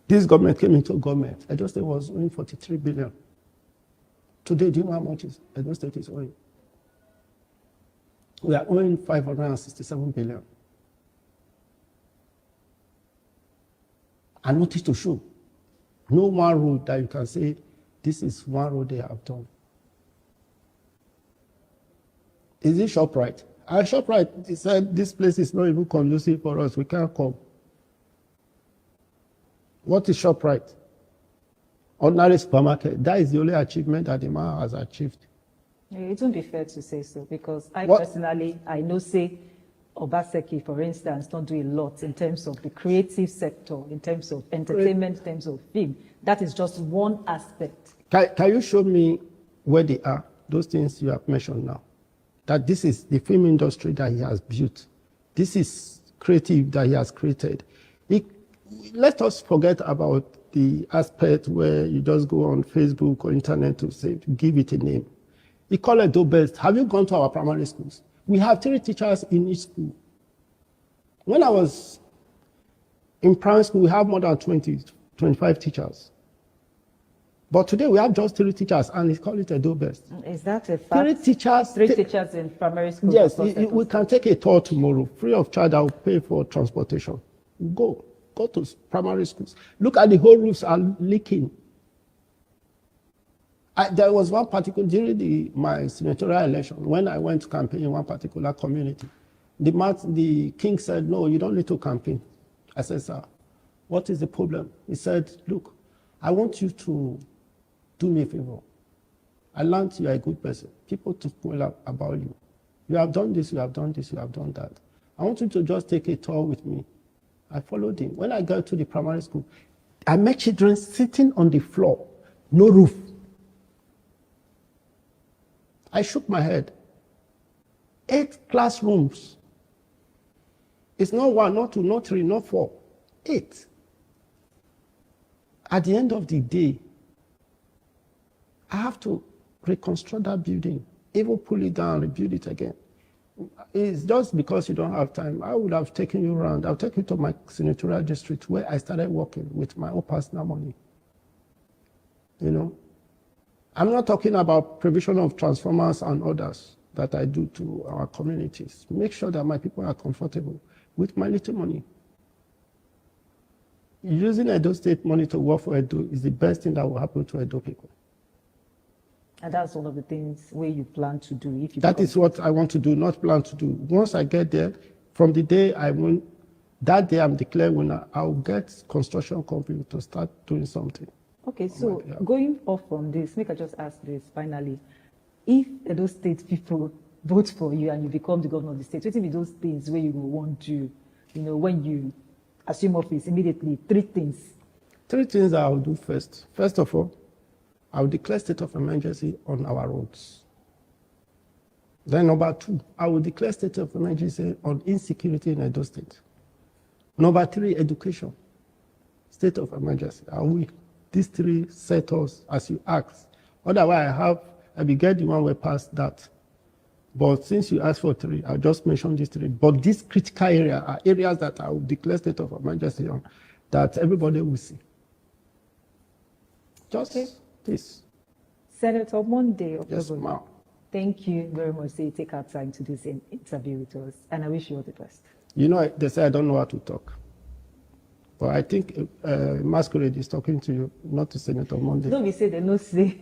this government came into government, Edo State was owing 43 billion. Today, do you know how much Edo State is owing? We are owing 567 billion. And nothing to show. No one road that you can say, this is one road they have done. Is it ShopRite? ShopRite, they said this place is not even conducive for us. We can't come. What is ShopRite? Ordinary supermarket. That is the only achievement that the man has achieved. It won't be fair to say so because personally, I know say Obaseki, for instance, don't do a lot in terms of the creative sector, in terms of entertainment, in terms of film. That is just one aspect. Can you show me where they are, those things you have mentioned now? That this is the film industry that he has built. This is creative that he has created. Let us forget about the aspect where you just go on Facebook or internet to say, give it a name. We call it best. Have you gone to our primary schools? We have 3 teachers in each school. When I was in primary school, we have more than 20, 25 teachers. But today we have just 3 teachers, and it's called it a best. Is that a fact? 3 teachers. 3 teachers in primary school. Yes, we can take a tour tomorrow, free of charge. I will pay for transportation. Go to primary schools. Look at the whole roofs are leaking. There was one particular, during my senatorial election, when I went to campaign in one particular community, the king said, no, you don't need to campaign. I said, sir, what is the problem? He said, look, I want you to do me a favor. I learned you are a good person. People talk well about you. You have done this, you have done this, you have done that. I want you to just take a tour with me. I followed him. When I got to the primary school, I met children sitting on the floor, no roof. I shook my head. 8 classrooms. It's not 1, not 2, not 3, not 4. 8. At the end of the day, I have to reconstruct that building, even pull it down, rebuild it again. It's just because you don't have time. I would have taken you around. I'll take you to my senatorial district where I started working with my own personal money. You know, I'm not talking about provision of transformers and others that I do to our communities. Make sure that my people are comfortable with my little money. Using Edo State money to work for Edo is the best thing that will happen to Edo people. And that's one of the things where you plan to do. If you That is what I want to do, not plan to do. Once I get there, from the day I win, that day I'm declared winner, I'll get construction company to start doing something. Okay, so going off from this, make I just ask this finally. If Edo State people vote for you and you become the governor of the state, what will be those things where you will want to, when you assume office immediately? 3 things. 3 things I will do first. First of all, I will declare state of emergency on our roads. Then number 2, I will declare state of emergency on insecurity in Edo State. Number 3, education. State of emergency. These 3 sectors, as you asked. Otherwise, I will get the one way past that. But since you asked for 3, I'll just mention these 3. But these critical areas are areas that I will declare state of emergency on, that everybody will see. Just this. Senator, Monday. Yes, ma'am. Thank you very much for taking our time to do this interview with us, and I wish you all the best. You know, they say I don't know how to talk. But I think Masquerade is talking to you, not to Senator Monday. No, we say they no say.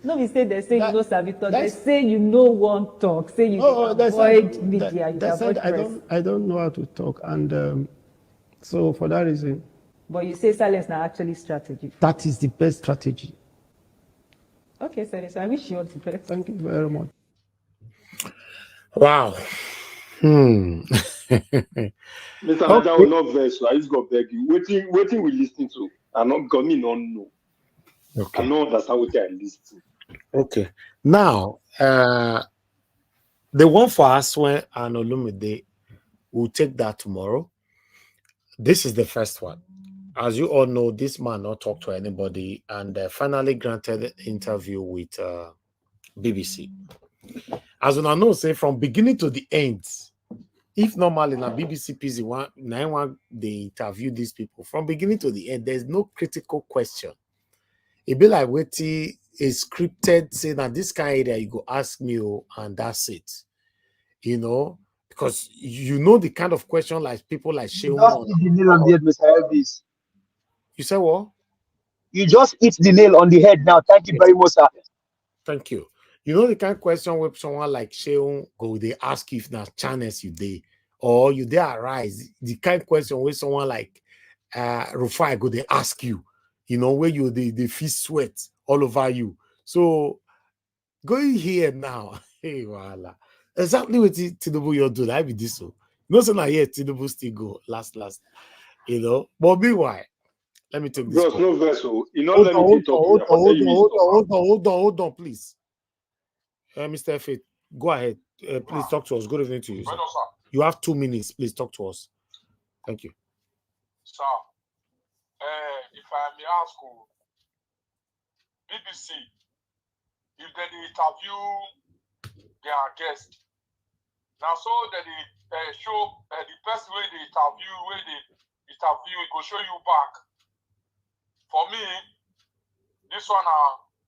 No, we say they say you know Savito. They say you know one talk. Say you avoid media. They said I don't know how to talk, and so for that reason. But you say silence now actually strategy. That is the best strategy. Okay, Senator, I wish you all the best. Thank you very much. Wow. Mr. Naja will not vex, so I just got beg you. Waiting we listen to. I'm not going to know. Okay. I know that's how I listen. Okay. Now, the one for Aswe and Olumide, we'll take that tomorrow. This is the first one. As you all know, this man not talk to anybody and finally granted an interview with BBC. As you know, say from beginning to the end, if normally in a BBC PZ191 they interview these people from beginning to the end, there's no critical question. It be like waiting is scripted, saying that this kind of area you go ask me, and that's it. You know, because you know the kind of question like people like Shehu. Just hit the nail on the head, Mr. Elvis. You say what? You just hit the nail on the head now. Thank you very much, sir. Thank you. You know the kind of question where someone like Shehu go, they ask you if na channels you dey, or you there arise. The kind of question where someone like Rufai go, they ask you, you know, where you they feel sweat all over you. So going here now, hey, voila. Exactly what Tinubu you do. I be this so. You know, so now here Tinubu still go last. You know, but meanwhile, let me take this. Bros, no vessel. You know, let me talk. Hold on, please. Mr. F, go ahead. Please talk to us. Good evening to you, sir. You have 2 minutes. Please talk to us. Thank you. Sir, the I may ask BBC if they interview their guest. Now, so that they show the person where they interview, it go show you back. For me, this one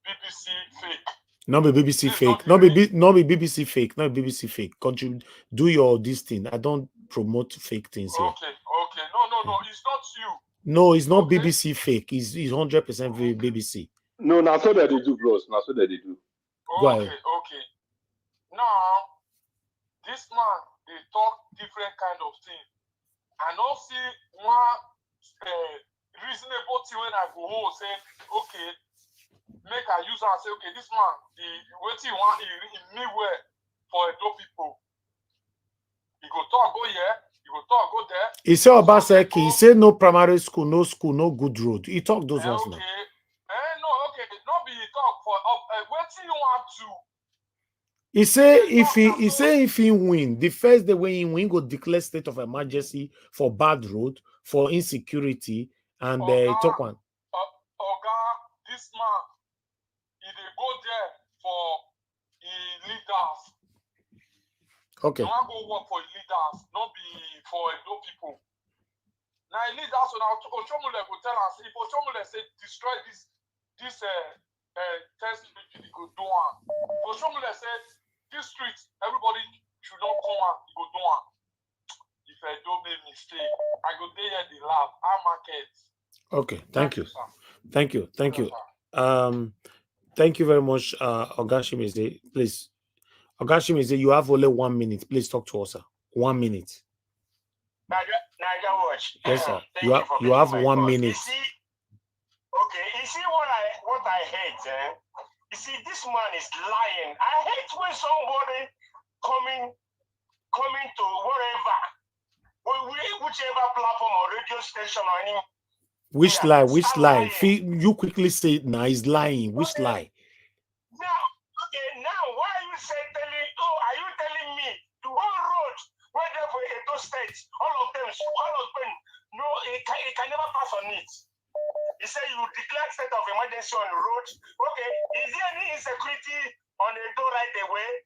BBC fake. Not be BBC fake. Not be BBC fake. Not BBC fake. Do your this thing. I don't promote fake things here. Okay. No, it's not you. No, it's not BBC fake. It's 100% BBC. No, now so that they do, bros. Now so that they do. Go ahead. Okay. Now, this man, they talk different kind of thing. I don't see one reasonable thing when I go home say, okay, make a user and say, okay, this man, what he want, he me well for Edo people. He go talk, go here. He go talk, go there. He said Obaseki, he said no primary school, no good road. He talked those ones now. Not be talk for what you want to. He say if he win, the first day when he win, go declare state of emergency for bad road, for insecurity, and talk one. This man, he dey go there for leaders. Okay. He want go work for leaders, not be for Edo people. Now leaders, so now Ochomule go tell us if Ochomule say destroy this test he go do one. Ochomule said this street everybody should not come out, he go do one. If I don't make mistake, I go there in the lab, our market. Okay, thank you. Thank you. Thank you very much, Ogashimize. Please, Ogashimize, you have only 1 minute. Please talk to us, sir. 1 minute. Niger Watch. Yes, sir. You have 1 minute. You see what I hate. You see, this man is lying. I hate when somebody coming to whichever platform or radio station or any. Which lie? You quickly say it now. He's lying. Which lie? Now, why are you are you telling me the whole road, whether for Edo State, all of them, no, it can never pass on it. He said you declare state of emergency on the road. Okay, is there any insecurity on Edo right away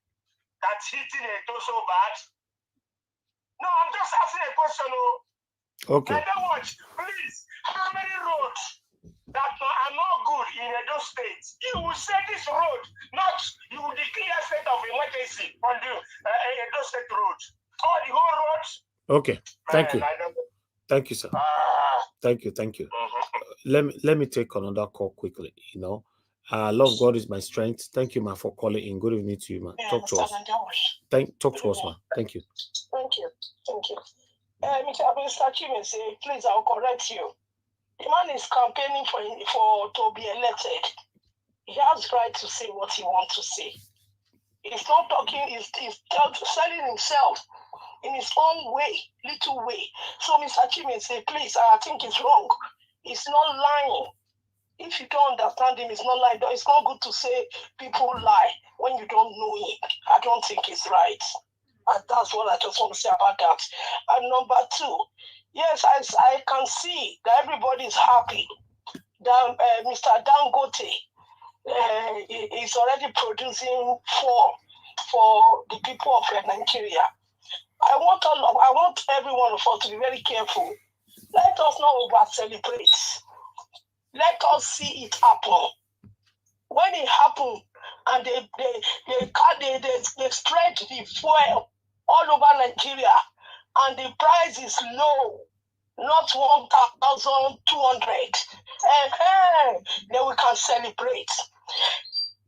that's hitting Edo so bad? No, I'm just asking a question. Okay. Please, how many roads that are not good in Edo State? You will say this road, not you will declare state of emergency on the Edo State road. Or the whole roads. Okay. Thank you. Thank you, sir. Thank you. Let me take another call quickly. Love God is my strength. Thank you, man, for calling in. Good evening to you, man. Talk to us. Talk to us, man. Thank you. Thank you. Mr. Chimense, please, I'll correct you. The man is campaigning for to be elected. He has right to say what he wants to say. He's not talking, he's selling himself in his own way, little way. So, Mr. Chimense, please, I think it's wrong. He's not lying. If you don't understand him, it's not lying. It's not good to say people lie when you don't know him. I don't think it's right. And that's what I just want to say about that. And number two, yes, I can see that everybody is happy that Mr. Dangote is already producing for the people of Nigeria. I want every one of us to be very careful. Let us not over-celebrate. Let us see it happen. When it happens, and they spread the fuel all over Nigeria, and the price is low, not 1,200, then we can celebrate.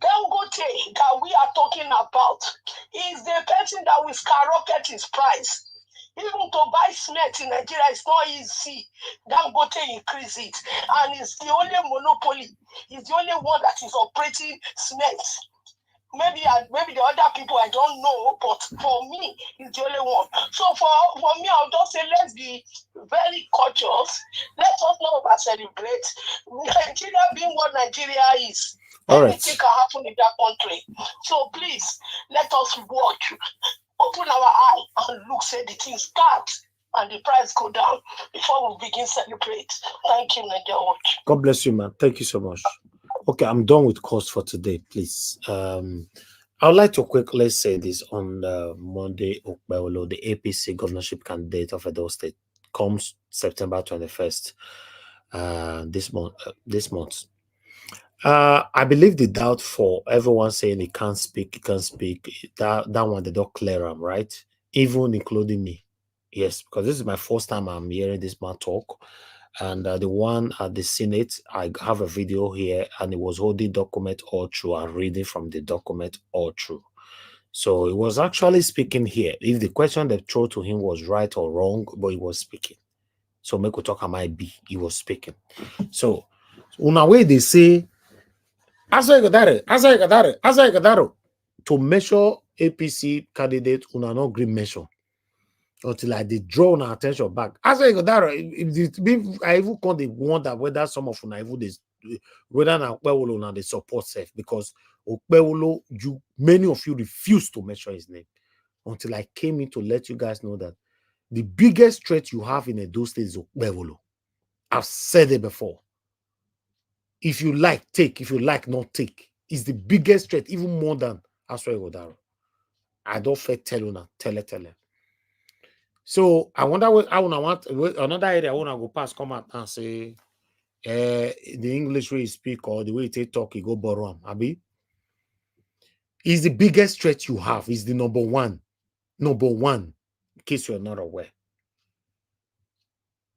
Dangote that we are talking about is the person that will skyrocket his price. Even to buy cement in Nigeria is not easy. Dangote increase it, and it's the only monopoly. It's the only one that is operating cement. Maybe the other people I don't know, but for me, it's the only one. So for me, I'll just say let's be very cautious. Let us not over celebrate. Nigeria being what Nigeria is. All right. Anything can happen in that country. So please let us watch. Open our eye and look, say the thing start. and the price go down before we begin celebrate. Thank you, Nigeria Watch. God bless you, man. Thank you so much. Okay, I'm done with calls for today, please. I would like to quickly say this on Monday, Okpewolo, the APC governorship candidate of Edo State, comes September 21st, this month. I believe the doubt for everyone saying he can't speak, that one they don't clear him, right? Even including me. Yes, because this is my first time I'm hearing this man talk. And the one at the Senate, I have a video here, and it was holding document all through and reading from the document all through. So he was actually speaking here. If the question they threw to him was right or wrong, but he was speaking. So make we talk might be, he was speaking. So in a way they say, to measure APC candidate una no green measure. Until I did draw our attention back. As I go that, I even can't wonder whether some of them even this, whether Okpewolo and the support self, because Okpewolo, many of you refuse to mention his name. Until I came in to let you guys know that the biggest threat you have in Edo State is Okpewolo. I've said it before. If you like, take. If you like, not take. It's the biggest threat, even more than Aswa Godaro. I don't fair tell you now. Tell it. So I wonder what I want another area I want to go past, come out and say the English way you speak or the way you talk, you go borrow him. Abi is the biggest threat you have, is the number one, in case you're not aware.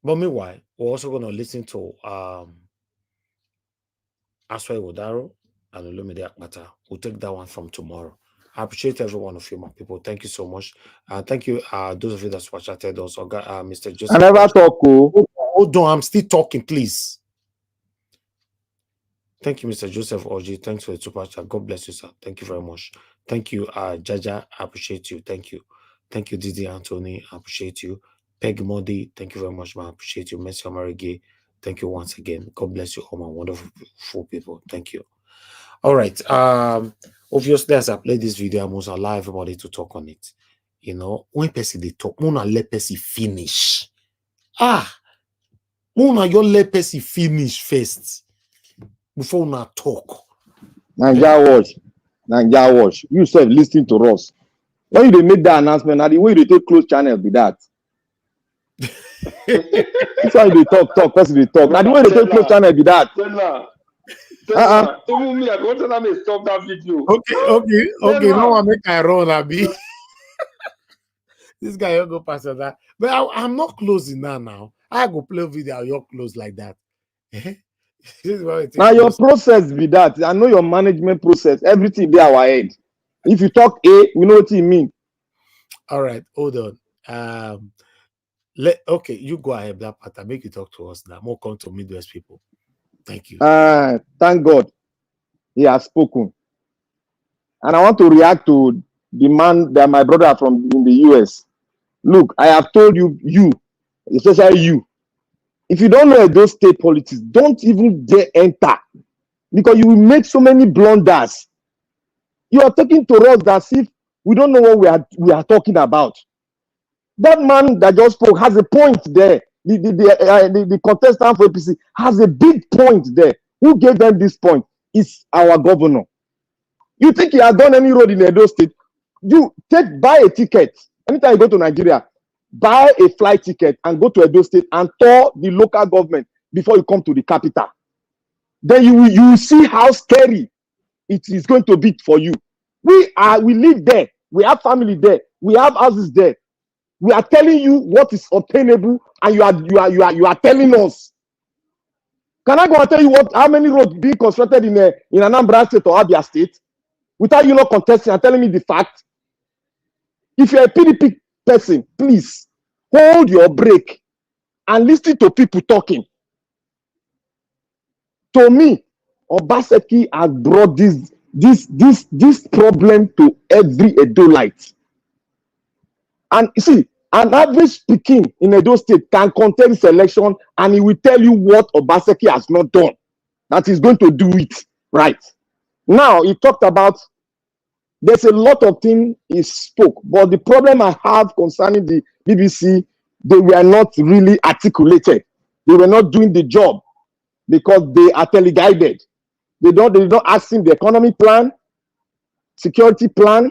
But meanwhile, we're also going to listen to Aswai Odaro and Olumide Akpata. We'll take that one from tomorrow. I appreciate every one of you, my people. Thank you so much. Thank you, those of you that watch chatted also. Mr. Joseph. I never talk. Hold on, I'm still talking, please. Thank you, Mr. Joseph Oji. Thanks for the super chat. God bless you, sir. Thank you very much. Thank you, Jaja. I appreciate you. Thank you. Thank you, Didi Anthony. I appreciate you. Peg Modi. Thank you very much, man. I appreciate you. Messi Omarige. Thank you once again. God bless you all, my wonderful people. Thank you. All right. Obviously, as I play this video, I must allow everybody to talk on it. You know, when person they talk, Mona let person finish. Mona your let person finish first before una talk. Naija watch. You said listening to us. When you make that announcement, now the way they take close channel be that. That's why they talk, person they talk. Now the way they take close channel be that. Even me, I want to stop that video. Okay. No one make I run, Abi. This guy, you go past that. But I'm not closing now. I go play video, you're close like that. Now your process be that. I know your management process. Everything be our head. If you talk A, we know what you mean. All right, hold on. Okay, you go ahead that part. I make you talk to us now. More come to Midwest people. Thank you. Thank God he has spoken. And I want to react to the man that my brother from in the US. Look, I have told you, especially you, if you don't know those state politics, don't even dare enter, because you will make so many blunders. You are talking to us as if we don't know what we are talking about. That man that just spoke has a point there. The contestant for APC has a big point there. Who gave them this point? It's our governor. You think he has done any road in Edo State? You buy a ticket. Anytime you go to Nigeria, buy a flight ticket and go to Edo State and tour the local government before you come to the capital. Then you will see how scary it is going to be for you. We live there. We have family there. We have houses there. We are telling you what is obtainable, and you are telling us. Can I go and tell you how many roads being constructed in Anambra State or Abia State without you not contesting and telling me the fact? If you're a PDP person, please hold your break and listen to people talking. To me, Obaseki has brought this problem to every Edolite. And you see, an average speaking in Edo State can contest this election, and he will tell you what Obaseki has not done, that he's going to do it right. Now, he talked about, there's a lot of things he spoke, but the problem I have concerning the BBC they were not really articulated. They were not doing the job because they are teleguided. They're not asking the economy plan, security plan,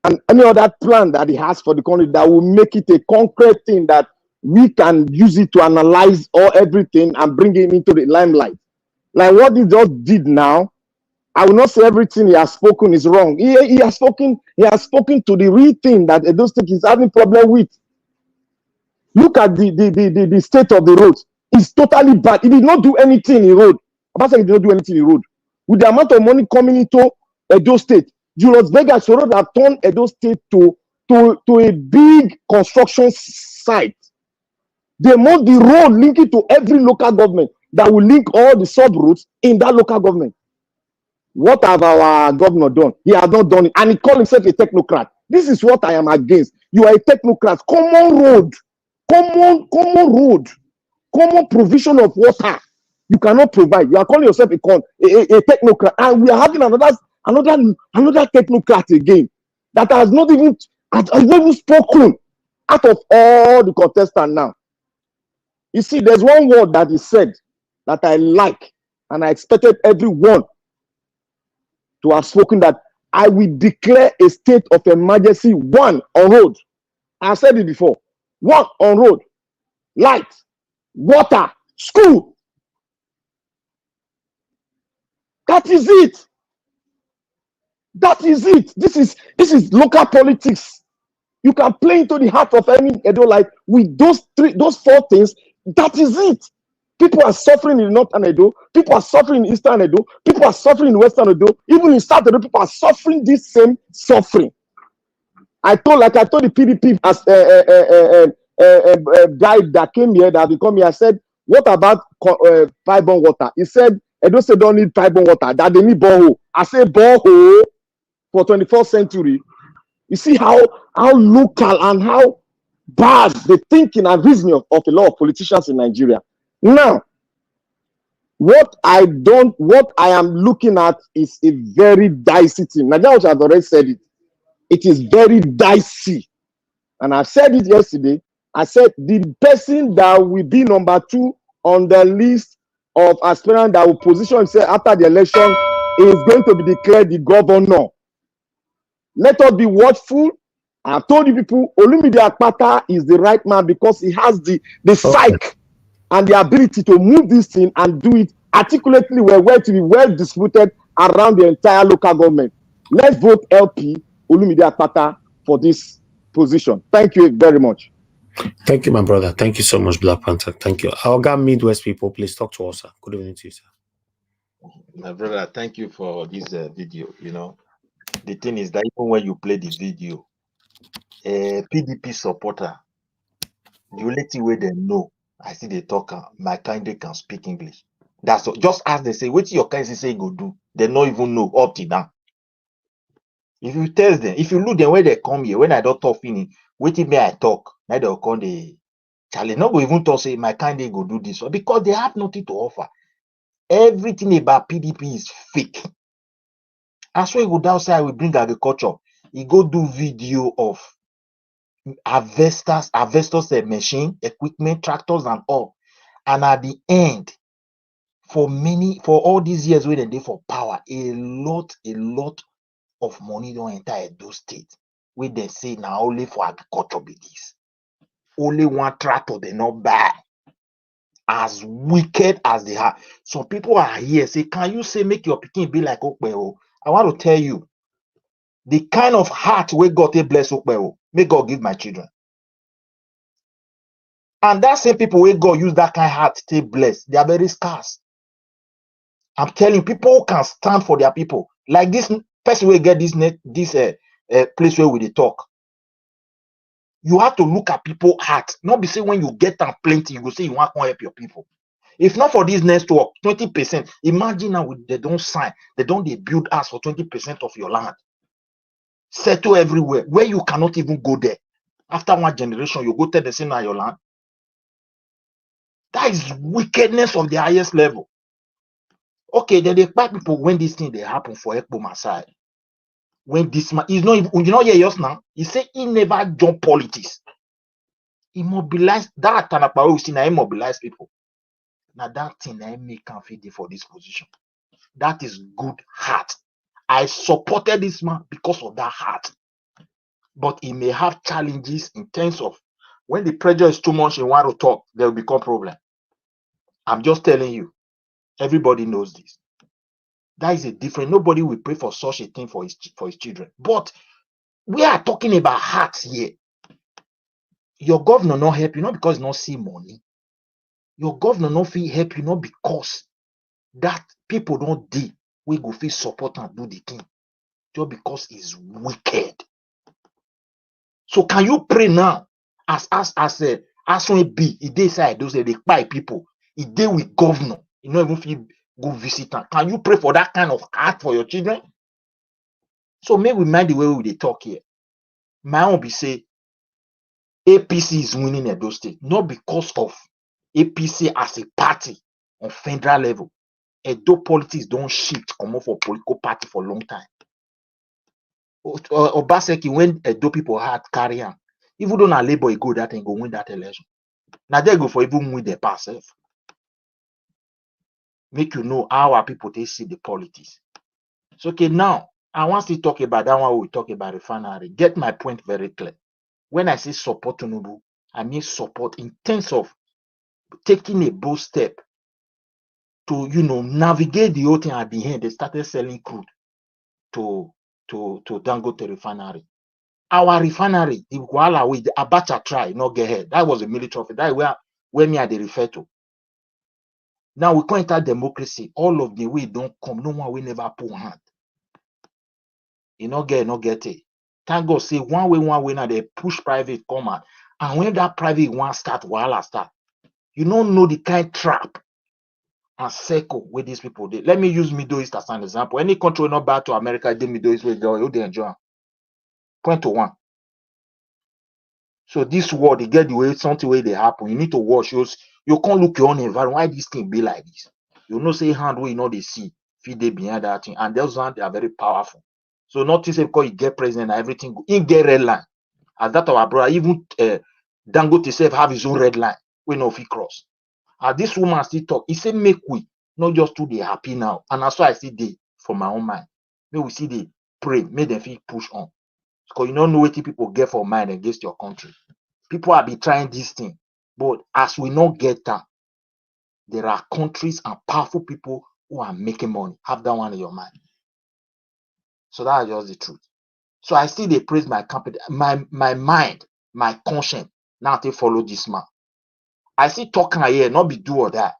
and any other plan that he has for the country that will make it a concrete thing that we can use it to analyze everything and bring him into the limelight. Like what he just did now, I will not say everything he has spoken is wrong. He has spoken to the real thing that Edo State is having problem with. Look at the state of the roads. It's totally bad. He did not do anything in road. He did not do anything in road. With the amount of money coming into Edo State, Julius Vegas road have turned Edo State to a big construction site. They want the road linking to every local government that will link all the sub routes in that local government. What have our governor done? He has not done it, and he called himself a technocrat. This is what I am against. You are a technocrat. Common road, common provision of water. You cannot provide. You are calling yourself a technocrat, and we are having another technocrat again that has not even spoken out of all the contestants now. You see, there's one word that is said that I like, and I expected everyone to have spoken, that I will declare a state of emergency, one, on road. I've said it before. One, on road, light, water, school. That is it. That is it. This is local politics. You can play into the heart of any Edo, like with those four things. That is it. People are suffering in Northern Edo. People are suffering in Eastern Edo. People are suffering in Western Edo. Even in South Edo, people are suffering this same suffering. I told the PDP as guy that came here, that come here, I said, what about pipe-borne water? He said, Edo State don't need pipe-borne water, that they need borehole. I say borehole for 21st century. You see how local and how bad the thinking and reasoning of a lot of politicians in Nigeria. Now, what I am looking at is a very dicey thing. Nigeria has already said it. It is very dicey. And I said it yesterday. I said the person that will be number 2 on the list of aspirants that will position himself after the election is going to be declared the governor. Let us be watchful. I told you people, Olumide Akpata is the right man because he has the psyche and the ability to move this thing and do it articulately well to be well distributed around the entire local government. Let's vote LP Olumide Akpata for this position. Thank you very much. Thank you, my brother. Thank you so much, Black Panther. Thank you. Our God Midwest people, please talk to us, sir. Good evening to you, sir. My brother, thank you for this video. You know, the thing is that even when you play the video, PDP supporter, the only thing where they know, I see they talk, my kind they can speak English. That's all. Just as they say, what your kind say go do, they don't even know up to now. If you tell them, if you look them when they come here, when I don't talk finish, wait till me I talk, now they'll come the challenge. Not go even talk say my kind they go do this one because they have nothing to offer. Everything about PDP is fake. As well, go downstairs, I will bring agriculture. He go do video of harvesters, machine, equipment, tractors, and all. And at the end, for all these years where they did for power, a lot of money don't enter those states. Where they say now only for agriculture be this. Only one tractor they not buy. As wicked as they are. Some people are here say, can you say make your pikin be like Okpeo? I want to tell you, the kind of heart where God bless Okpeo, may God give my children. And that same people where God use that kind of heart to bless, they are very scarce. I'm telling you, people who can stand for their people. Like this person will get this place where we talk. You have to look at people's heart. Not be say when you get them plenty, you go say you want to help your people. If not for this network, 20%. Imagine now they don't sign, they build us for 20% of your land. Settle everywhere where you cannot even go there. After one generation, you go tell the same your land. That is wickedness of the highest level. Okay, then they pack people when this thing they happen for Ekpo Masai. When this man is not even, you know, yes now, he say he never joined politics. Immobilize that Tanakpa we see now immobilize people. Now that thing I make can fit for this position. That is good heart. I supported this man because of that heart. But he may have challenges in terms of when the pressure is too much in want to talk, there will become problem. I'm just telling you, everybody knows this. That is a different. Nobody will pray for such a thing for his children. But we are talking about hearts here. Your governor not help you not because not see money. Your governor not feel help you not because that people don't do. We go feel support and do the thing just because it's wicked. So can you pray now as when be it decide those they buy people it deal with governor you know even if you go visit them. Can you pray for that kind of heart for your children? So maybe we mind the way we talk here. My own be say APC is winning Edo State not because of APC as a party on federal level. Edo politics don't shift come for political party for a long time. Obaseki when Edo people had carry on, even though na Labour go that and go win that election. Now they go for even win the pass. Make you know how our people they see the politics. So okay, now I want to talk about that one we talk about refinery. Get my point very clear. When I say support Tinubu, I mean support in terms of taking a bold step to navigate the whole thing at the end. They started selling crude to Dangote Refinery. Our refinery, the Kuala with the Abacha try not get ahead. That was a military office. That is where me I they refer to. Now we can't enter democracy. All of the way don't come. No one will never pull hand. You not get it. Thank God say one way now they push private come out. And when that private one start, while start, you don't know the kind trap and circle where these people did. Let me use Middle East as an example. Any country not bad to America, the Middle East will go, they enjoy. Point to one. So this war, they get the way something way they happen. You need to watch. You can't look your own environment. Why this thing be like this? You know, say hand where they see, feed they behind that thing. And those ones they are very powerful. So not to say because you get president and everything, he get red line. As that our brother, even Dangote self have his own red line. We know if he cross. And this woman still talk. He said, make we not just to be happy now. And that's why I see they for my own mind. May we see they pray, make them feel push on. Because you don't know what people get for mind against your country. People have been trying this thing. But as we not get that, there are countries and powerful people who are making money. Have that one in your mind. So that's just the truth. So I still they praise my company, my mind, my conscience. Now they follow this man. I see talking here, not be do or that.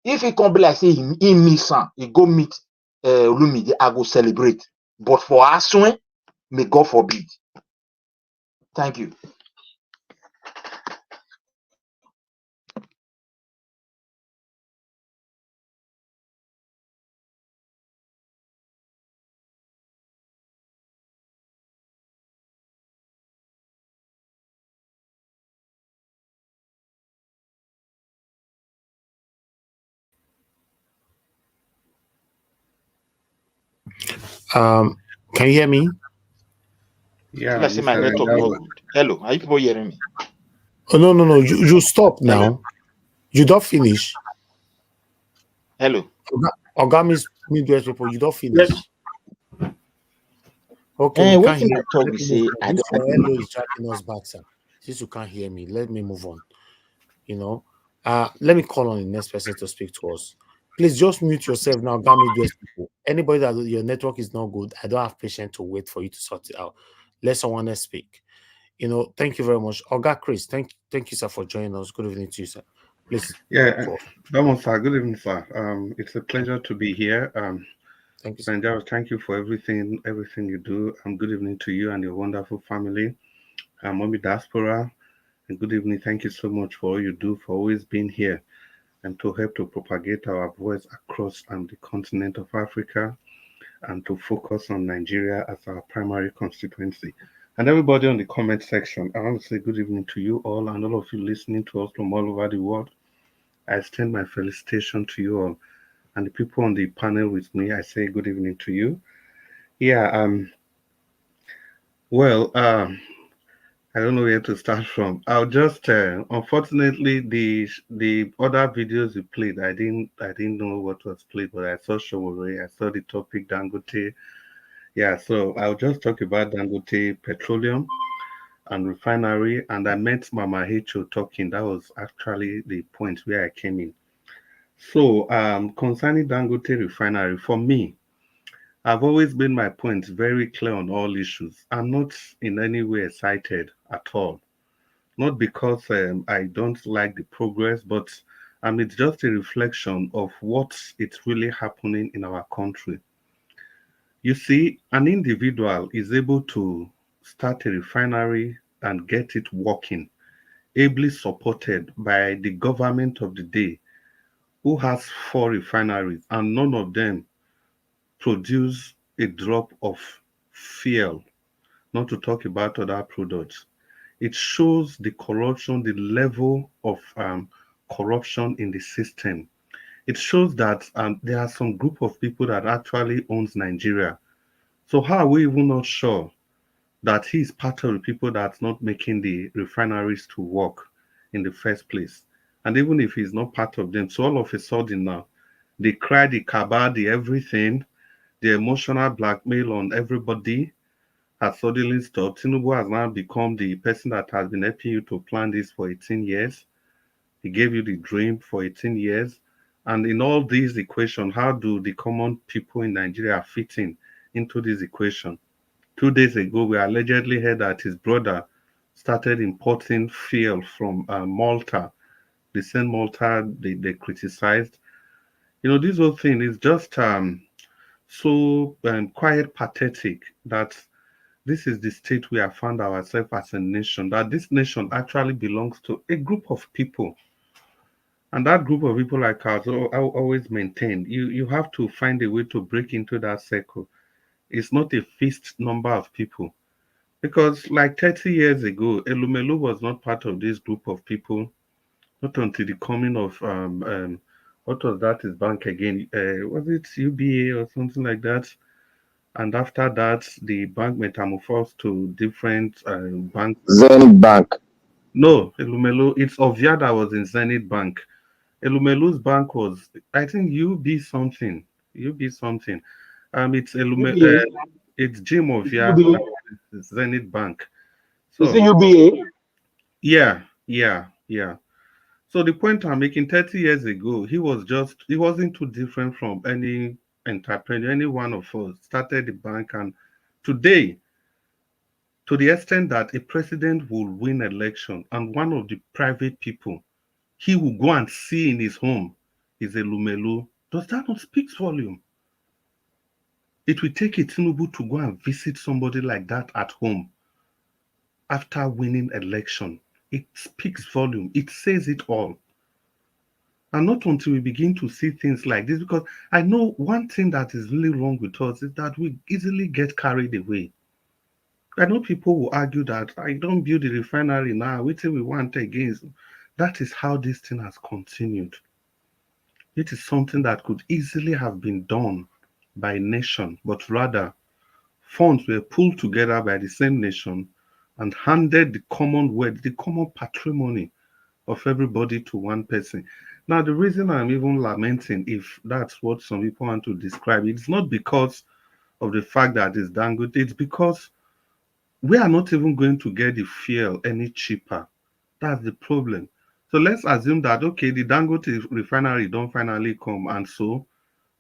If he come be like say he meet son, he go meet Olumide, I go celebrate. But for Aswen, may God forbid. Thank you. Can you hear me? Yeah, I see my network no good. Hello, are you people hearing me? Oh no, you stop now. Hello? You don't finish. Hello. Ogamis Midwest people, you don't finish. Yes. Okay, we can't hear. Talk, we say, this hello is dragging us back, sir. Since you can't hear me, let me move on. Let me call on the next person to speak to us. Please just mute yourself now, Ogami Midwest people. Anybody that your network is not good, I don't have patience to wait for you to sort it out. Let someone else speak. Thank you very much. Oga Chris, thank you, sir, for joining us. Good evening to you, sir. Please. Yeah, sir. Good evening, sir. It's a pleasure to be here. Thank you, sir. Thank you for everything you do. Good evening to you and your wonderful family. Mommy Diaspora, and good evening. Thank you so much for all you do, for always being here and to help to propagate our voice across the continent of Africa and to focus on Nigeria as our primary constituency. And everybody on the comment section, I want to say good evening to you all and all of you listening to us from all over the world. I extend my felicitation to you all. And the people on the panel with me, I say good evening to you. Yeah, I don't know where to start from. I'll just unfortunately the other videos you played, I didn't know what was played, but I saw Showore, I saw the topic Dangote. Yeah, so I'll just talk about Dangote Petroleum and Refinery, and I met Mama H.O. talking. That was actually the point where I came in. So concerning Dangote Refinery, for me, I've always made my points very clear on all issues. I'm not in any way excited at all. Not because I don't like the progress, but it's just a reflection of what's it's really happening in our country. You see, an individual is able to start a refinery and get it working, ably supported by the government of the day, who has four refineries and none of them produce a drop of fuel, not to talk about other products. It shows the corruption, the level of corruption in the system. It shows that there are some group of people that actually owns Nigeria. So how are we even not sure that he is part of the people that's not making the refineries to work in the first place? And even if he's not part of them, so all of a sudden now, they cry the cabal, the everything, the emotional blackmail on everybody has suddenly stopped. Tinubu has now become the person that has been helping you to plan this for 18 years. He gave you the dream for 18 years. And in all these equations, how do the common people in Nigeria fit in into this equation? 2 days ago, we allegedly heard that his brother started importing fuel from Malta, the same Malta they criticized. This whole thing is just so quite pathetic that this is the state we have found ourselves as a nation, that this nation actually belongs to a group of people. And that group of people, like us, I always maintain, you have to find a way to break into that circle. It's not a fixed number of people. Because like 30 years ago, Elumelu was not part of this group of people, not until the coming of, what was that, his bank again? Was it UBA or something like that? And after that, the bank metamorphosed to different banks. Zenith Bank. No, Elumelu, it's Ovia that was in Zenith Bank. Elumelu's bank was, I think, UB something. UB something. UBA, It's Jim is Ovia, UBA, Zenith Bank. is it So, UBA? yeah. So the point I'm making, 30 years ago, he wasn't too different from any entrepreneur, any one of us started the bank. And today, to the extent that a president will win election and one of the private people he will go and see in his home is a Lumelu, does that not speak volume? It will take a Tinubu to go and visit somebody like that at home after winning election. It speaks volume. It says it all. And not until we begin to see things like this, because I know one thing that is really wrong with us is that we easily get carried away. I know people will argue that I don't build a refinery now, wait till we want against. That is how this thing has continued. It is something that could easily have been done by a nation, but rather funds were pulled together by the same nation and handed the common wealth, the common patrimony of everybody to one person. Now, the reason I'm even lamenting, if that's what some people want to describe, it's not because of the fact that it's Dangote, it's because we are not even going to get the fuel any cheaper. That's the problem. So let's assume that, okay, the Dangote refinery don't finally come, and so,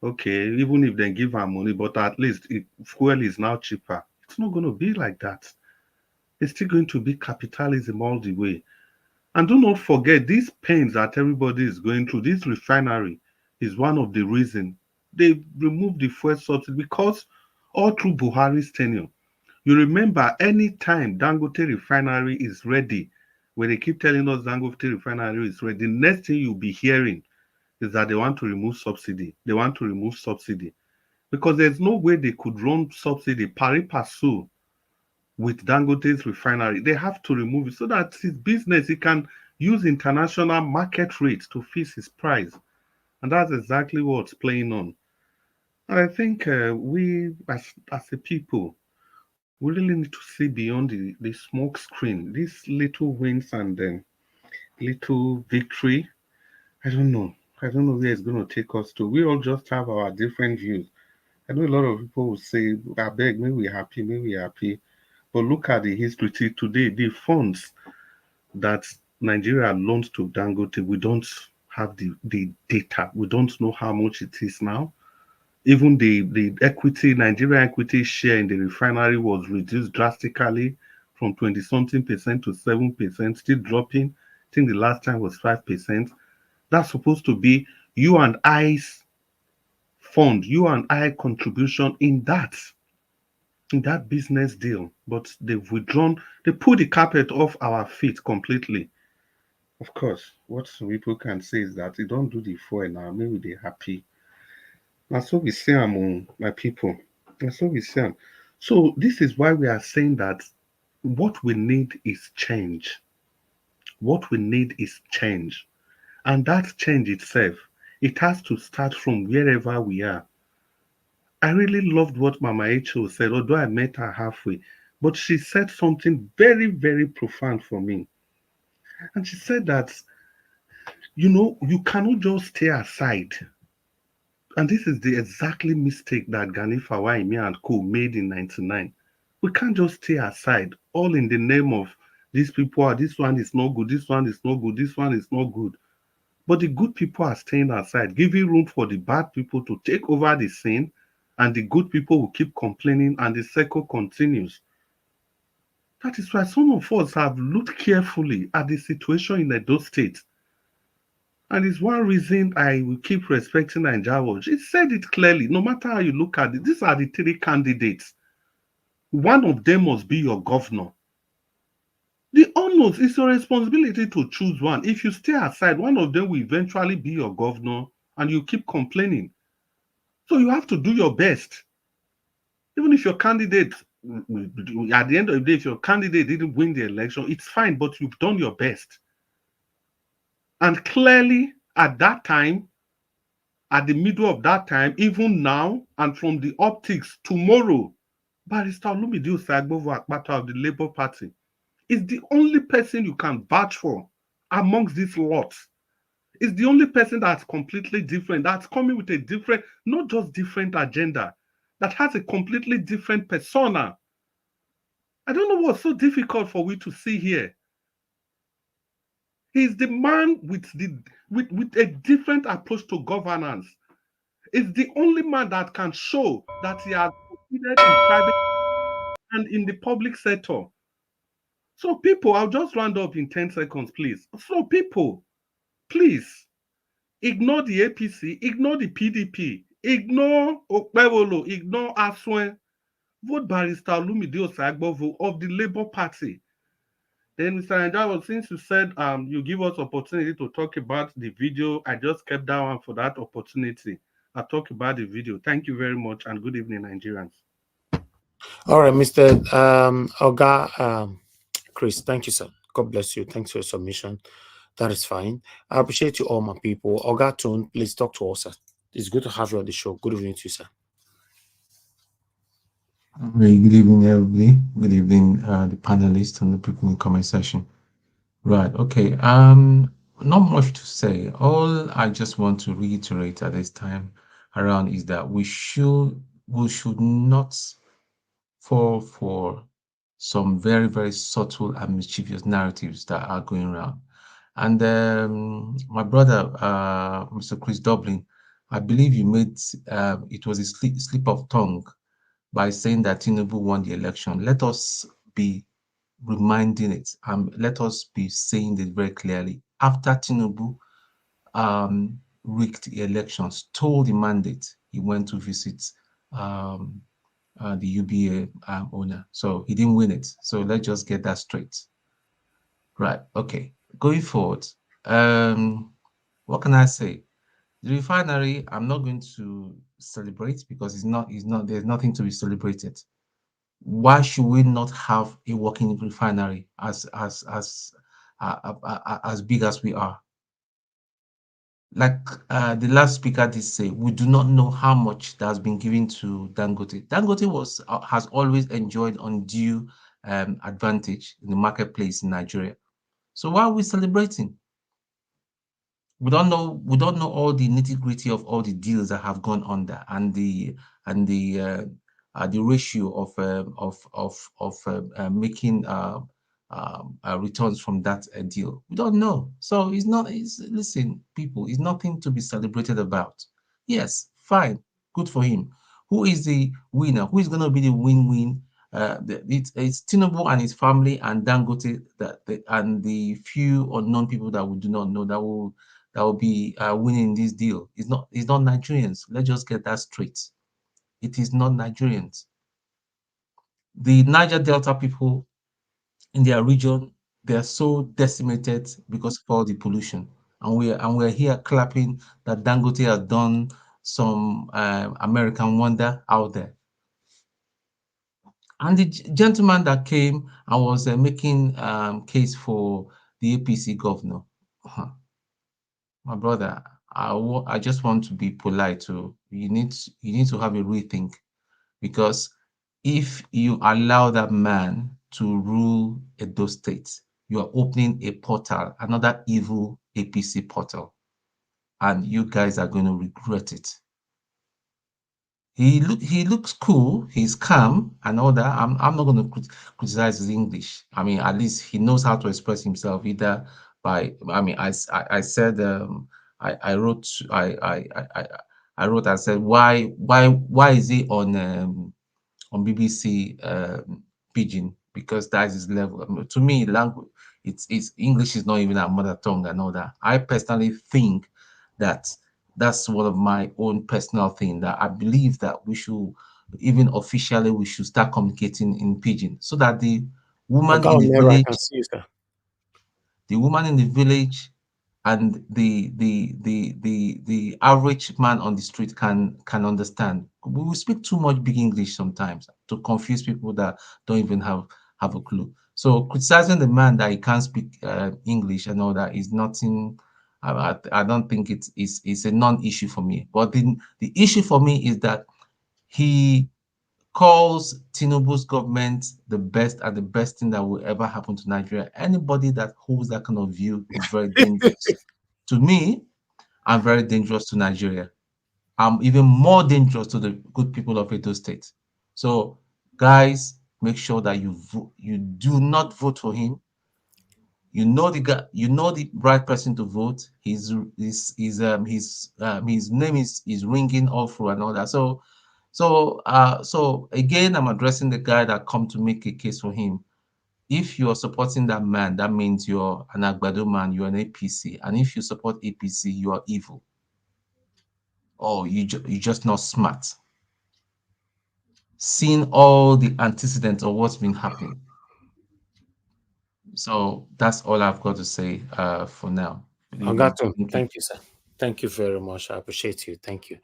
okay, even if they give her money, but at least fuel is now cheaper. It's not going to be like that. It's still going to be capitalism all the way. And do not forget, these pains that everybody is going through, this refinery is one of the reasons they removed the fuel subsidy, because all through Buhari's tenure, you remember anytime Dangote Refinery is ready, when they keep telling us Dangote Refinery is ready, the next thing you'll be hearing is that they want to remove subsidy. They want to remove subsidy. Because there's no way they could run subsidy pari passu with Dangote's refinery. They have to remove it so that his business, he can use international market rates to fix his price. And that's exactly what's playing on. And I think we, as a people, We really need to see beyond the smoke screen. These little wins and little victory. I don't know. I don't know where it's going to take us to. We all just have our different views. I know a lot of people will say, I beg, maybe we're happy, maybe we're happy. But look at the history today. The funds that Nigeria loans to Dangote, we don't have the data. We don't know how much it is now. Even the equity, Nigerian equity share in the refinery was reduced drastically from 20 something percent to 7%, still dropping. I think the last time was 5%. That's supposed to be you and I's fund, you and I contribution in that business deal. But they've withdrawn, they pulled the carpet off our feet completely. Of course, what people can say is that they don't do the foil now, maybe they're happy. That's what we say among my people. That's what we say. So this is why we are saying that what we need is change. What we need is change. And that change itself, it has to start from wherever we are. I really loved what Mama H.O. said, although I met her halfway. But she said something very, very profound for me. And she said that, you cannot just stay aside. And this is the exactly mistake that Gani Fawaimi and co made in 99. We can't just stay aside, all in the name of these people are, this one is not good, this one is not good, this one is not good. But the good people are staying aside, giving room for the bad people to take over the scene, and the good people will keep complaining, and the cycle continues. That is why some of us have looked carefully at the situation in Edo State. And it's one reason I will keep respecting Nigeria Watch. It said it clearly, no matter how you look at it, these are the three candidates. One of them must be your governor. The honors is your responsibility to choose one. If you stay aside, one of them will eventually be your governor and you keep complaining. So you have to do your best. Even if your candidate, at the end of the day, if your candidate didn't win the election, it's fine, but you've done your best. And clearly, at that time, at the middle of that time, even now, and from the optics tomorrow, Barrister Olumide Osaigbovo Akpata of the Labour Party is the only person you can vouch for amongst these lots. Is the only person that's completely different, that's coming with a different, not just different agenda, that has a completely different persona. I don't know what's so difficult for we to see here. He's the man with a different approach to governance. Is the only man that can show that he has succeeded in private and in the public sector. So people, I'll just round up in 10 seconds, please. So people, please, ignore the APC, ignore the PDP, ignore Okpewolo, ignore Aswen. Vote Barrister Olumide Osaigbovo of the Labour Party. Then, Mr. Njawo, since you said you give us opportunity to talk about the video, I just kept that one for that opportunity. I'll talk about the video. Thank you very much and good evening, Nigerians. All right, Mr. Oga Chris, thank you, sir. God bless you. Thanks for your submission. That is fine. I appreciate you all, my people. Oga Tone, please talk to us, sir. It's good to have you on the show. Good evening to you, sir. Very good evening, everybody. Good evening, the panelists and the people in the comment section. Right. Okay. Not much to say. All I just want to reiterate at this time around is that we should not fall for some very, very subtle and mischievous narratives that are going around. And my brother, Mr. Chris Dublin, I believe you made it was a slip of tongue by saying that Tinubu won the election. Let us be reminding it. Let us be saying it very clearly. After Tinubu rigged the elections, stole the mandate, he went to visit the UBA owner. So he didn't win it. So let's just get that straight. Right. Okay. Going forward, what can I say? The refinery, I'm not going to celebrate because it's not, there's nothing to be celebrated. Why should we not have a working refinery as big as we are? like the last speaker did say, we do not know how much that has been given to Dangote. Dangote has always enjoyed undue advantage in the marketplace in Nigeria. So why are we celebrating? We don't know all the nitty-gritty of all the deals that have gone on there and the ratio of making returns from that deal. We don't know. So listen, people, it's nothing to be celebrated about. Yes, fine, good for him. Who is the winner? Who is going to be the win-win? It's Tinubu and his family and Dangote and the few unknown people that we do not know that will be winning this deal. It's not Nigerians. Let's just get that straight. It is not Nigerians. The Niger Delta people in their region, they are so decimated because of all the pollution, and we're here clapping that Dangote has done some American wonder out there. And the gentleman that came and was making case for the APC governor, my brother, I just want to be polite. You need to have a rethink, because if you allow that man to rule Edo State, you are opening a portal, another evil APC portal, and you guys are going to regret it. He looks cool. He's calm and all that. I'm not going to criticize his English. I mean, at least he knows how to express himself. Either by, I mean, I said I wrote and said why is he on BBC Pidgin, because that is his level. I mean, to me, language it's English is not even our mother tongue and all that. I personally think that that's one of my own personal thing, that I believe that we should, even officially, we should start communicating in Pidgin, so that the woman in the village, the woman in the village and the average man on the street can understand. We will speak too much big English sometimes to confuse people that don't even have a clue. So criticizing the man that he can't speak English and all that is nothing. I don't think it's a non-issue for me. But the issue for me is that he calls Tinubu's government the best, and the best thing that will ever happen to Nigeria. Anybody that holds that kind of view is very dangerous. To me, I'm very dangerous to Nigeria. I'm even more dangerous to the good people of Edo State. So, guys, make sure that you do not vote for him. You know the right person to vote. His name is ringing all through and all that. So again, I'm addressing the guy that come to make a case for him. If you are supporting that man, that means you're an Agbado man, you're an APC. And if you support APC, you are evil. Or you're just not smart. Seeing all the antecedents of what's been happening. So that's all I've got to say for now. Thank you, sir. Thank you very much. I appreciate you. Thank you.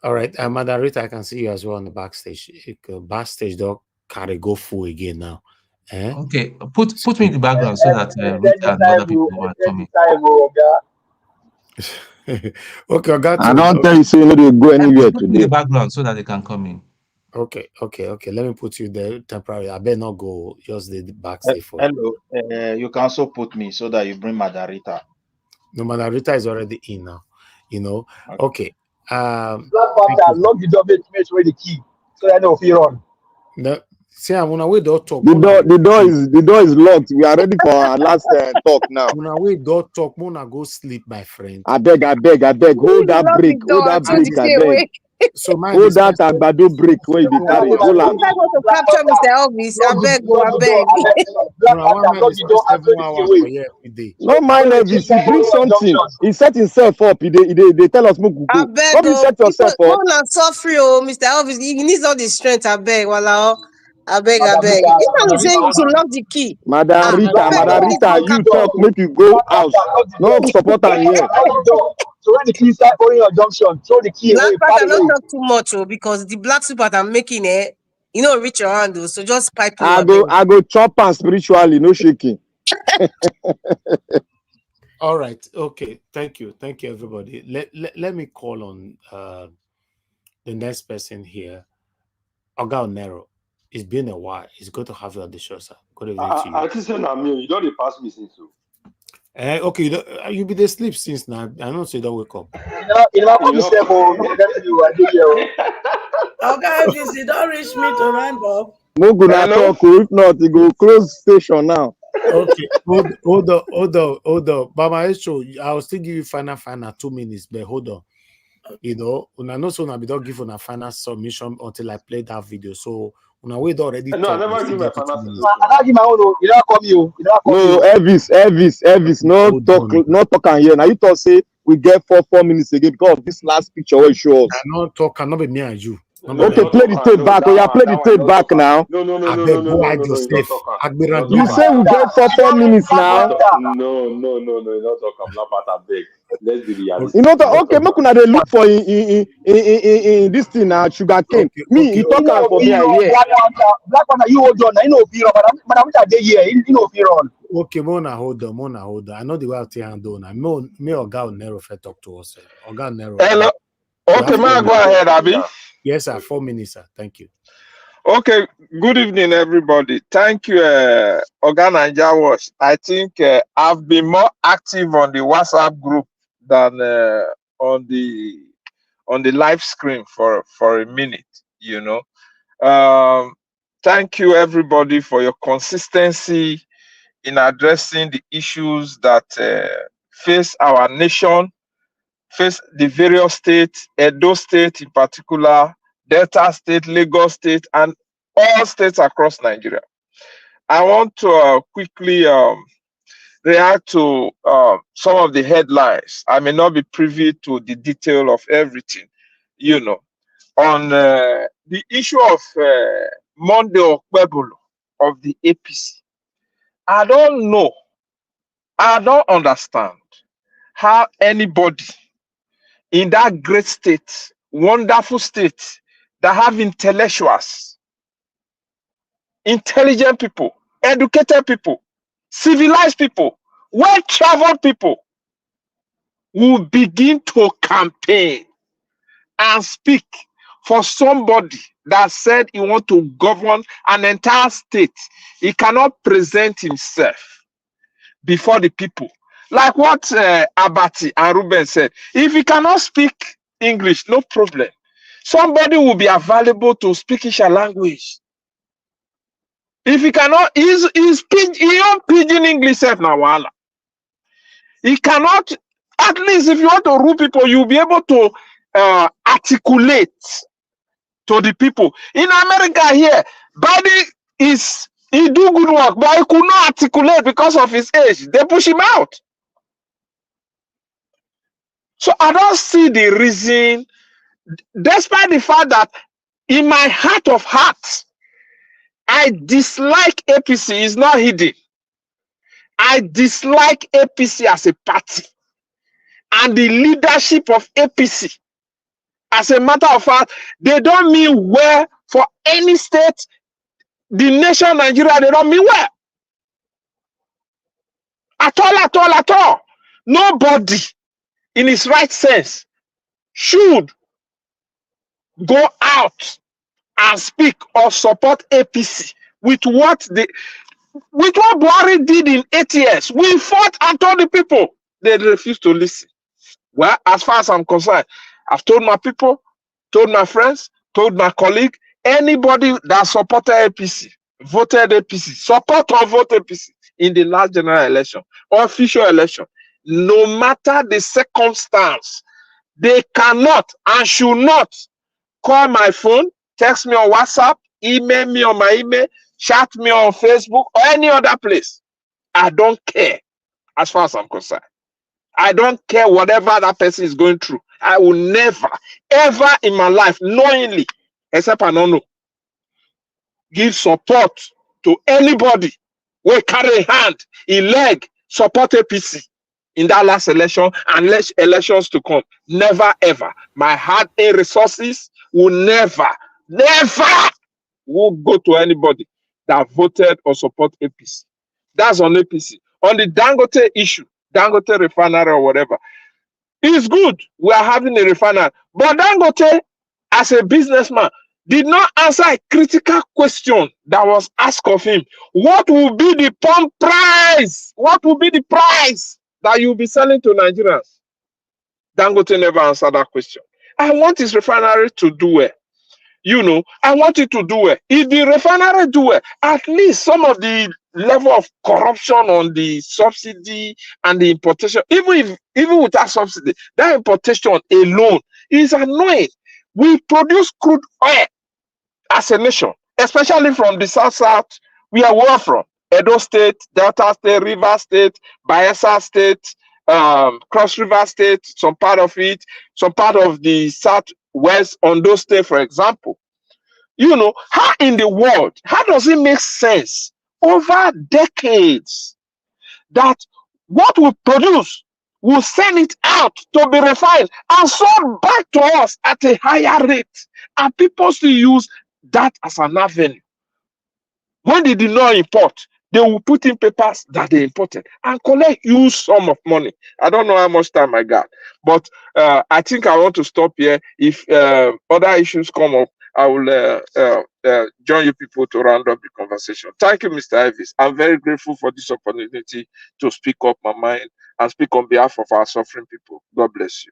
All right, Madam Rita, I can see you as well on the backstage. Backstage dog carry go full again now. Okay, put me in the background so that Rita and other people are coming. Okay, I got I don't tell you, so you know they go anywhere put me in the background so that they can come in. Okay. Let me put you there temporarily. I better not go. Just the backstage for. Hello. You can also put me so that you bring Madam Rita. No, Madam Rita is already in now. You know. Okay. Black Panther, lock the door, make sure the key, so I know if you run. No, see, I'm on our way door talk. The door is locked. We are ready for our last talk now. On our way door talk, Mona go sleep, my friend. I beg. Hold that break. I beg. So hold that Agbado break where you carry. Hold on. I want to capture Mr. Elvis. I beg. No mind Elvis. He brings something. He set himself up. They tell us go. I beg. You set yourself up. Not suffering, Mr. Elvis. He needs all the strength. I beg. Wala. I beg. It's not saying to lock the key. Madam Rita, you talk, make you go out. No support her here. So when the key start going your junction, throw the key away. I don't talk too much, because the black soup that I'm making reach your hand, so just pipe. I go chop and spiritually, no shaking. All right. Okay. Thank you. Thank you, everybody. Let me call on the next person here. Oga Onero. It's been a while. It's good to have you on the show, sir. Good evening to you. I just say na me. You don't dey pass me since so. Okay, you be the sleep since now. I know so you don't wake up. You know. Okay, if you don't reach me to round up. No good at all. If not, you go close station now. Okay, hold on. Baba Estro, I'll still give you final 2 minutes, but hold on. You know, una no so be don't give una final submission until I play that video. So una wait already. No, I never give my final submission. I give my own. You don't come you. You don't come No, Elvis, no talk and hear. Now you talk say we get 4 minutes again because of this last picture where you show us. Cannot be me and you. Okay, play the tape back. Oh, yeah, play the tape back now. No. You say we get 4 minutes now. No. You don't talk about that big. Let's be realistic. You know that okay, make una dey look for in this thing now, sugar cane. Me, you talk am for me here. Black one, you hold on. I know be wrong, but I'm not here. You know be wrong. Okay, Mona, hold on. I know the way to handle now. Me Oga Onero talk to us. Oga Onero. Hello. Okay, may I go ahead, Abi? Yes, sir. 4 minutes, sir. Thank you. Okay, good evening, everybody. Thank you, Oga Naija Watch. I think I've been more active on the WhatsApp group than on the live screen for a minute, you know. Thank you, everybody, for your consistency in addressing the issues that face our nation, face the various states, Edo State in particular, Delta State, Lagos State, and all states across Nigeria. I want to quickly react to some of the headlines. I may not be privy to the detail of everything, you know. On the issue of Monday Okpebolo of the APC, I don't know, I don't understand how anybody in that great state, wonderful state, that have intellectuals, intelligent people, educated people, civilized people, well-traveled people, will begin to campaign and speak for somebody that said he wants to govern an entire state. He cannot present himself before the people. Like what Abati and Ruben said, if he cannot speak English, no problem. Somebody will be available to speak his language. If he cannot, he's pidgin English now. He cannot, at least if you want to rule people, you'll be able to articulate to the people. In America here, Biden he do good work, but he could not articulate because of his age. They push him out. So I don't see the reason, despite the fact that in my heart of hearts, I dislike APC. It's not hidden. I dislike APC as a party and the leadership of APC. As a matter of fact, they don't mean well for any state, the nation Nigeria, they don't mean well. At all. Nobody in his right sense should go out and speak or support APC with what Buhari did in 8 years. We fought and told the people. They refused to listen. Well, as far as I'm concerned, I've told my people, told my friends, told my colleague, anybody that supported APC, voted APC, support or vote APC in the last general election or official election, no matter the circumstance, they cannot and should not call my phone, text me on WhatsApp, email me on my email, chat me on Facebook or any other place. I don't care as far as I'm concerned. I don't care whatever that person is going through. I will never, ever in my life, knowingly, except I don't know, give support to anybody who carry a hand, a leg, support APC in that last election and elections to come. Never, ever. My heart and resources will never will go to anybody that voted or support APC. That's on APC. On the Dangote issue, Dangote Refinery or whatever. It's good we are having a refinery, but Dangote, as a businessman, did not answer a critical question that was asked of him. What will be the pump price? What will be the price that you'll be selling to Nigerians? Dangote never answered that question. I want his refinery to do well. I want it to do well. If the refinery do well, at least some of the level of corruption on the subsidy and the importation, even without subsidy, that importation alone is annoying. We produce crude oil as a nation, especially from the south, where we are from. Edo State, Delta State, River State, Bayelsa State, Cross River State, some part of it, some part of the southwest, Ondo State, for example. How in the world, how does it make sense over decades that what we produce will send it out to be refined and sold back to us at a higher rate, and people still use that as an avenue? When they did not import, they will put in papers that they imported and collect huge sum of money. I don't know how much time I got, but I think I want to stop here. If other issues come up, I will join you people to round up the conversation. Thank you, Mr. Ivis. I'm very grateful for this opportunity to speak up my mind and speak on behalf of our suffering people. God bless you.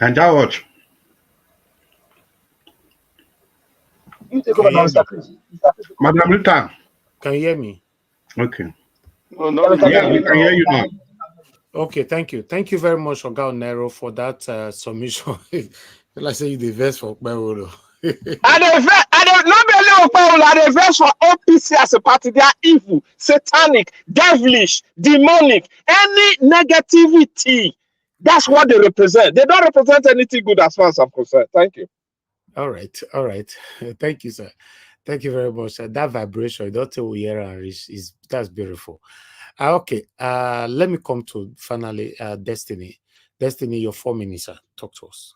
And Watch. You take over now, Mr. Chris. Madam Rita. Can you hear me? Okay. No, no, Yeah, we can hear you now. Okay, thank you. Thank you very much, Oga Nero, for that submission. Let's say you the best for Pewolo. I verse for OPC as a party. They are evil, satanic, devilish, demonic, any negativity. That's what they represent. They don't represent anything good as far as I'm concerned. Thank you. All right. Thank you, sir. Thank you very much. That vibration, Dr. Uyera, is that's beautiful. Okay. Let me come to finally Destiny. Destiny, your 4 minutes, sir. Talk to us.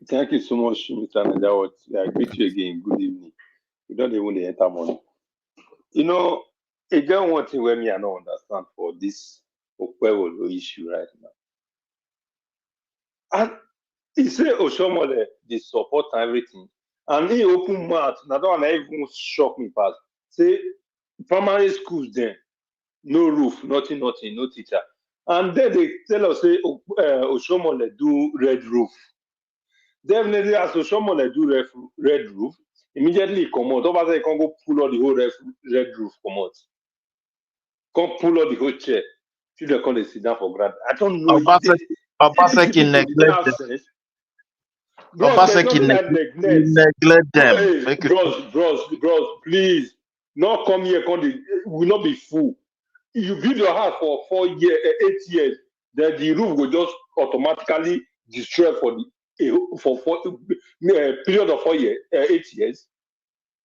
Thank you so much, Mr. Najawat. I greet you again. Good evening. We don't even enter money. Again, one thing where me I don't understand for this Okwewolo issue right now. And he say Oshomole, they support everything. And he open mouth. Now that one even shock me past. Say primary schools then, no roof, nothing, no teacher. And then they tell us say Oshomole do red roof. Definitely, as Oshomole do red roof, immediately come out. Over there, you can go pull out the whole red roof, come out. Come pull out the whole chair. Children come sit down for granted. I don't know. Obaseki neglect them. Hey, bros, please. Not come here, will not be full. You build your house for 8 years, then the roof will just automatically destroy for period of 8 years.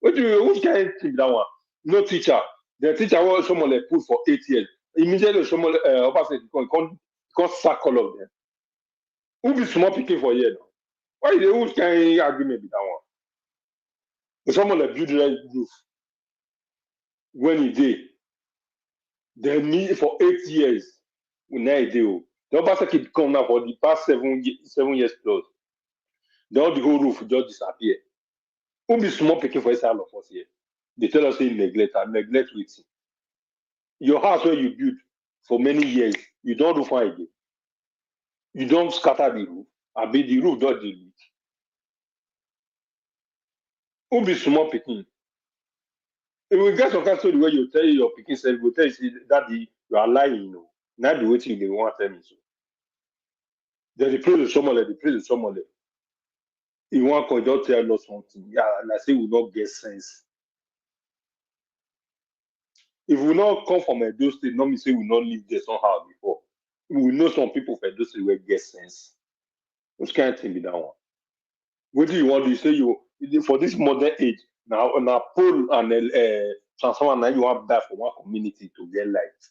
Which kind of thing that one? No teacher. The teacher was someone like put for 8 years. Immediately someone can't sack all of them. Who be small picking for a year now? Why they who can argument with that one? But someone like build red roof when he did. They need for 8 years. Now he do. The Obaseki come now for the past 7 years plus. Then the whole roof just disappear. Who be small picking for a of us here? They tell us in neglect with your house where you build for many years, you don't do fine again. You don't scatter the roof. I be the roof don't delete. Who be small picking? If we get some kind of story where you tell your picking self, you tell you daddy, you are lying, Not the waiting they want to tell me so. Then the praise of someone. You want to just tell us something. Yeah, and I say we don't get sense. If we not come from Edo State, not me say we not live there somehow before. We know some people from Edo State will get sense. Which kind of thing be that one? What do you want to say? You for this modern age now pole and transformer now you want to buy for one community to get light.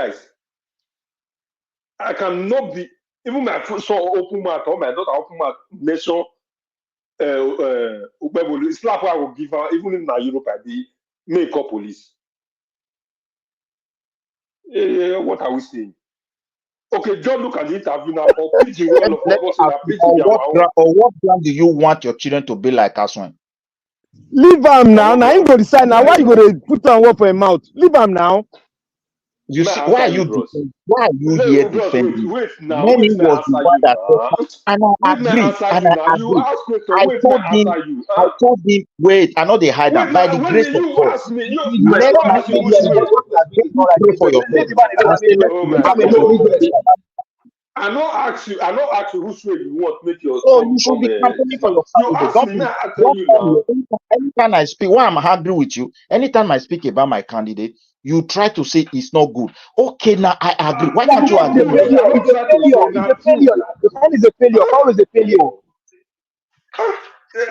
guys. I cannot be, even my son open mouth or my daughter open mouth, nation, Ubebolu, slap I will give her, even in Europe, I be make up police. What are we saying? Okay, just look at the interview now for PG well of Let me what ask you, or what brand do you want your children to be like as one? Leave am now. Now you go decide now. Why you go to put on what for a mouth? Leave am now. You see, why are you here bros, defending? wait now, When he wait now was the answer one you that now. and I Wait now agree, answer you now. You ask question, I wait told now him, answer you. Huh? wait, I know they hide Wait them. By the now, when grace of you God, ask me, I let never my ask you which way. pray for your parents and say, let Oh the my best of God. God. I not ask you which way you want make your So son you should become be campaigning this for man. your You family. ask me now, I tell Don't you tell me now. anytime I speak, why I'm angry with you, anytime I speak about my candidate, you try to say it's not good. Okay, now I agree. Why can't you Not agree good. with me? I not try to say It's not a true. failure. The plan is a failure. How is a failure?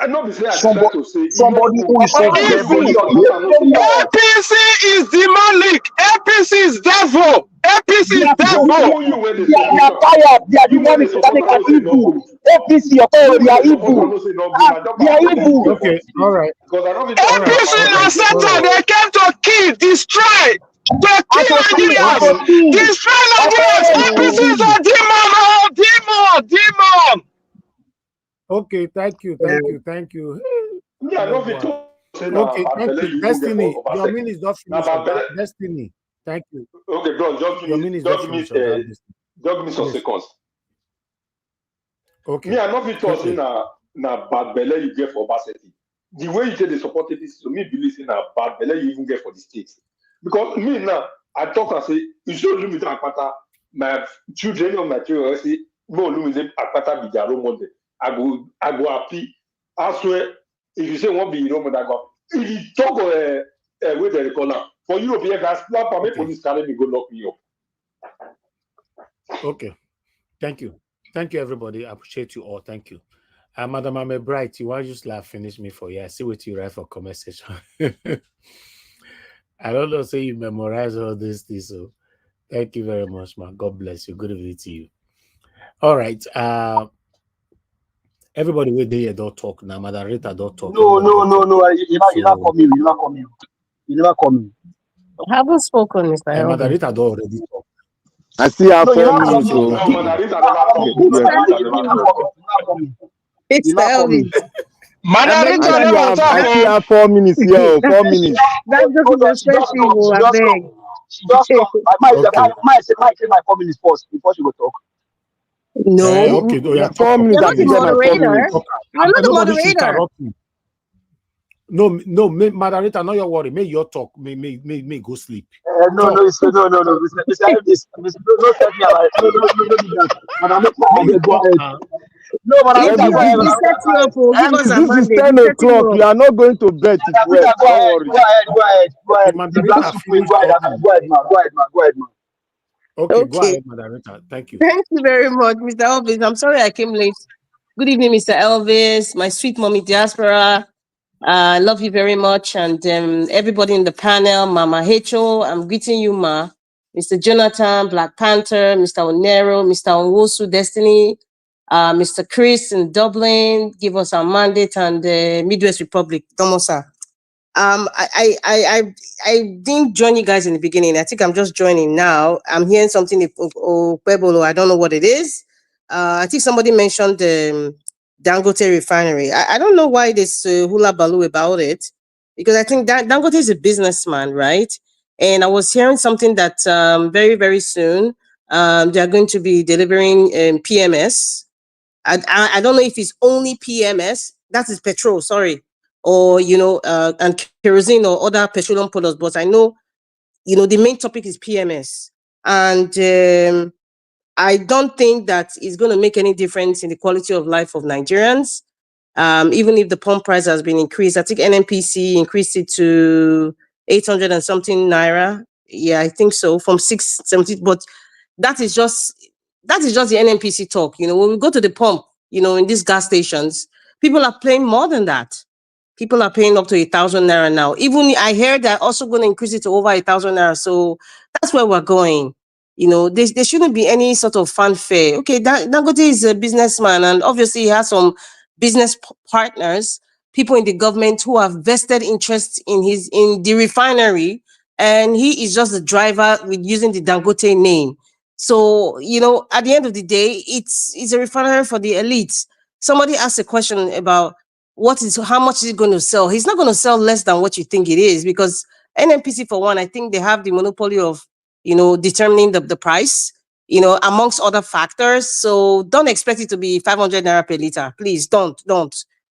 I not be say I try Somebody, to say it not somebody good. who is so Not be devilish. failure. Not I not say not good. APC is demonic. APC is devil. APC They is are devil. Even you when they they support are them, tired. They are you when they demonic, support satanic, them, and no say not evil. good. APC, You they when are they support them, evil. no say not good. Now just They are make you evil. get for Okay, the all state. right, Because I don't be all talk right, APC about all my right, now mind all Satan. right. They came to kill, destroy, to And kill to kill, and Nigerians. to Okay, kill. Destroy And Nigerians. to APC kill. is a demon. Oh, demon. okay, thank you, thank you, thank you. me. I No know if you boy. talk say now Okay, bad thank belly you. you even get Destiny, for your Obaseki. minute is not Now finished, bad Oga. belly. Destiny, thank you. Okay, bro, just Your minute is not give me finished, Oga. Destiny. some Yes. seconds. Okay, Me, I know if you talk say quickly. na bad belly you get for Obaseki. The way you take the support it is to me believe in a bad belly you even get for the state. Because me now, I talk and say, you should limit Akpata, my children of my children, I say, no limit Akpata be their role model. I go happy. I swear, if you say one be role model, I go happy. If you talk where they call now, for European guys, slap and make Okay, police carry me go lock me up. okay. Thank you. Thank you, everybody. I appreciate you all. Thank you. Madam, I'm a bright. You want to just finish me for I see what you write for comment section. I don't know, say you memorize all these things. So thank you very much, man. God bless you. Good evening to you. All right. Everybody with there don't talk now. Madam Rita don't talk. No, Everybody no, don't no, talk. no. You're not So coming. You're not coming. You're never coming. I haven't spoken, Mr. Madam Elvin. Rita don't already talk. I still have No, you're 4 not minutes. coming. So No, man, Rita You're not never talk. coming. Oh, Mr. Madam Rita You're never not Elvin, talk. coming. You're not coming. You're Mr. not coming. Elvin, I beg Rita you. never talk. I still Oh. have 4 minutes here. that, 4 minutes. that joke Hold is on. She just expensive, talk. oh, She I just talk. beg. She just talk. Okay. Might say my 4 minutes first before she go talk. No, Okay. Oh, yeah, talk 4 up. minutes. you're I not the can get my 4 moderator. minutes. Talk. You're not the Nobody should moderator. interrupt me. No, Madam Rita, not your worry. May your talk. May go sleep. No, Talk. Mr. No. Mr. Elvis, don't set me alive. No, do that. Madam, May you go talk ahead. now. No, Madam, If go you ahead. we Madam, set go you ahead. up, oh, give us a This is mandate. 10 We set you o'clock. up. You are not going to bed it well. Go Don't ahead. worry. Go Okay, ahead. The Madam black Rita, soup, finish go ahead, talking. man. Go ahead, man. Okay, go Okay. ahead, Madam Rita. Thank you. Thank you very much, Mr. Elvis. I'm sorry I came late. Good evening, Mr. Elvis, my sweet mommy diaspora. I love you very much. And everybody in the panel, Mama Hecho, I'm greeting you, Ma. Mr. Jonathan, Black Panther, Mr. Onero, Mr. Onwosu, Destiny, Mr. Chris in Dublin, give us our mandate, and Midwest Republic, Tomosa. I didn't join you guys in the beginning. I think I'm just joining now. I'm hearing something Pebolo. I don't know what it is. I think somebody mentioned the Dangote Refinery. I don't know why this hula baloo about it, because I think that Dangote is a businessman, right? And I was hearing something that very, very soon they are going to be delivering PMS. I don't know if it's only PMS. That is petrol, sorry, or and kerosene or other petroleum products. But I know, the main topic is PMS, and I don't think that it's going to make any difference in the quality of life of Nigerians. Even if the pump price has been increased, I think NNPC increased it to 800 and something naira. Yeah, I think so, from 670. But that is just the NNPC talk. When we go to the pump, in these gas stations, people are paying more than that. People are paying up to 1,000 naira now. Even I heard they're also going to increase it to over 1,000 naira. So that's where we're going. There shouldn't be any sort of fanfare. Okay, Dangote is a businessman, and obviously he has some business partners, people in the government who have vested interest in the refinery, and he is just the driver with using the Dangote name. So, at the end of the day, it's a refinery for the elites. Somebody asked a question about how much is it going to sell? He's not going to sell less than what you think it is, because NNPC, for one, I think they have the monopoly of, determining the price, amongst other factors. So don't expect it to be 500 naira per liter. Please don't.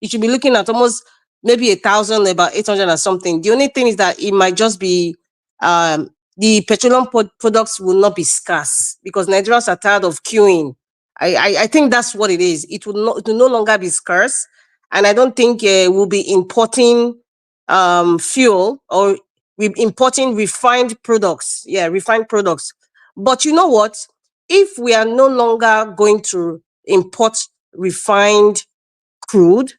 You should be looking at almost maybe 1,000, about 800 or something. The only thing is that it might just be, the petroleum products will not be scarce because Nigerians are tired of queuing. I think that's what it is. It will no longer be scarce. And I don't think we'll be importing fuel or importing refined products. Yeah, refined products. But you know what? If we are no longer going to import refined crude,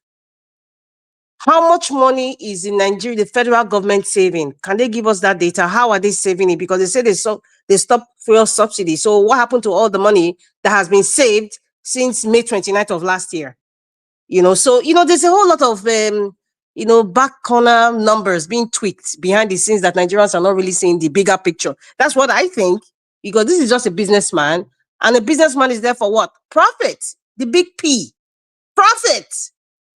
how much money is in Nigeria, the federal government saving? Can they give us that data? How are they saving it? Because they say they stopped fuel subsidy. So what happened to all the money that has been saved since May 29th of last year? So, there's a whole lot of, back corner numbers being tweaked behind the scenes that Nigerians are not really seeing the bigger picture. That's what I think, because this is just a businessman, and a businessman is there for what? Profit, the big P, profit,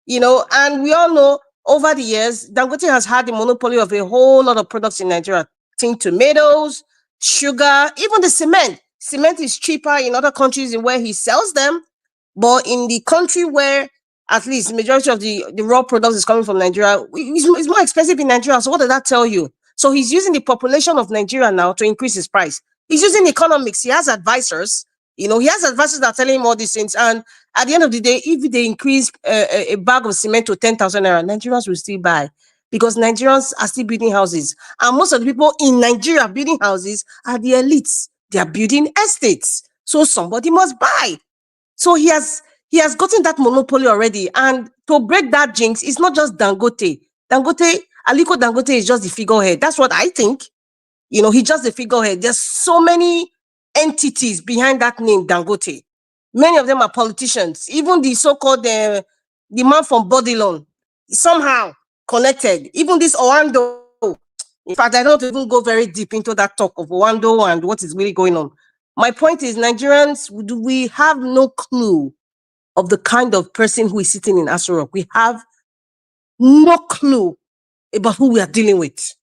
and we all know over the years, Dangote has had the monopoly of a whole lot of products in Nigeria. Think tomatoes, sugar, even the cement. Cement is cheaper in other countries where he sells them. But in the country where at least the majority of the raw products is coming from Nigeria, it's more expensive in Nigeria. So what does that tell you? So he's using the population of Nigeria now to increase his price. He's using economics. He has advisors. He has advisors that are telling him all these things. And at the end of the day, if they increase a bag of cement to 10,000 naira, Nigerians will still buy, because Nigerians are still building houses. And most of the people in Nigeria building houses are the elites. They are building estates. So somebody must buy. So he has gotten that monopoly already. And to break that jinx, it's not just Dangote. Aliko Dangote is just the figurehead. That's what I think. He's just the figurehead. There's so many entities behind that name, Dangote. Many of them are politicians. Even the so-called the man from Bodilon, somehow connected. Even this Owando. In fact, I don't even go very deep into that talk of Owando and what is really going on. My point is, Nigerians, we have no clue of the kind of person who is sitting in Aso Rock. We have no clue about who we are dealing with.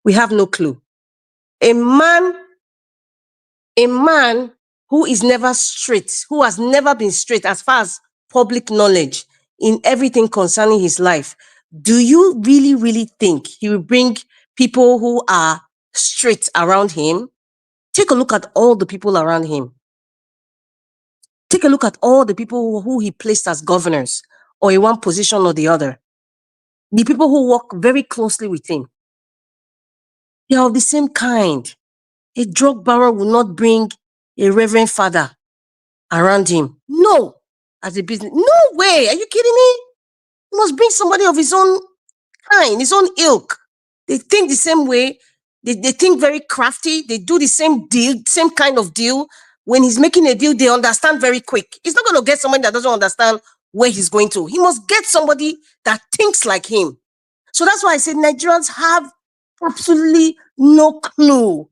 We have no clue. A man who is never straight, who has never been straight as far as public knowledge in everything concerning his life. Do you really, really think he will bring people who are straight around him? Take a look at all the people around him. Take a look at all the people who he placed as governors or in one position or the other. The people who work very closely with him. They are of the same kind. A drug baron will not bring a reverend father around him. No. As a business. No way. Are you kidding me? He must bring somebody of his own kind, his own ilk. They think the same way. They think very crafty. They do the same deal, same kind of deal. When he's making a deal, they understand very quick. He's not going to get somebody that doesn't understand where he's going to. He must get somebody that thinks like him. So that's why I said Nigerians have absolutely no clue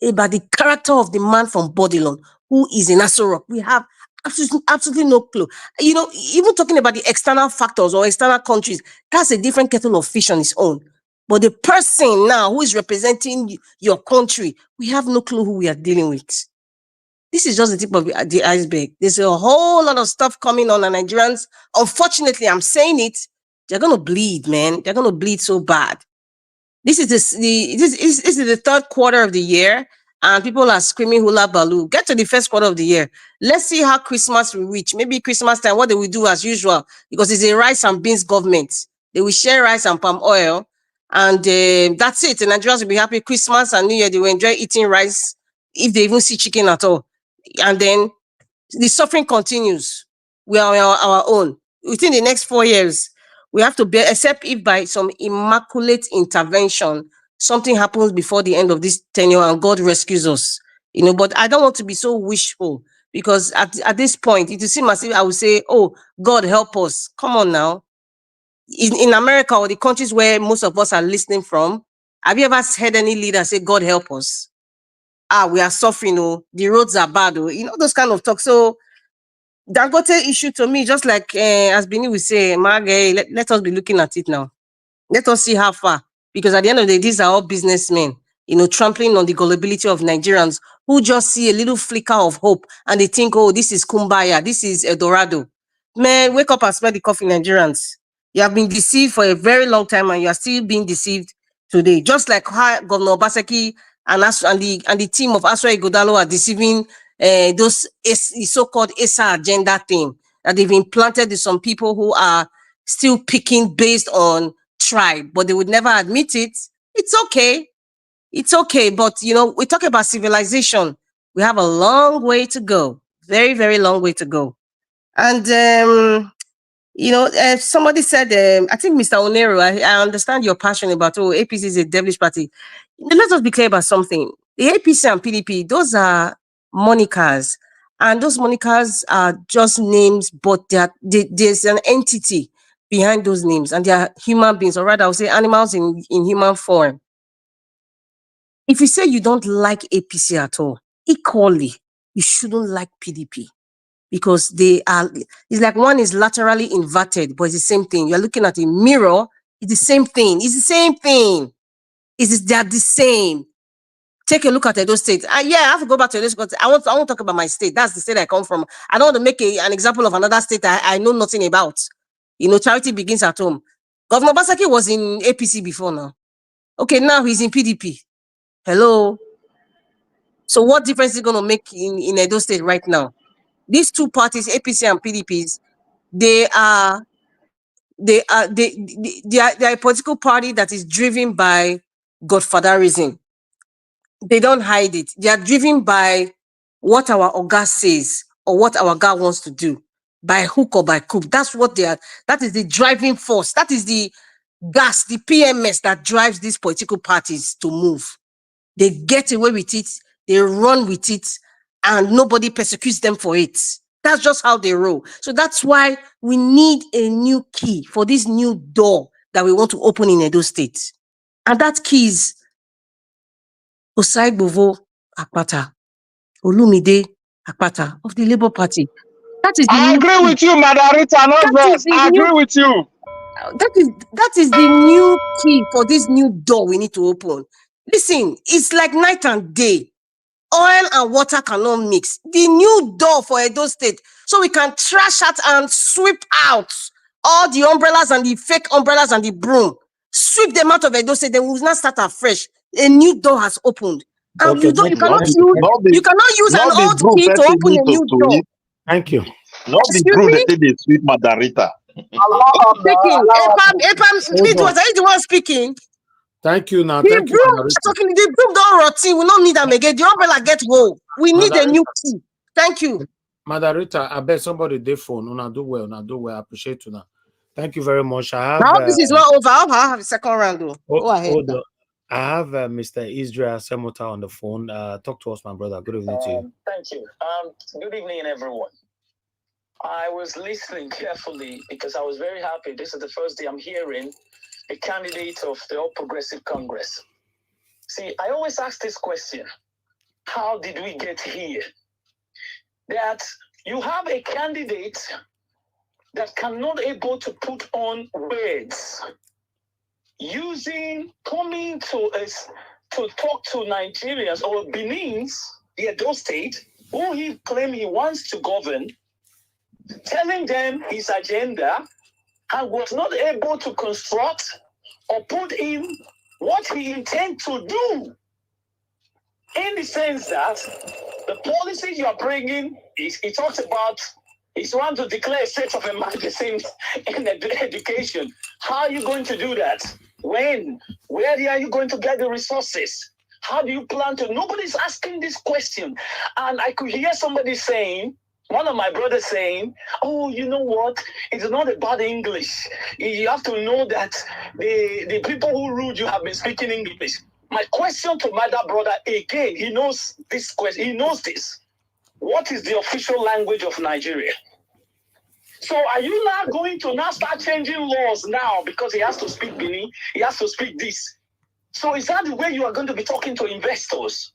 about the character of the man from Bodilon who is in Aso Rock. We have absolutely no clue. Even talking about the external factors or external countries, that's a different kettle of fish on its own. But the person now who is representing your country, we have no clue who we are dealing with. This is just the tip of the iceberg. There's a whole lot of stuff coming on, and Nigerians, unfortunately, I'm saying it, they're going to bleed, man. They're going to bleed so bad. This is the third quarter of the year, and people are screaming hula baloo. Get to the first quarter of the year. Let's see how Christmas will reach. Maybe Christmas time, what they will do as usual, because it's a rice and beans government. They will share rice and palm oil, and that's it. The Nigerians will be happy. Christmas and New Year, they will enjoy eating rice, if they even see chicken at all. And then the suffering continues. We are on our own. Within the next 4 years, we have to bear, except if by some immaculate intervention, something happens before the end of this tenure and God rescues us. But I don't want to be so wishful. Because at this point, it seems as if I would say, oh, God help us. Come on now. In America or the countries where most of us are listening from, have you ever heard any leader say, God help us? We are suffering, oh, the roads are bad, oh, those kind of talk. So Dangote issue to me, just like as Bini will say, let us be looking at it now. Let us see how far. Because at the end of the day, these are all businessmen, trampling on the gullibility of Nigerians who just see a little flicker of hope and they think, oh, this is Kumbaya, this is Eldorado. Man, wake up and smell the coffee, Nigerians. You have been deceived for a very long time and you are still being deceived today. Just like how Governor Obaseki and the team of Aswa Igodalo are deceiving those so-called ESA agenda thing that they've implanted to some people who are still picking based on tribe, but they would never admit it. It's okay. It's okay. But, we talk about civilization. We have a long way to go. Very, very long way to go. And, somebody said, I think Mr. Onero, I understand your passion about, APC is a devilish party. Let us be clear about something. The APC and PDP, those are monikers. And those monikers are just names, but there's an entity behind those names, and they are human beings, or rather, I would say animals in human form. If you say you don't like APC at all, equally, you shouldn't like PDP. Because it's like one is laterally inverted, but it's the same thing. You're looking at a mirror, it's the same thing. It's the same thing. They're the same. Take a look at Edo State. I have to go back to Edo State. I want to talk about my state. That's the state I come from. I don't want to make an example of another state I know nothing about. Charity begins at home. Governor Obaseki was in APC before now. Okay, now he's in PDP. Hello. So what difference is it going to make in Edo State right now? These two parties, APC and PDPs, they are a political party that is driven by godfatherism. They don't hide it. They are driven by what our Oga says or what our God wants to do, by hook or by crook. That's what they are. That is the driving force. That is the gas, the PMS that drives these political parties to move. They get away with it, they run with it, and nobody persecutes them for it. That's just how they roll. So that's why we need a new key for this new door that we want to open in Edo State. And that key is Osai Bovo Akpata, Olumide Akpata of the Labour Party. That is the I new agree key. with you, Madarita, not verse. I agree with you. That is the new key for this new door we need to open. Listen, it's like night and day. Oil and water cannot mix. The new door for Edo State, so we can trash out and sweep out all the umbrellas and the fake umbrellas and the broom. Sweep them out of Edo State, then we'll not start afresh. A new door has opened. And Okay, you cannot use an old key to open a new door. Thank you. Not the Excuse proof me? that they sweet Madarita. Speaking. Epam, are you the one speaking? Thank you now. The Thank you, broom don't rotting. We don't need them again. The umbrella get whole. We need a new key. Thank you. Madarita, I bet somebody they phone. Una do well. I appreciate you now. Thank you very much. I hope this is not over. I'll have a second round though. Go ahead. I have Mr. Israel Semota on the phone. Talk to us, my brother. Good evening to you. Thank you. Good evening, everyone. I was listening carefully because I was very happy. This is the first day I'm hearing a candidate of the All Progressive Congress. See, I always ask this question: how did we get here? That you have a candidate that cannot able to put on words, coming to us to talk to Nigerians or Benin's, the Edo State, who he claimed he wants to govern, telling them his agenda, and was not able to construct or put in what he intends to do. In the sense that the policies you are bringing, he talks about, he's want to declare a state of emergency in education. How are you going to do that? When? Where are you going to get the resources? How do you plan to? Nobody's asking this question. And I could hear somebody saying, one of my brothers saying, oh, you know what? It's not about English. You have to know that the people who ruled you have been speaking English. My question to my brother, again, he knows this question. He knows this. What is the official language of Nigeria? So are you now going to now start changing laws now because he has to speak Bini, he has to speak this? So is that the way you are going to be talking to investors?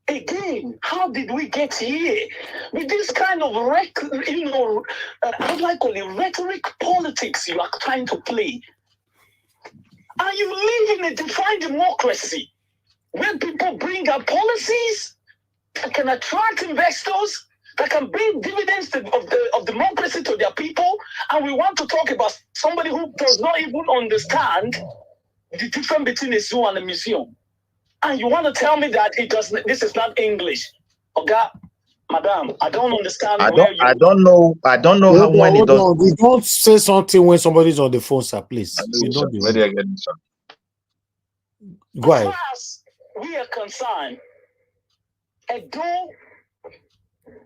Again, how did we get here? With this kind of, how do I call it, rhetoric politics you are trying to play. And you live in a defined democracy where people bring up policies that can attract investors, that can bring dividends of democracy to their people, and we want to talk about somebody who does not even understand the difference between a zoo and a museum. And you want to tell me that this is not English. Okay, madam, I don't understand I where don't know how when it does. You don't say something when somebody's on the phone, sir, please. You don't do it. Go ahead. As far as we are concerned, Edo,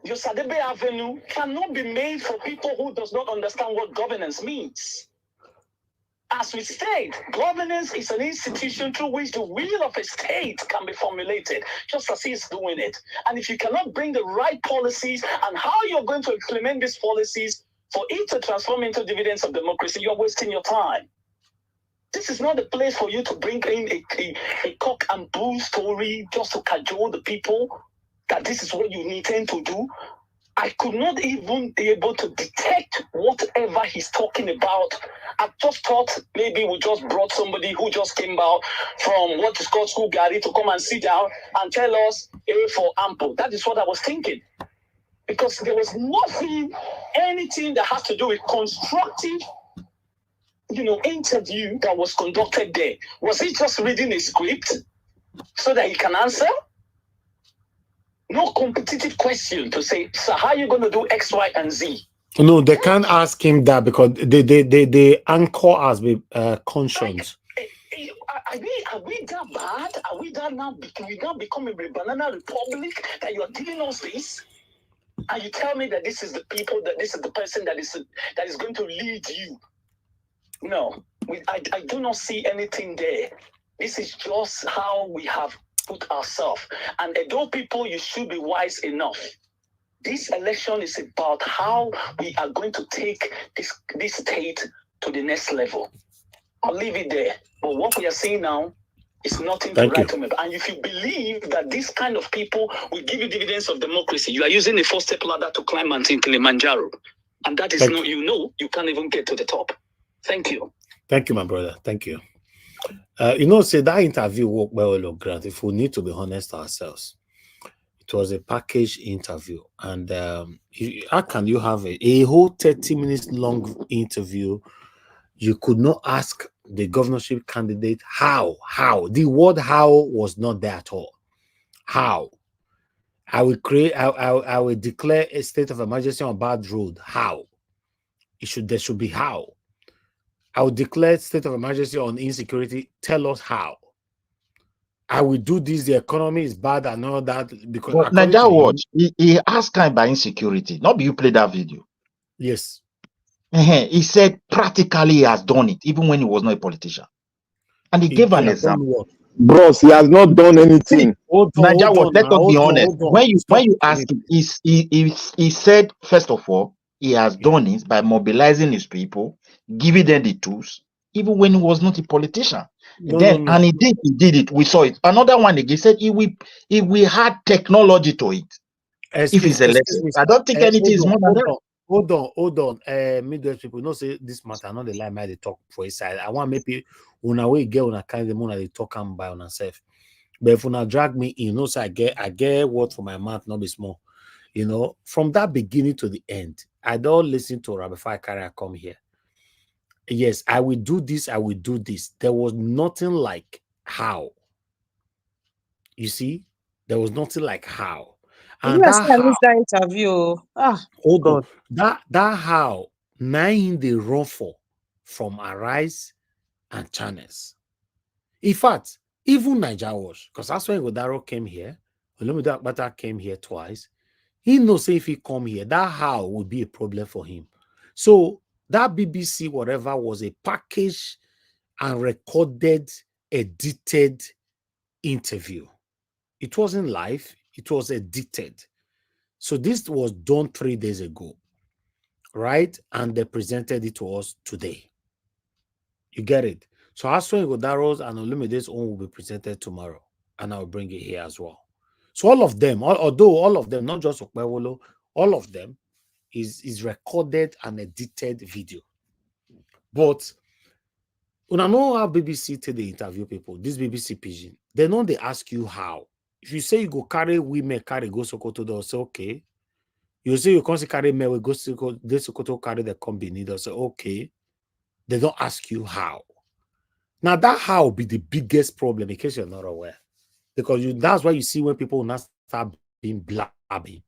Yosadebe Avenue cannot be made for people who does not understand what governance means. As we state, governance is an institution through which the will of a state can be formulated, just as he's doing it. And if you cannot bring the right policies and how you're going to implement these policies for it to transform into dividends of democracy, you're wasting your time. This is not the place for you to bring in a cock and bull story just to cajole the people that this is what you intend to do. I could not even be able to detect whatever he's talking about. I just thought maybe we just brought somebody who just came out from what is called school Gary to come and sit down and tell us A for ample. That is what I was thinking. Because there was anything that has to do with constructive, interview that was conducted there. Was he just reading a script so that he can answer? No competitive question to say, so how are you going to do X, Y, and Z? No, they can't ask him that because they anchor us with conscience. Are we that bad? Are we that now? We now become a banana republic that you are giving us this? And you tell me that this is the people, that this is the person that is going to lead you? No, I do not see anything there. This is just how we have put ourselves. And Edo people, you should be wise enough. This election is about how we are going to take this state to the next level. I'll leave it there. But what we are seeing now is nothing to write home about. And if you believe that this kind of people will give you dividends of democracy, you are using a 4-step ladder to climb Mount Kilimanjaro. And that is you can't even get to the top. Thank you. Thank you, my brother. Thank you. Say that interview worked well, Grant. If we need to be honest ourselves, it was a package interview. And how can you have a whole 30 minutes long interview? You could not ask the governorship candidate how. The word how was not there at all. How? I will declare a state of emergency on bad road. How? There should be how. I will declare state of emergency on insecurity. Tell us how. I will do this. The economy is bad and all that. Because Nigeria Watch, he asked kind by insecurity. Not be you play that video. Yes. He said practically he has done it, even when he was not a politician. And he gave an example. Bros, he has not done anything. Nigeria Watch, let us be honest. When you ask him, he said, first of all, he has done it by mobilizing his people, giving them the tools, even when he was not a politician. And he did it. We saw it. Another one again said if we had technology to it, if he's elected. I don't think anything is more than that. Hold on. Midwest people say this matter, not the lie, they talk for his side. I want maybe when I get on a kind of moon, they talk and by on herself. But if you drag me in, so I get word for my mouth, not be small. From that beginning to the end, I don't listen to Rabbi Fakari come here. Yes, I will do this. I will do this. There was nothing like how. You see, there was nothing like how. And that interview. Hold on. That how 9 they run for from Arise and Channels. In fact, even Nigeria Watch, because that's when Godaro came here. Olumide came here twice. He knows if he come here, that how would be a problem for him. So that BBC whatever was a package and recorded, edited interview. It wasn't live. It was edited. So this was done 3 days ago, right? And they presented it to us today. You get it? So Aston Igodaro's and Olumide's own will be presented tomorrow, and I'll bring it here as well. So all of them, although all of them, not just Okpewolo, all of them is recorded and edited video. But when I know how BBC today interview people, this BBC Pidgin, they know they ask you how. If you say you go carry women, carry go Sokoto, they'll say okay. You say you can't carry men, we go Sokoto, carry the company, they'll say okay. They don't ask you how. Now that how will be the biggest problem in case you're not aware, because that's why you see when people now start being blabby.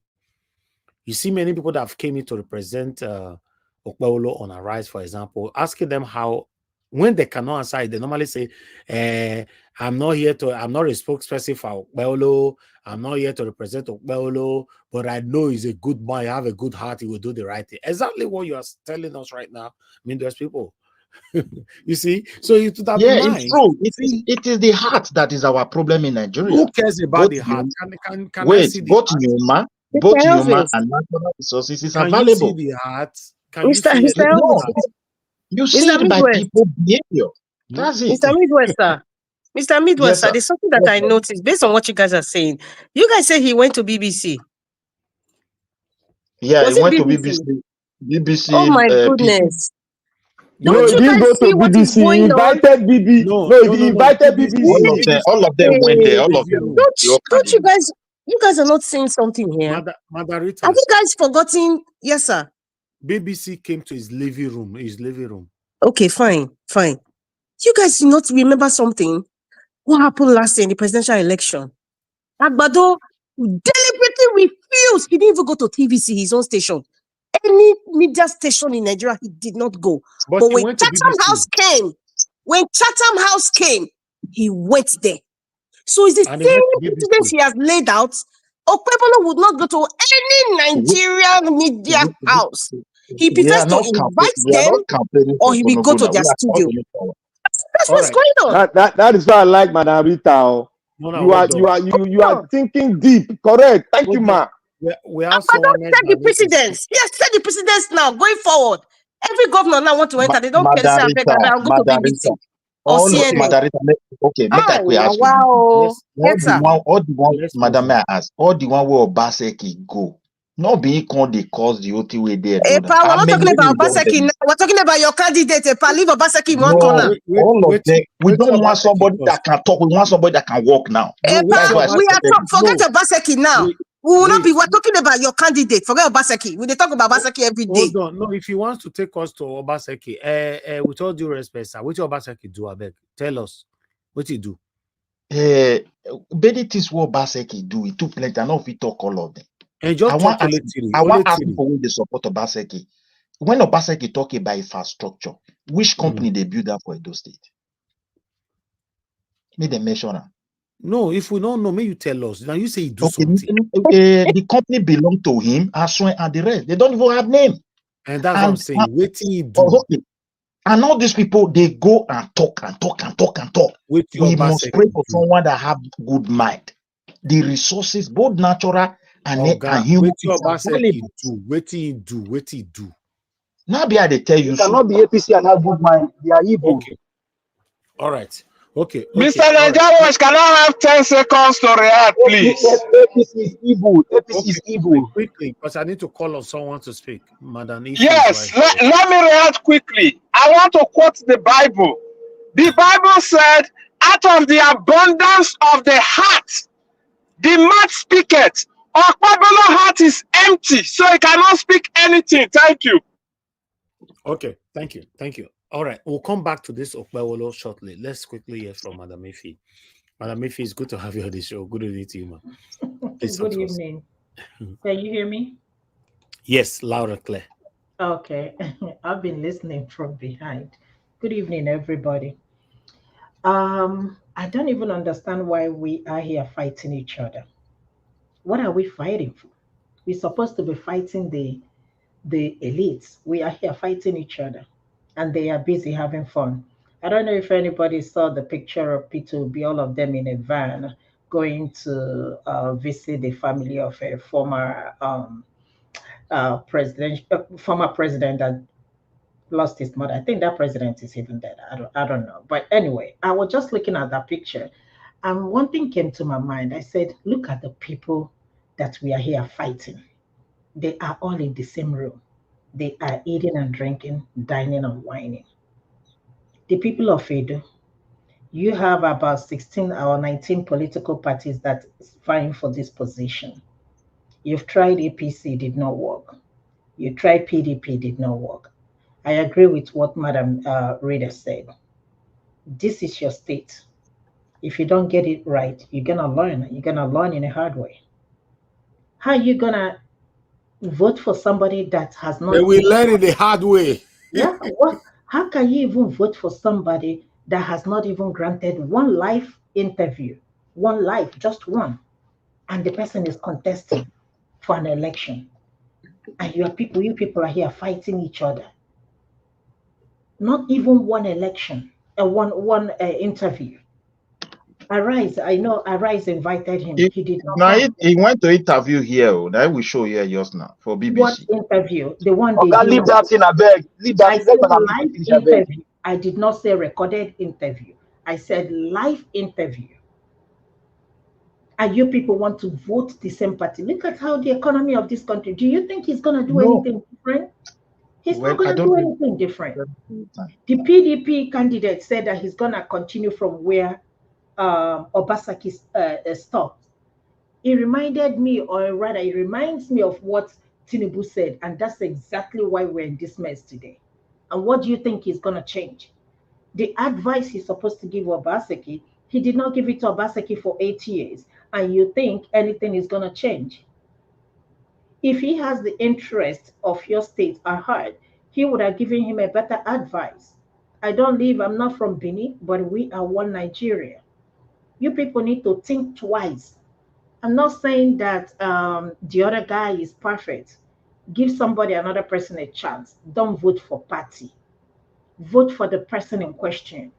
You see many people that have came in to represent Okpewolo on Arise, for example, asking them how, when they cannot answer it, they normally say, I'm not a spokesperson for Okpewolo, I'm not here to represent Okpewolo, but I know he's a good man, he have a good heart, he will do the right thing. Exactly what you are telling us right now. I mean, there's people. You see, so you to that it's true. It is the heart that is our problem in Nigeria. Who cares about the heart? Can wait, I see the both heart? human and natural resources is Can available. you see the heart? Can you see Mr. Elvis, you see it by Midwest. people behavior. That's it. Mr. Midwest, sir. Mr. Midwest, Yes, sir, sir. there's something that I noticed based on what you guys are saying. You guys say he went to BBC. Yeah, Was he it went to BBC? BBC. Oh my people. goodness. No, Don't he you didn't guys go see to what is BBC. He going on? invited BBC. No, he invited BBC. All of them went there. All of them. Don't you guys are not saying something here? Madaritas. Have you guys forgotten? Yes, sir. BBC came to his living room. Okay, fine. You guys do not remember something? What happened last year in the presidential election? Agbado deliberately refused. He didn't even go to TVC, his own station. Any media station in Nigeria, he did not go. But But he when went to Chatham BBC. House came, he went there. So it's the same precedent he has laid out. Okpebolo would not go to any Nigerian media house. He prefers to invite them, or he will go to their studio. That's what's going on. That is why I like Madam Rita. You are thinking deep. Correct. Thank you, ma. We have someone set the precedence. Yes, set the precedence now. Going forward, every governor now want to enter. They don't care. They say, I'm going to BBC or CNN. Okay, make I quick ask you. Wow. Yes, sir. All the one, Madam, may I ask, all the one where Obaseki go, not being called they cause the OT way there. We're not talking about Obaseki now. We're talking about your candidate. Leave Obaseki in one corner. All of them. We don't want somebody that can talk. We want somebody that can walk now. We are forget Obaseki now. We're talking about your candidate. Forget Obaseki. We talk about Obaseki every day. Hold on. No, if he wants to take us to Obaseki, with all due respect, sir, what Obaseki do? I beg, tell us what he do. But is what Obaseki do. He took plenty. I know if we talk all of them. And just I want to ask people who they support Obaseki. When Obaseki talk about infrastructure, which company they build that for Edo State? May they mention them. No, if we don't know, may you tell us. Now you say you do something. The company belong to him, Aswen and the rest. They don't even have name. And that's what I'm saying. Waiting you do. Okay. And all these people, they go and talk. We must pray for someone that have good mind. The resources, both natural and human. Waiting do. Now be they tell you. You cannot be APC and have good mind. They are evil. Okay. All right. Okay. Mr. Najawas, can I have 10 seconds to react, please? APC is evil. APC is evil. Quickly, because I need to call on someone to speak. Madam. Yes, let me react quickly. I want to quote the Bible. The Bible said, out of the abundance of the heart, the mouth speaketh. Okpebolo heart is empty, so he cannot speak anything. Thank you. Okay, thank you. All right, we'll come back to this Okpebolo shortly. Let's quickly hear from Madam Ife. Madam Ife, it's good to have you on the show. Good evening to you, ma'am. Good evening. Can you hear me? Yes, loud and clear. Okay, I've been listening from behind. Good evening, everybody. I don't even understand why we are here fighting each other. What are we fighting for? We're supposed to be fighting the elites. We are here fighting each other, and they are busy having fun. I don't know if anybody saw the picture of P2B, all of them in a van going to visit the family of a former former president that lost his mother. I think that president is even dead. I don't know. But anyway, I was just looking at that picture, and one thing came to my mind. I said, look at the people that we are here fighting. They are all in the same room. They are eating and drinking, dining and whining. The people of Edo, you have about 16 or 19 political parties that is vying for this position. You've tried APC, did not work. You tried PDP, did not work. I agree with what Madam Reader said. This is your state. If you don't get it right, you're gonna learn. You're gonna learn in a hard way. How are you gonna vote for somebody that has not They will even, learn it the hard way. yeah, what, how can you even vote for somebody that has not even granted one life interview, one life, just one, and the person is contesting for an election, and you people are here fighting each other. Not even one election, one interview. Arise, I know Arise invited him. He did not Now come. he went to interview here. That will show here just now for What BBC. interview? The one they Oga, do. leave that thing, I beg. Leave that I thing. Let said Madam live finish, I beg. interview. I did not say recorded interview. I said live interview. And you people want to vote the same party. Look at how the economy of this country. Do you think he's going to do No. anything different? He's Well, not going I to don't do think anything different. The PDP candidate said that he's going to continue from where Obasaki stopped. It reminded me, or rather, it reminds me of what Tinubu said, and that's exactly why we're in this mess today. And what do you think is going to change? The advice he's supposed to give Obaseki, he did not give it to Obaseki for 8 years, and you think anything is going to change? If he has the interest of your state at heart, he would have given him a better advice. I'm not from Benin, but we are one Nigeria. You people need to think twice. I'm not saying that the other guy is perfect. Give somebody, another person, a chance. Don't vote for party. Vote for the person in question.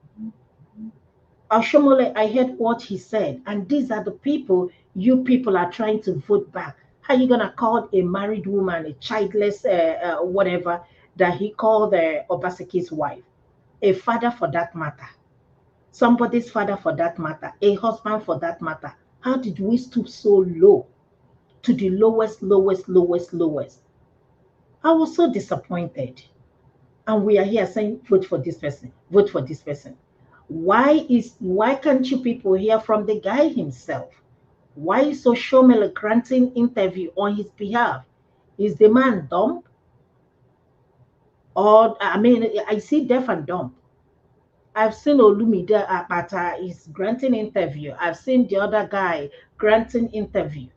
Ashomole, I heard what he said, and these are the people you people are trying to vote back. How are you gonna call a married woman, a childless, whatever, that he called Obaseki's wife, a father for that matter, somebody's father for that matter, a husband for that matter? How did we stoop so low to the lowest, lowest, lowest, lowest? I was so disappointed. And we are here saying, vote for this person, vote for this person. Why can't you people hear from the guy himself? Why is Oshomele granting interview on his behalf? Is the man dumb? Or I mean, I see deaf and dumb. I've seen Olumide Akpata is granting interview. I've seen the other guy granting interview.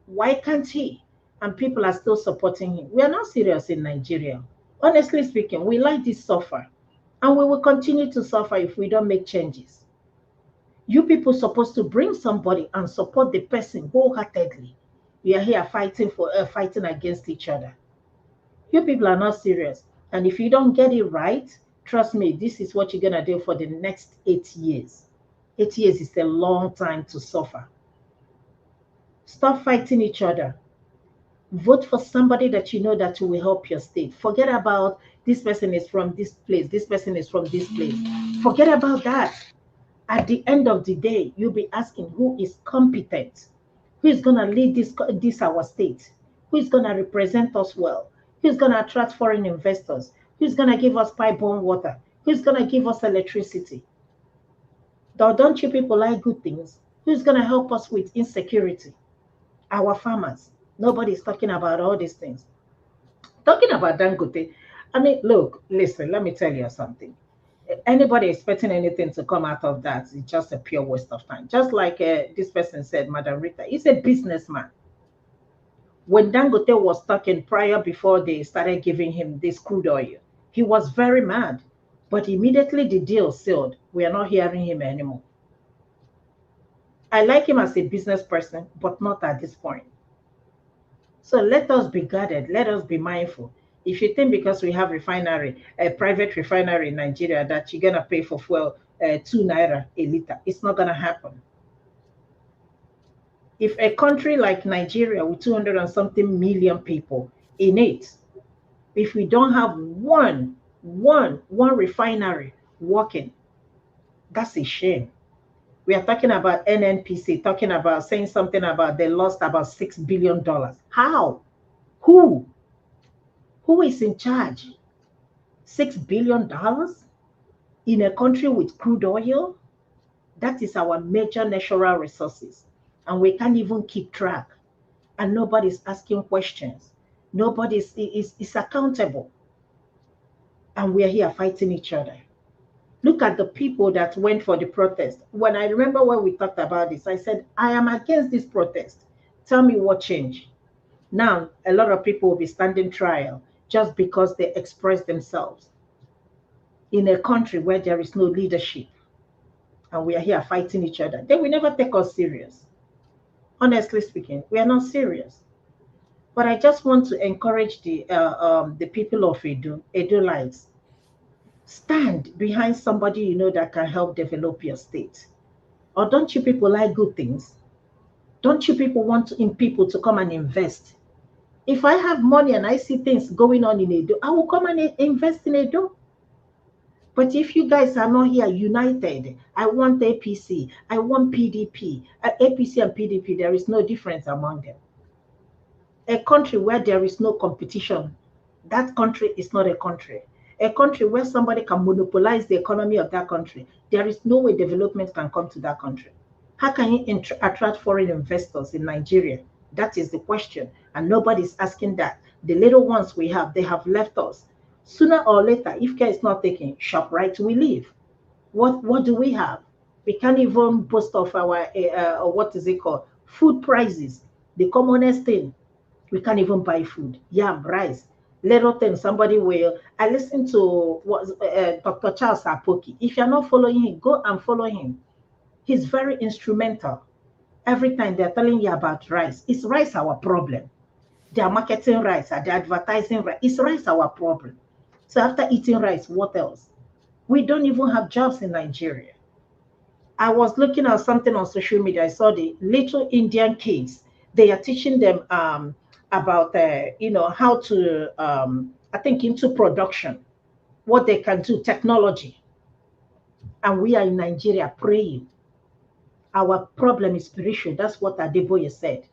Why can't he? And people are still supporting him. We are not serious in Nigeria. Honestly speaking, we like this suffer. And we will continue to suffer if we don't make changes. You people supposed to bring somebody and support the person wholeheartedly. We are here fighting against each other. You people are not serious. And if you don't get it right, trust me, this is what you're gonna do for the next 8 years. 8 years is a long time to suffer. Stop fighting each other. Vote for somebody that you know that will help your state. Forget about this person is from this place, this person is from this place. Forget about that. At the end of the day, you'll be asking who is competent, who is going to lead this our state, who is going to represent us well, who's going to attract foreign investors, who's going to give us pipe-borne water, who's going to give us electricity. Don't you people like good things? Who's going to help us with insecurity? Our farmers. Nobody's talking about all these things. Talking about Dangote, I mean, look, listen, let me tell you something. Anybody expecting anything to come out of that is just a pure waste of time. Just like this person said, Madam Rita, he's a businessman. When Dangote was talking prior before they started giving him this crude oil, he was very mad. But immediately the deal sealed, we are not hearing him anymore. I like him as a business person, but not at this point. So let us be guarded. Let us be mindful. If you think because we have refinery, a private refinery in Nigeria, that you're gonna pay for fuel 2 naira a liter, it's not gonna happen. If a country like Nigeria with 200 and something million people in it, if we don't have one refinery working, that's a shame. We are talking about NNPC, talking about saying something about they lost about $6 billion. How? Who? Who is in charge? $6 billion in a country with crude oil? That is our major natural resources. And we can't even keep track. And nobody's asking questions. Nobody is accountable. And we're here fighting each other. Look at the people that went for the protest. When I remember when we talked about this, I said, I am against this protest. Tell me what changed. Now, a lot of people will be standing trial just because they express themselves in a country where there is no leadership. And we are here fighting each other. They will never take us serious. Honestly speaking, we are not serious. But I just want to encourage the people of Edo lives. Stand behind somebody you know that can help develop your state. Or don't you people like good things? Don't you people want people to come and invest? If I have money and I see things going on in Edo, I will come and invest in Edo. But if you guys are not here united, I want APC, I want PDP. APC and PDP, there is no difference among them. A country where there is no competition, that country is not a country. A country where somebody can monopolize the economy of that country, there is no way development can come to that country. How can you attract foreign investors in Nigeria? That is the question. And nobody's asking that. The little ones we have, they have left us. Sooner or later, if care is not taken, ShopRite will leave. What do we have? We can't even boast of our, what is it called? Food prices. The commonest thing. We can't even buy food. Yam, rice. Little thing, somebody will. I listened to Dr. Charles Apoki. If you're not following him, go and follow him. He's very instrumental. Every time they're telling you about rice, is rice our problem? They're marketing rice, they're advertising rice. Is rice our problem? So after eating rice, what else? We don't even have jobs in Nigeria. I was looking at something on social media. I saw the little Indian kids. They are teaching them about, how to, I think, into production, what they can do, technology. And we are in Nigeria praying. Our problem is spiritual. That's what Adeboye said.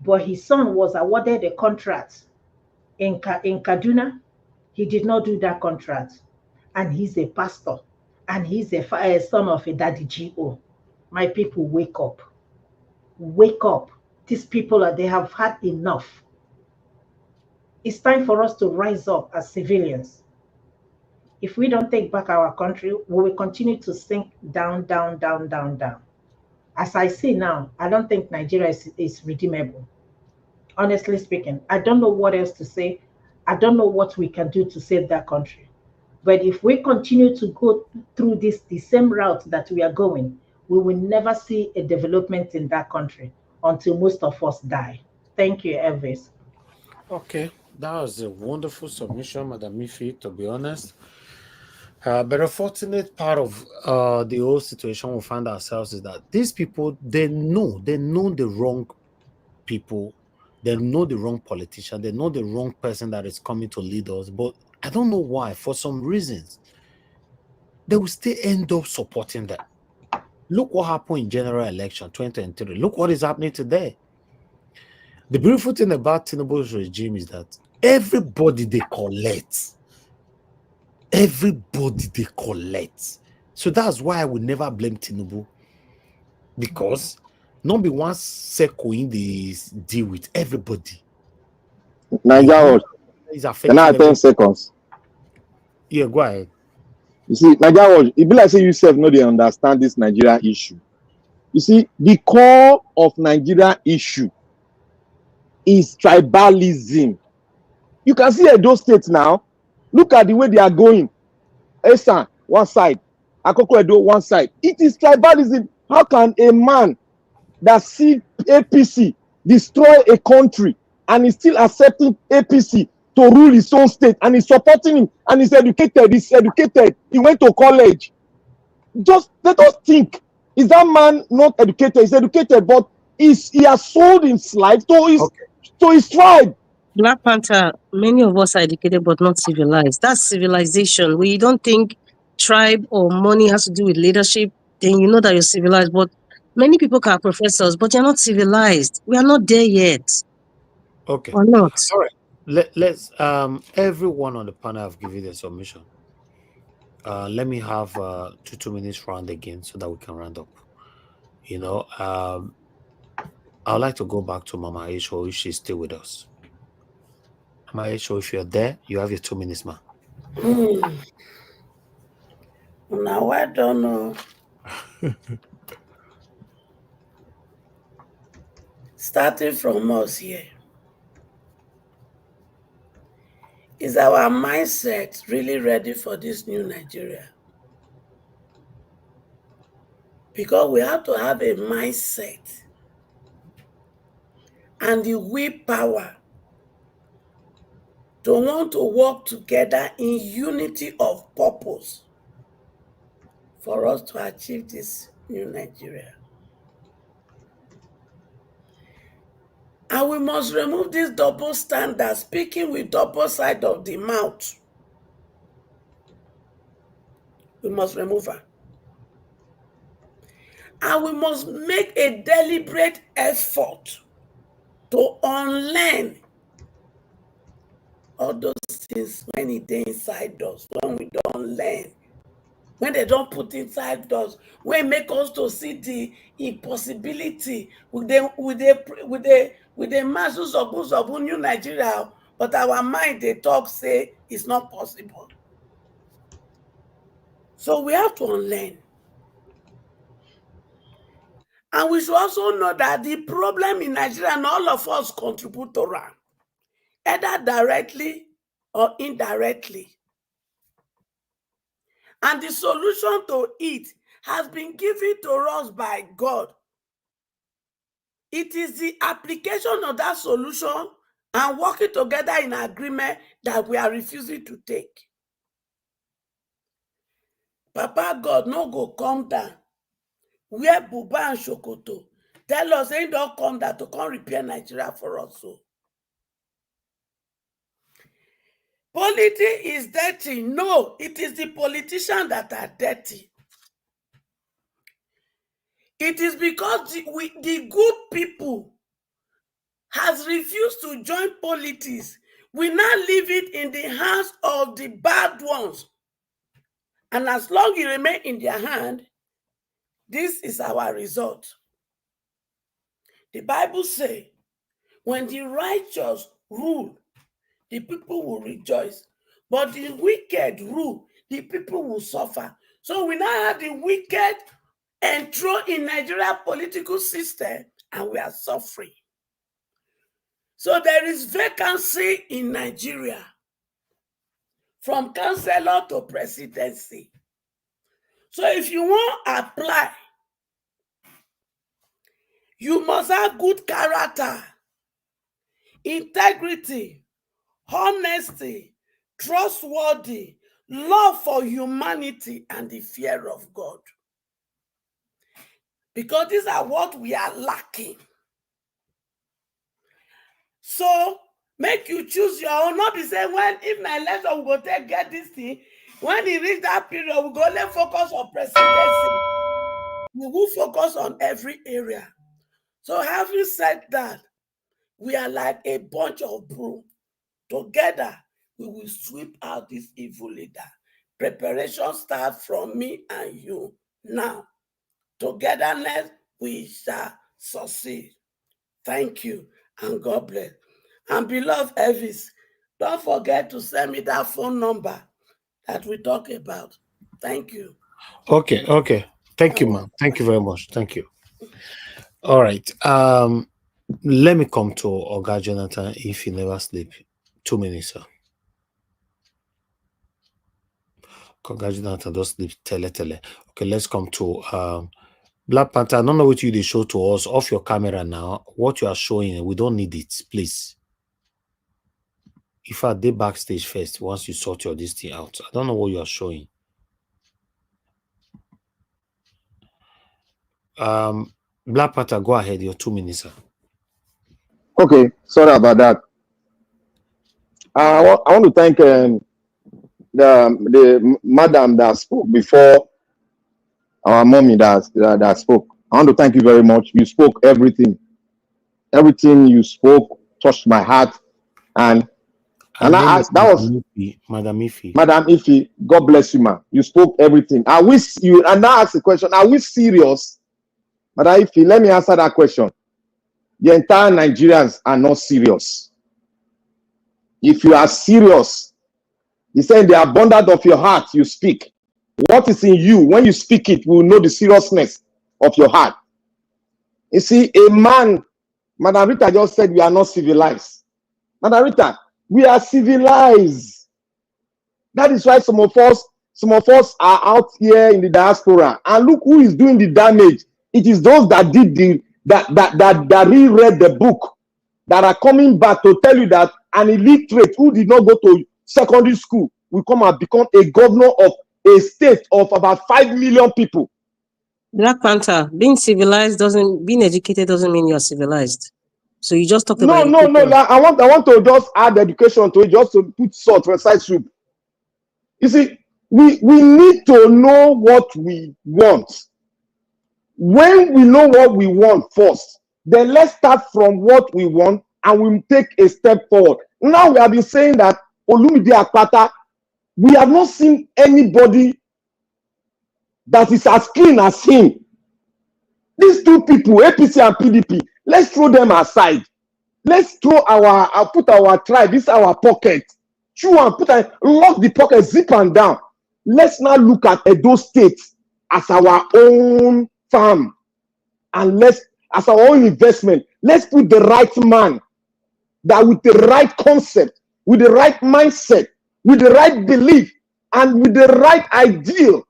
But his son was awarded a contract in Kaduna. He did not do that contract. And he's a pastor. And he's a son of a daddy GO. My people, wake up. Wake up. These people, they have had enough. It's time for us to rise up as civilians. If we don't take back our country, we will continue to sink down, down, down, down, down. As I see now, I don't think Nigeria is redeemable. Honestly speaking, I don't know what else to say. I don't know what we can do to save that country. But if we continue to go through the same route that we are going, we will never see a development in that country until most of us die. Thank you, Elvis. Okay, that was a wonderful submission, Madam Mifi, to be honest. But a fortunate part of the whole situation we find ourselves is that these people, they know the wrong people, they know the wrong politician, they know the wrong person that is coming to lead us. But I don't know why, for some reasons, they will still end up supporting them. Look what happened in general election 2023. Look what is happening today. The beautiful thing about Tinubu's regime is that everybody they collect. Everybody they collect. So that's why I will never blame Tinubu. Because not be one circle in this deal with everybody. Nigeria, can I have 10 seconds? Yeah, go ahead. You see, Nigeria, it be like say you self know they understand this Nigeria issue. You see, the core of Nigeria issue is tribalism. You can see Edo State now. Look at the way they are going. Esan, one side. Akoko Edo, one side. It is tribalism. How can a man that see APC destroy a country and is still accepting APC to rule his own state and is supporting him and he's educated, he went to college. Just let us think. Is that man not educated? He's educated, but he has sold his life to his tribe. Black Panther, many of us are educated but not civilized. That's civilization. When you don't think tribe or money has to do with leadership, then you know that you're civilized. But many people are professors, but you're not civilized. We are not there yet. Okay. Or not. All right. Let's everyone on the panel have given their submission. Let me have 2 minutes round again so that we can round up. You know, I'd like to go back to Mama Aisha if she's still with us. Mama Aisha, if you're there, you have your 2 minutes, ma. Now I don't know. Starting from us here. Is our mindset really ready for this new Nigeria? Because we have to have a mindset and the willpower to want to work together in unity of purpose for us to achieve this new Nigeria. And we must remove this double standard, speaking with double side of the mouth. We must remove her. And we must make a deliberate effort to unlearn all those things when it dey inside us, when we don't learn, when they don't put inside us, when make us to see the impossibility with the masses of new Nigeria, but our mind they talk say it's not possible. So we have to unlearn. And we should also know that the problem in Nigeria, and all of us contribute to it, either directly or indirectly. And the solution to it has been given to us by God. It is the application of that solution and working together in agreement that we are refusing to take. Papa God no go come down, wear buba and shokoto, tell us he don't come down to come repair Nigeria for us. So politics is dirty. No, it is the politicians that are dirty. It is because the good people has refused to join politics. We now leave it in the hands of the bad ones. And as long as it remains in their hand, this is our result. The Bible says, when the righteous rule, the people will rejoice. But the wicked rule, the people will suffer. So we now have the wicked enthroned in Nigeria political system, and we are suffering. So there is vacancy in Nigeria, from councillor to presidency. So if you want to apply, you must have good character, integrity, honesty, trustworthy, love for humanity, and the fear of God. Because these are what we are lacking. So make you choose your own. Not be saying, when if my election we go take get this thing, when it reach that period, we go let focus on presidency. We will focus on every area. So having said that, we are like a bunch of broom. Together, we will sweep out this evil leader. Preparation starts from me and you. Now, togetherness, we shall succeed. Thank you, and God bless. And beloved Elvis, don't forget to send me that phone number that we talk about. Thank you. Okay. Thank you, ma'am. Thank you very much. Thank you. All right. Let me come to Oga Jonathan if you never sleep. 2 minutes, sir. Oga Jonathan don't sleep. Tele. Okay, let's come to Black Panther. I don't know what you show to us off your camera now. What you are showing, we don't need it, please. If I did backstage first, once you sort your this thing out, I don't know what you are showing. Black Panther, go ahead. Your 2 minutes, sir. Okay, sorry about that. I want to thank the madam that spoke before our mommy that spoke. I want to thank you very much. You spoke everything. Everything you spoke touched my heart, and Her name is that was Madam Ife. Madam Ife. God bless you, ma. You spoke everything. Are we you? And now ask the question: are we serious, Madam Ife? Let me answer that question. The entire Nigerians are not serious. If you are serious, he said, in the abundance of your heart, you speak. What is in you, when you speak it, will know the seriousness of your heart. You see, a man, Madam Rita just said, we are not civilized. Madam Rita, we are civilized. That is why some of us are out here in the diaspora. And look who is doing the damage. It is those that did that reread the book, that are coming back to tell you that an illiterate who did not go to secondary school will come and become a governor of a state of about 5 million people. Black Panther, being educated doesn't mean you're civilized. So you just talked about No. I want to just add education to it, just to put salt for side soup. You see, we need to know what we want. When we know what we want first, then let's start from what we want and we'll take a step forward. Now we have been saying that Olumide Akpata, we have not seen anybody that is as clean as him. These two people, APC and PDP, let's throw them aside. Let's throw put our tribe, this is our pocket. Chew and lock the pocket, zip and down. Let's now look at Edo State as our own farm. And as our own investment, let's put the right man that with the right concept, with the right mindset, with the right belief, and with the right ideal,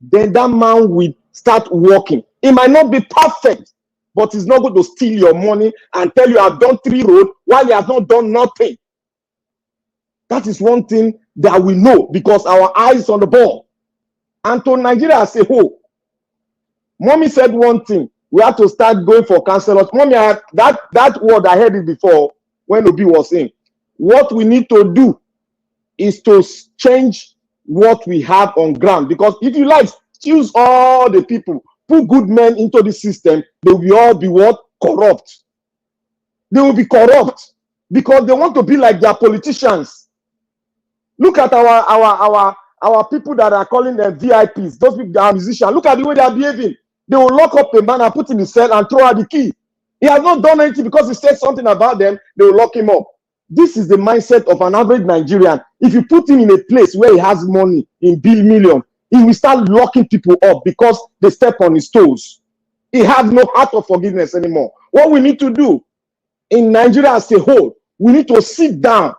then that man will start working. It might not be perfect, but he's not going to steal your money and tell you I've done 3 roads while he has not done nothing. That is one thing that we know because our eyes on the ball. And to Nigeria as a whole, mommy said one thing. We have to start going for counselors. Mommy, that word, I heard it before when Obi was saying. What we need to do is to change what we have on ground. Because if you like, choose all the people, put good men into the system, they will all be what? Corrupt. They will be corrupt because they want to be like their politicians. Look at our people that are calling them VIPs, those people that are musicians. Look at the way they are behaving. They will lock up a man and put him in the cell and throw out the key. He has not done anything because he said something about them, they will lock him up. This is the mindset of an average Nigerian. If you put him in a place where he has money in billion, he will start locking people up because they step on his toes. He has no heart of forgiveness anymore. What we need to do in Nigeria as a whole, we need to sit down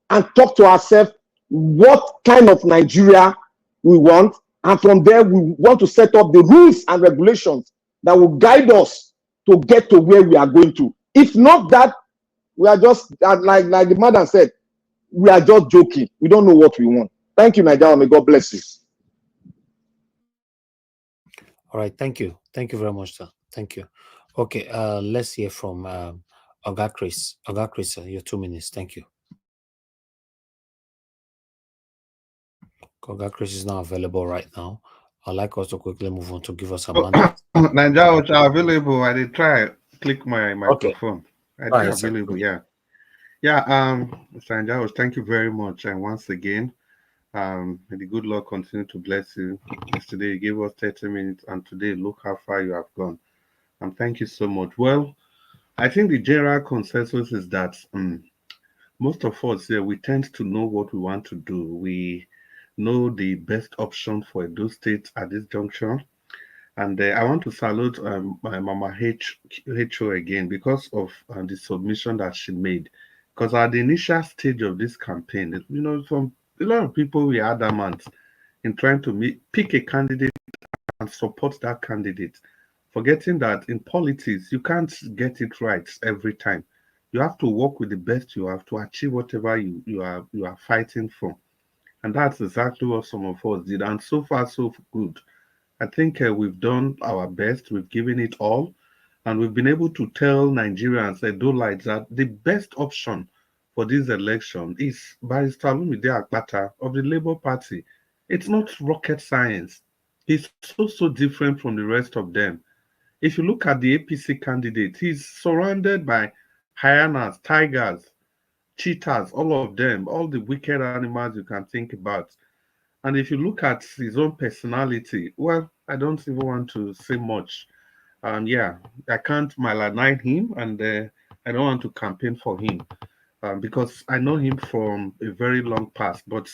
and talk to ourselves what kind of Nigeria we want. And from there, we want to set up the rules and regulations that will guide us to get to where we are going to. If not that, we are just, like the madam said, we are just joking. We don't know what we want. Thank you, Nigeria. May God bless you. All right. Thank you. Thank you very much, sir. Thank you. Okay. Let's hear from Oga Chris. Oga Chris, your 2 minutes. Thank you. Oga Chris is not available right now. I'd like us to quickly move on to give us a mandate. Nigeria available. I did try click my microphone. Okay. I did available. Yeah. Mr. Nigeria, thank you very much. And once again, may the good Lord continue to bless you. Yesterday you gave us 30 minutes, and today look how far you have gone. And thank you so much. Well, I think the general consensus is that most of us here, we tend to know what we want to do. We know the best option for Edo State at this juncture. And I want to salute my Mama HO again because of the submission that she made. Because at the initial stage of this campaign, from a lot of people were adamant in trying to pick a candidate and support that candidate, forgetting that in politics, you can't get it right every time. You have to work with the best you have to achieve whatever you are fighting for. And that's exactly what some of us did. And so far, so good. I think we've done our best. We've given it all. And we've been able to tell Nigerians, Edolites, that the best option for this election is Barrister Olumide Akpata of the Labour Party. It's not rocket science. He's so different from the rest of them. If you look at the APC candidate, he's surrounded by hyenas, tigers, cheetahs, all of them, all the wicked animals you can think about. And if you look at his own personality, well, I don't even want to say much. Yeah, I can't malign him, and I don't want to campaign for him because I know him from a very long past, but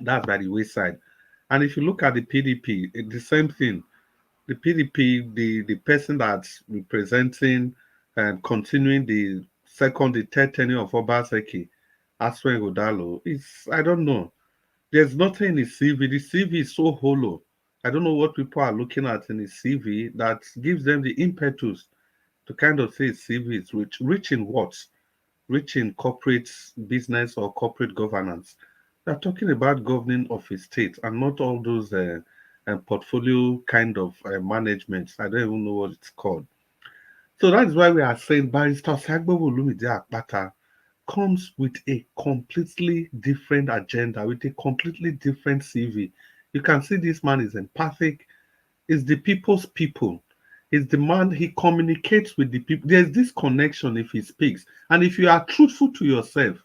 that's by the wayside. And if you look at the PDP, it's the same thing. The PDP, the person that's representing and continuing the third tenure of Obaseki, Aswen Godalo, I don't know. There's nothing in his CV. The CV is so hollow. I don't know what people are looking at in his CV that gives them the impetus to kind of say his CV is rich in what? Rich in corporate business or corporate governance. They're talking about governing of a state and not all those portfolio kind of management. I don't even know what it's called. So that's why we are saying Barrister Sagbo Olumide Akpata comes with a completely different agenda, with a completely different CV. You can see this man is empathic, is the people's people. Is the man, he communicates with the people. There's this connection if he speaks. And if you are truthful to yourself,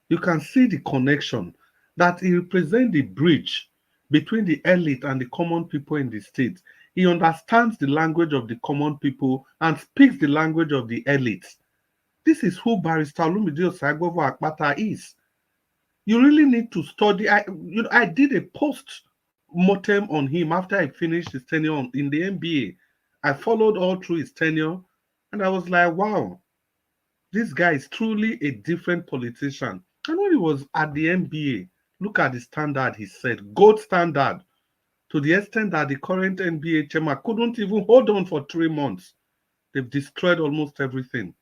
you can see the connection that he represents the bridge between the elite and the common people in the state. He understands the language of the common people and speaks the language of the elite. This is who Barrister Olumide Osagbovo Akpata is. You really need to study. I did a post-mortem on him after I finished his tenure in the NBA. I followed all through his tenure, and I was like, wow, this guy is truly a different politician. And when he was at the NBA, look at the standard he set, gold standard, to the extent that the current NBA chairman couldn't even hold on for 3 months. They've destroyed almost everything.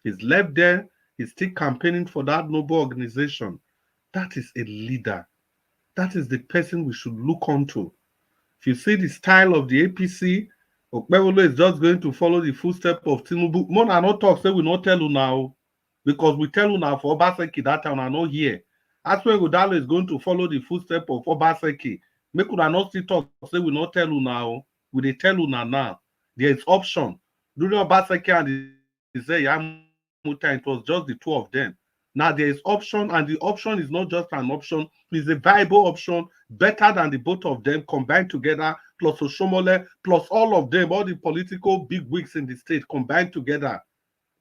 He's left there. He's still campaigning for that noble organization. That is a leader. That is the person we should look onto. If you see the style of the APC, Okpebolo is just going to follow the footsteps of Tinubu. Mona not talk, say we not tell you now. Because we tell you now for Obaseki that time are not here. Aswen Godalo is going to follow the footsteps of Obaseki. Make una not still talk, say we not tell you now. We they tell you now. There is option. During Obaseki and Muta, it was just the two of them. Now there is option, and the option is not just an option, it's a viable option, better than the both of them combined together, plus Oshomole, plus all of them, all the political bigwigs in the state combined together.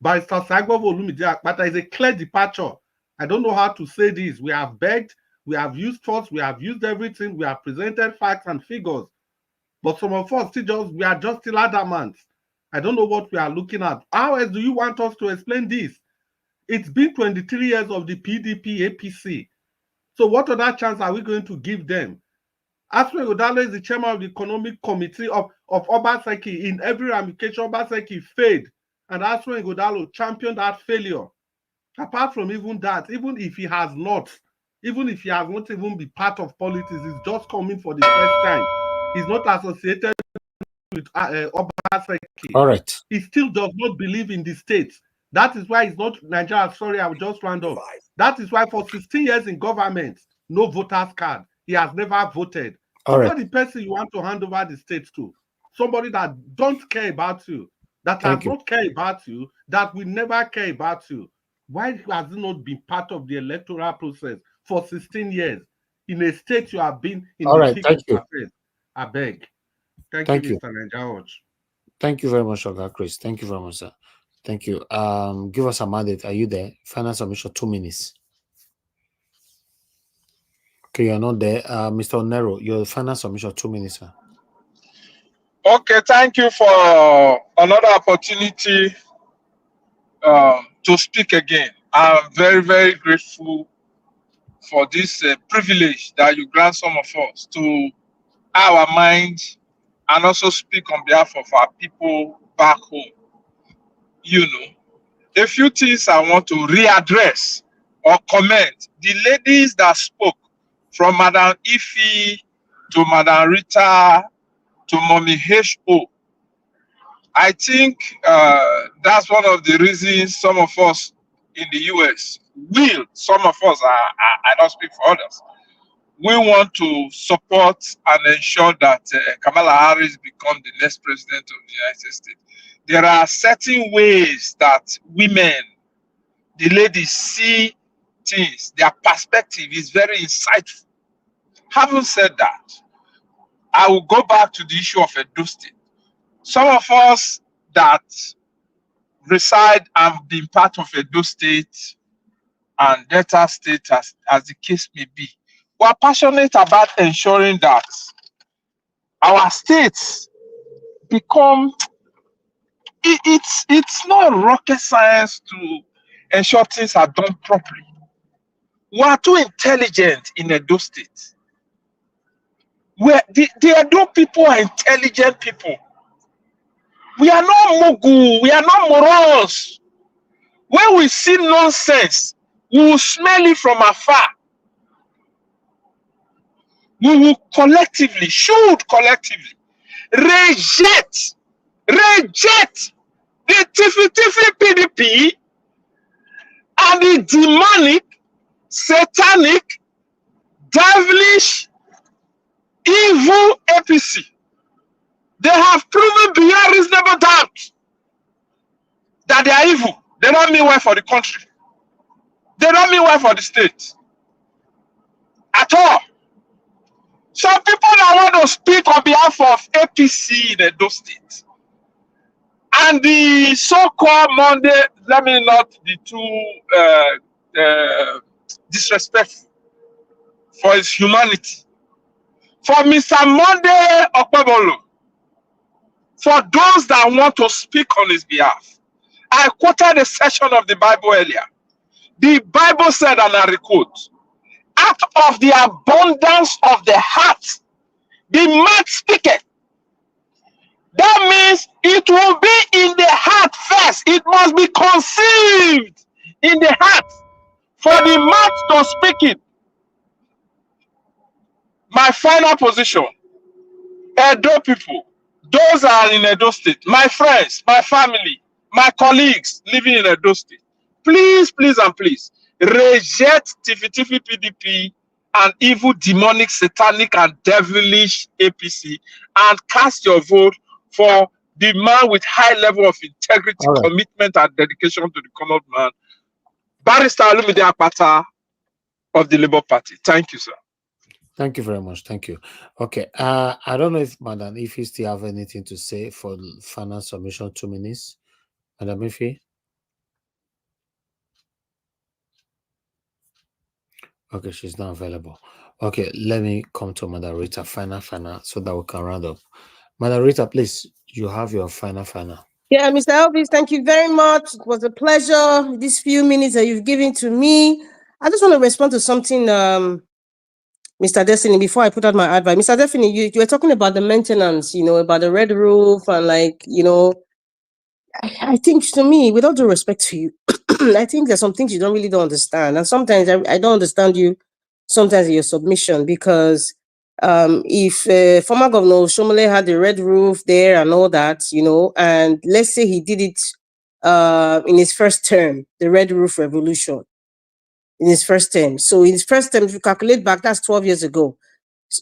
Barrister Sagbovo Olumide Akpata is a clear departure. I don't know how to say this. We have begged, we have used thoughts, we have used everything, we have presented facts and figures. But some of us we are just still adamant. I don't know what we are looking at. How else do you want us to explain this? It's been 23 years of the PDP APC. So what other chance are we going to give them? Aswe Odalo is the chairman of the economic committee of Obaseki. In every ramification, Obaseki failed. And Aswe Odalo championed that failure. Apart from even that, even if he has not even been part of politics, he's just coming for the first time. He's not associated with Obaseki. All right. He still does not believe in the state. That is why he's not Nigeria. Sorry, I will just round up. That is why for 16 years in government, no voter's card. He has never voted. All Who's right. the person you want to hand over the state to? Somebody that don't care about you, that Thank has you. not cared about you, that will never care about you. Why has he not been part of the electoral process for 16 years in a state you have been in All the right. peak Thank of you. affairs? I beg. Thank you, Thank you. Mr. Nigeria. Thank you very much, Oga Chris. Thank you very much, sir. Thank you. Give us a mandate. Are you there? Final submission, 2 minutes. Okay, you're not there. Mr. Onero, your final submission, 2 minutes, sir. Okay, thank you for another opportunity to speak again. I'm very, very grateful for this privilege that you grant some of us to our minds and also speak on behalf of our people back home. You know, a few things I want to readdress or comment. The ladies that spoke, from Madam Ifi to Madam Rita to Mommy HO. I think that's one of the reasons some of us in the US some of us, I don't speak for others, we want to support and ensure that Kamala Harris become the next president of the United States. There are certain ways that women, the ladies, see things. Their perspective is very insightful. Having said that, I will go back to the issue of Edo State. Some of us that reside and been part of Edo State and Delta State, as the case may be, we are passionate about ensuring that our states become, it's not rocket science to ensure things are done properly. We are too intelligent in Edo State. The Edo people are intelligent people. We are not mogul, we are not morons. When we see nonsense, we will smell it from afar. We will should collectively reject the tiffy PDP and the demonic, satanic, devilish, evil APC. They have proven beyond reasonable doubt that they are evil. They don't mean well for the country. They don't mean well for the state. At all. Some people that want to speak on behalf of APC in Edo State. And the so-called Monday, let me not be too disrespectful for his humanity. For Mr. Monday Okpebolo, for those that want to speak on his behalf, I quoted a section of the Bible earlier. The Bible said, and I quote, out of the abundance of the heart, the mouth speaketh. That means it will be in the heart first. It must be conceived in the heart for the mouth to speak it. My final position, Edo people, those are in Edo State, my friends, my family, my colleagues living in Edo State, please, please, and please, reject Tiffy PDP and evil, demonic, satanic, and devilish APC and cast your vote for the man with high level of integrity, commitment, and dedication to the common man, Barrister Olumide Akpata of the Labour Party. Thank you, sir. Thank you very much. Thank you. Okay. I don't know if Madam Ife still have anything to say for final submission, 2 minutes. Madam Ife? Okay, she's not available. Okay, let me come to Madam Rita, final, so that we can round up. Madam Rita, please, you have your final. Yeah, Mr. Elvis, thank you very much. It was a pleasure, these few minutes that you've given to me. I just want to respond to something, Mr. Destiny, before I put out my advice. Mr. Destiny, you were talking about the maintenance, about the red roof and I think, to me, with all due respect to you, I think there's some things you don't understand. And sometimes I don't understand you sometimes in your submission, because if former Governor Shomole had the red roof there and all that, and let's say he did it in his first term, the red roof revolution, in his first term. So in his first term, if you calculate back, that's 12 years ago.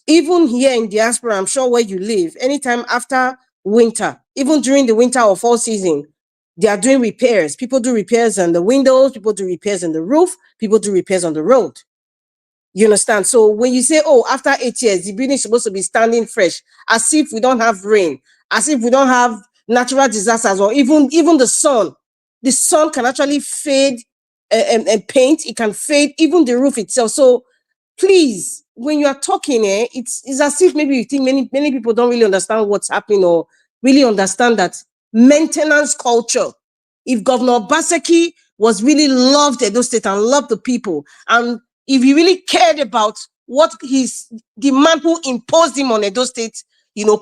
Even here in diaspora, I'm sure where you live, anytime after winter, even during the winter or fall season, they are doing repairs. People do repairs on the windows, people do repairs on the roof, people do repairs on the road. You understand? So when you say, oh, after 8 years, the building is supposed to be standing fresh, as if we don't have rain, as if we don't have natural disasters, or even the sun can actually fade and paint, it can fade even the roof itself. So please, when you are talking, it's as if maybe you think many people don't really understand what's happening, or really understand that maintenance culture. If Governor Obaseki was really loved Edo State and loved the people, and if he really cared about what the man who imposed him on Edo State,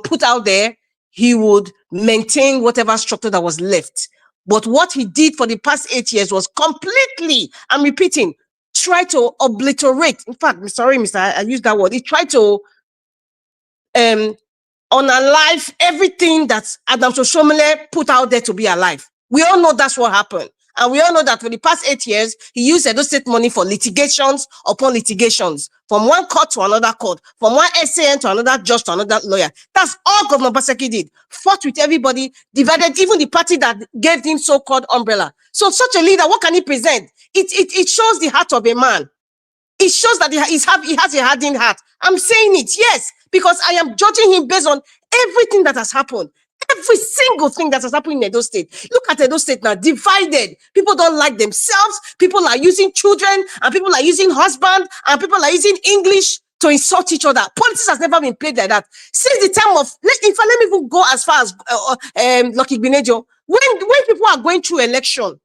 put out there, he would maintain whatever structure that was left. But what he did for the past 8 years was completely, I'm repeating, try to obliterate. In fact, sorry, Mr. I used that word. He tried to unalive everything that Adam Shoshomole put out there to be alive. We all know that's what happened. And we all know that for the past 8 years, he used Edo State money for litigations upon litigations, from one court to another court, from one SAN to another judge to another lawyer. That's all Governor Obaseki did. Fought with everybody, divided even the party that gave him so-called umbrella. So such a leader, what can he present? It shows the heart of a man. It shows that he has a hardened heart. I'm saying it, yes, because I am judging him based on everything that has happened. Every single thing that has happened in Edo State. Look at Edo State now, divided. People don't like themselves. People are using children, and people are using husband, and people are using English to insult each other. Politics has never been played like that. Since the time of, let me even go as far as Lucky Gbinejo. When people are going through election,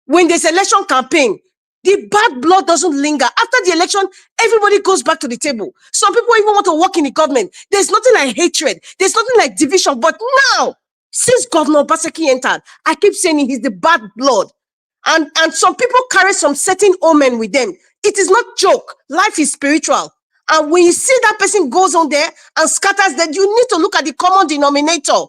when there's election campaign, the bad blood doesn't linger. After the election, everybody goes back to the table. Some people even want to work in the government. There's nothing like hatred. There's nothing like division. But now, since Governor Obaseki entered, I keep saying he's the bad blood. And some people carry some certain omen with them. It is not joke. Life is spiritual. And when you see that person goes on there and scatters, that you need to look at the common denominator.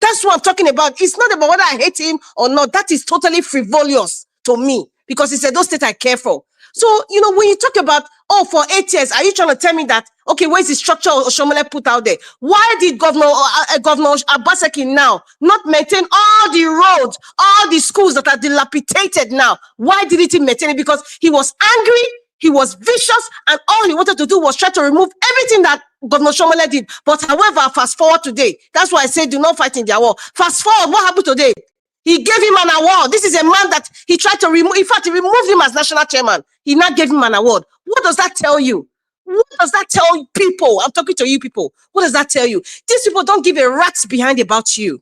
That's what I'm talking about. It's not about whether I hate him or not. That is totally frivolous to me, because it's Edo State I care for. So, when you talk about, for 8 years, are you trying to tell me that, okay, where's the structure Oshomole put out there? Why did Governor Obaseki now not maintain all the roads, all the schools that are dilapidated now? Why didn't he maintain it? Because he was angry, he was vicious, and all he wanted to do was try to remove everything that Governor Shomole did. But however, fast forward today, that's why I say do not fight in their war. Fast forward, what happened today? He gave him an award. This is a man that he tried to remove. In fact, he removed him as national chairman. He now gave him an award. What does that tell you? What does that tell people? I'm talking to you people. What does that tell you? These people don't give a rat's behind about you.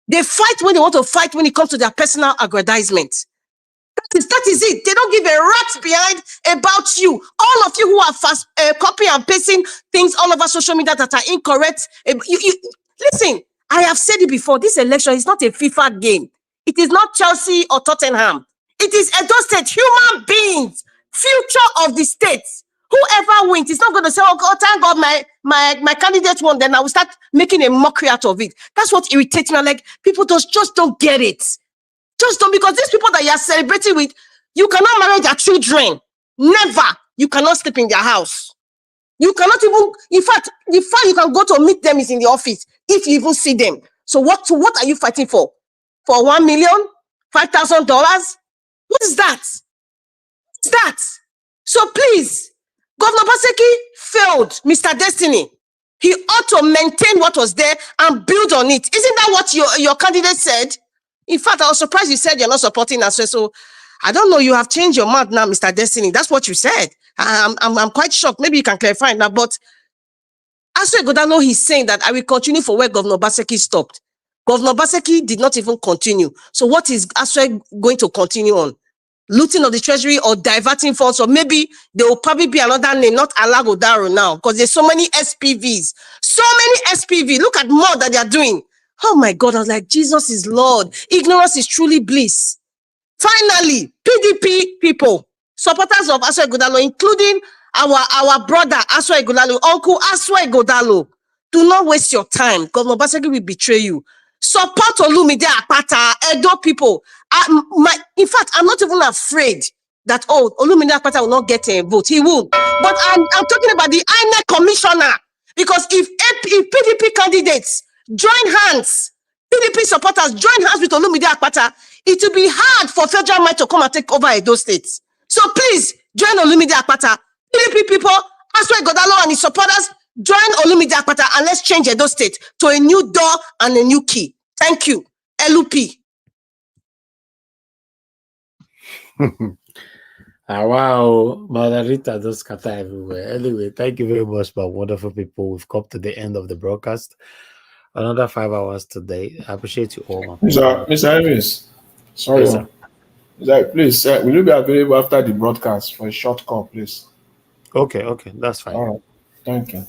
They fight when they want to fight when it comes to their personal aggrandizement. That is it. They don't give a rat's behind about you. All of you who are fast copying and pasting things all over social media that are incorrect. Listen, I have said it before. This election is not a FIFA game. It is not Chelsea or Tottenham. It is Edo State, human beings, future of the state. Whoever wins, it's not going to say, oh God, thank God my candidate won, then I will start making a mockery out of it. That's what irritates me. Like, people just don't get it. Just don't, because these people that you are celebrating with, you cannot marry their children. Never. You cannot sleep in their house. You cannot even, in fact, the fact you can go to meet them is in the office, if you even see them. So what are you fighting for? For 1 million? $5,000? What is that? What's that? So please, Governor Obaseki failed Mr. Destiny. He ought to maintain what was there and build on it. Isn't that what your candidate said? In fact, I was surprised you said you're not supporting us. So I don't know, you have changed your mind now, Mr. Destiny. That's what you said. I'm quite shocked. Maybe you can clarify now. But Aswe Godano, he's saying that I will continue for where Governor Obaseki stopped. Governor Obaseki did not even continue. So what is Aswe going to continue on? Looting of the treasury or diverting funds? Or maybe there will probably be another name, not Alagodaro now, because there's so many SPVs. So many SPV. Look at more that they are doing. Oh my God, I was like, Jesus is Lord. Ignorance is truly bliss. Finally, PDP people, supporters of Aswe Godalo, including our brother Aswe Godalo, Uncle Aswe Godalo, do not waste your time. Governor Obaseki will betray you. Support Olumide Akpata, Edo people. In fact, I'm not even afraid that, Olumide Akpata will not get a vote. He will. But I'm talking about the INEC commissioner. Because if PDP candidates join hands, PDP supporters join hands with Olumide Akpata, it will be hard for federal might to come and take over Edo State. So please, join Olumide Akpata. PDP people, Aswe Godalo and his supporters, join Olumide Akpata and let's change Edo State to a new door and a new key. Thank you. LUP. Wow, Margarita, those scatter everywhere. Anyway, thank you very much, my wonderful people. We've come to the end of the broadcast. Another 5 hours today. I appreciate you all, my people. Mr. Emis, sorry, Yes, sir. Please, will you be available after the broadcast for a short call, please? Okay, that's fine. All right, thank you.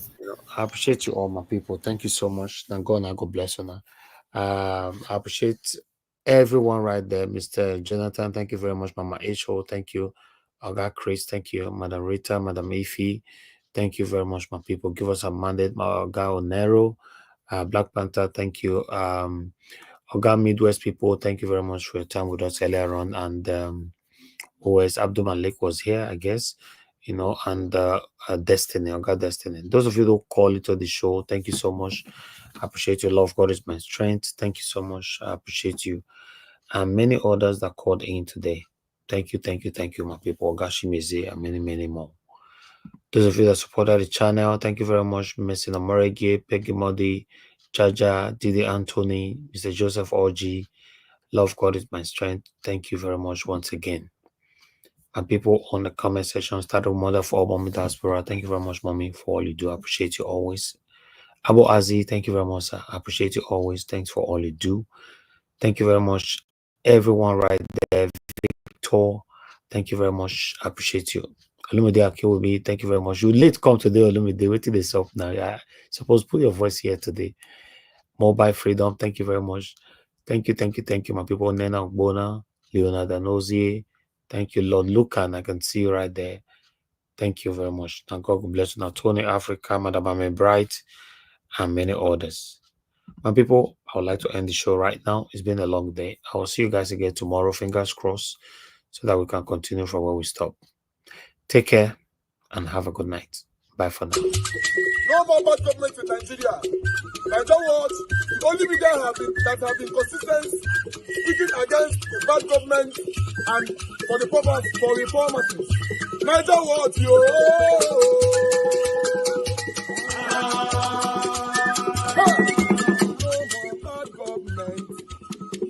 I appreciate you all, my people. Thank you so much. Thank God and God bless you now. I appreciate everyone right there. Mr. Jonathan, thank you very much. Mama H.O., thank you. Oga Chris, thank you. Madam Rita, Madam Ifi, thank you very much, my people. Give us a mandate. Oga Onero, Black Panther, thank you. Oga Midwest people, thank you very much for your time with us earlier on. And OS Abdul Malik was here, I guess, and Destiny, Oga Destiny. Those of you who call into the show, thank you so much. I appreciate your love. God is my strength. Thank you so much. I appreciate you. And many others that called in today. Thank you, my people. Gashimizi and many, many more. Those of you that supported the channel, thank you very much. Mr. Namorege, Peggy Modi, Jaja, Didi Anthony, Mr. Joseph Orji. Love God is my strength. Thank you very much once again. And people on the comment section, started Mother for Mommy Diaspora. Thank you very much, Mommy, for all you do. I appreciate you always. Abu Azi, thank you very much, sir. I appreciate you always. Thanks for all you do. Thank you very much, everyone right there. Victor, thank you very much. I appreciate you. Olumide Akewobi, thank you very much. You late come today, Olumide. Wait till this up now. Yeah, suppose put your voice here today. Mobile Freedom, thank you very much. Thank you, my people. Nena Bona, Leonardo Nozie, thank you, Lord Lucan. I can see you right there. Thank you very much. Now God bless you. Now Tony Africa, Madam Ame Bright, and many others. My people, I would like to end the show right now. It's been a long day. I will see you guys again tomorrow, fingers crossed, so that we can continue from where we stop. Take care and have a good night. Bye for now. No more bad government in Nigeria. Nigeria what? The only media that have been consistent speaking against the bad government and for the purpose for reformers. Nigeria what? Yo!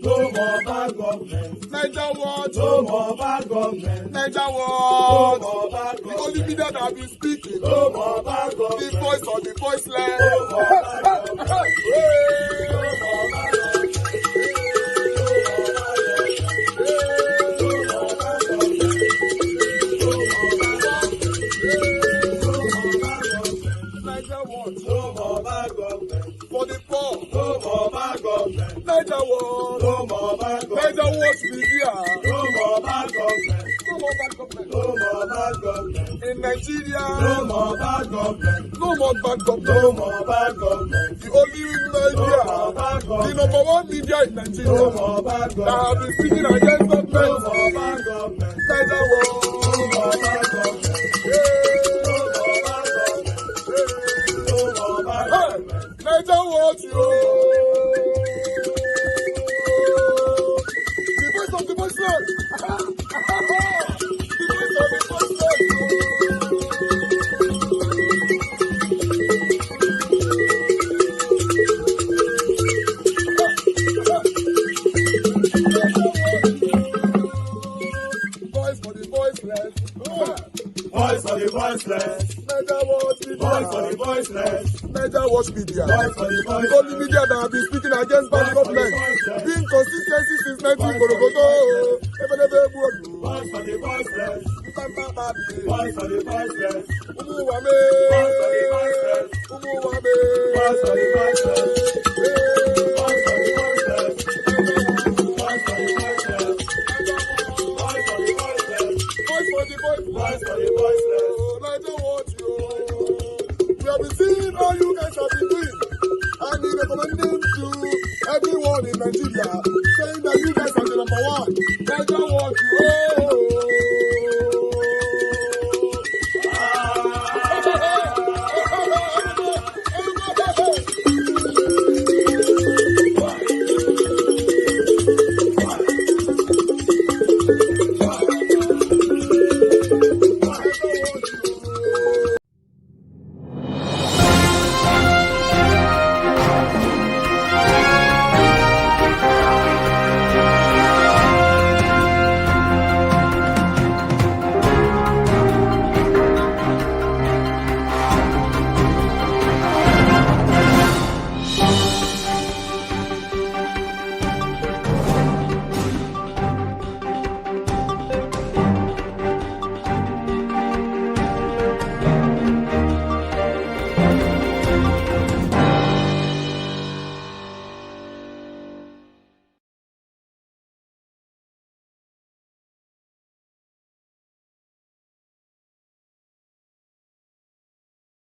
No more bad government. Niger what? No more bad government. Niger what? No more bad government. The only media that have been speaking. No more bad government. The voice of the voiceless. No more bad government. No more bad government. No more bad government. For the poor. No more bad government. Niger what? No more bad government. Niger what media? No more bad government. No more bad government. No more bad government. In Nigeria. No more bad government. No more bad government. No more bad government. The only media. No more bad government. The number one media in Nigeria. No more bad government. That have been speaking against government. No more bad government. Niger what? No more bad government. Niger what you? The voice of the voiceless. The voice of the voiceless. Voice for the voiceless. Voice for the voiceless. Niger watch media. Voice for the voiceless. Niger watch media. Voice for the voiceless. The only media that have been speaking against bad government. Being consistency since 1944. Voice for the voiceless. Voice for the voiceless. Umuwame. Voice for the voiceless. Umuwame. Voice for the voiceless. Voice for the voiceless. Voice for the voiceless. Voice for the voiceless. Voice for the voiceless. Voice for the voiceless. Niger watch you. We have been seeing all you guys have been doing, and we recommend them to everyone in Nigeria.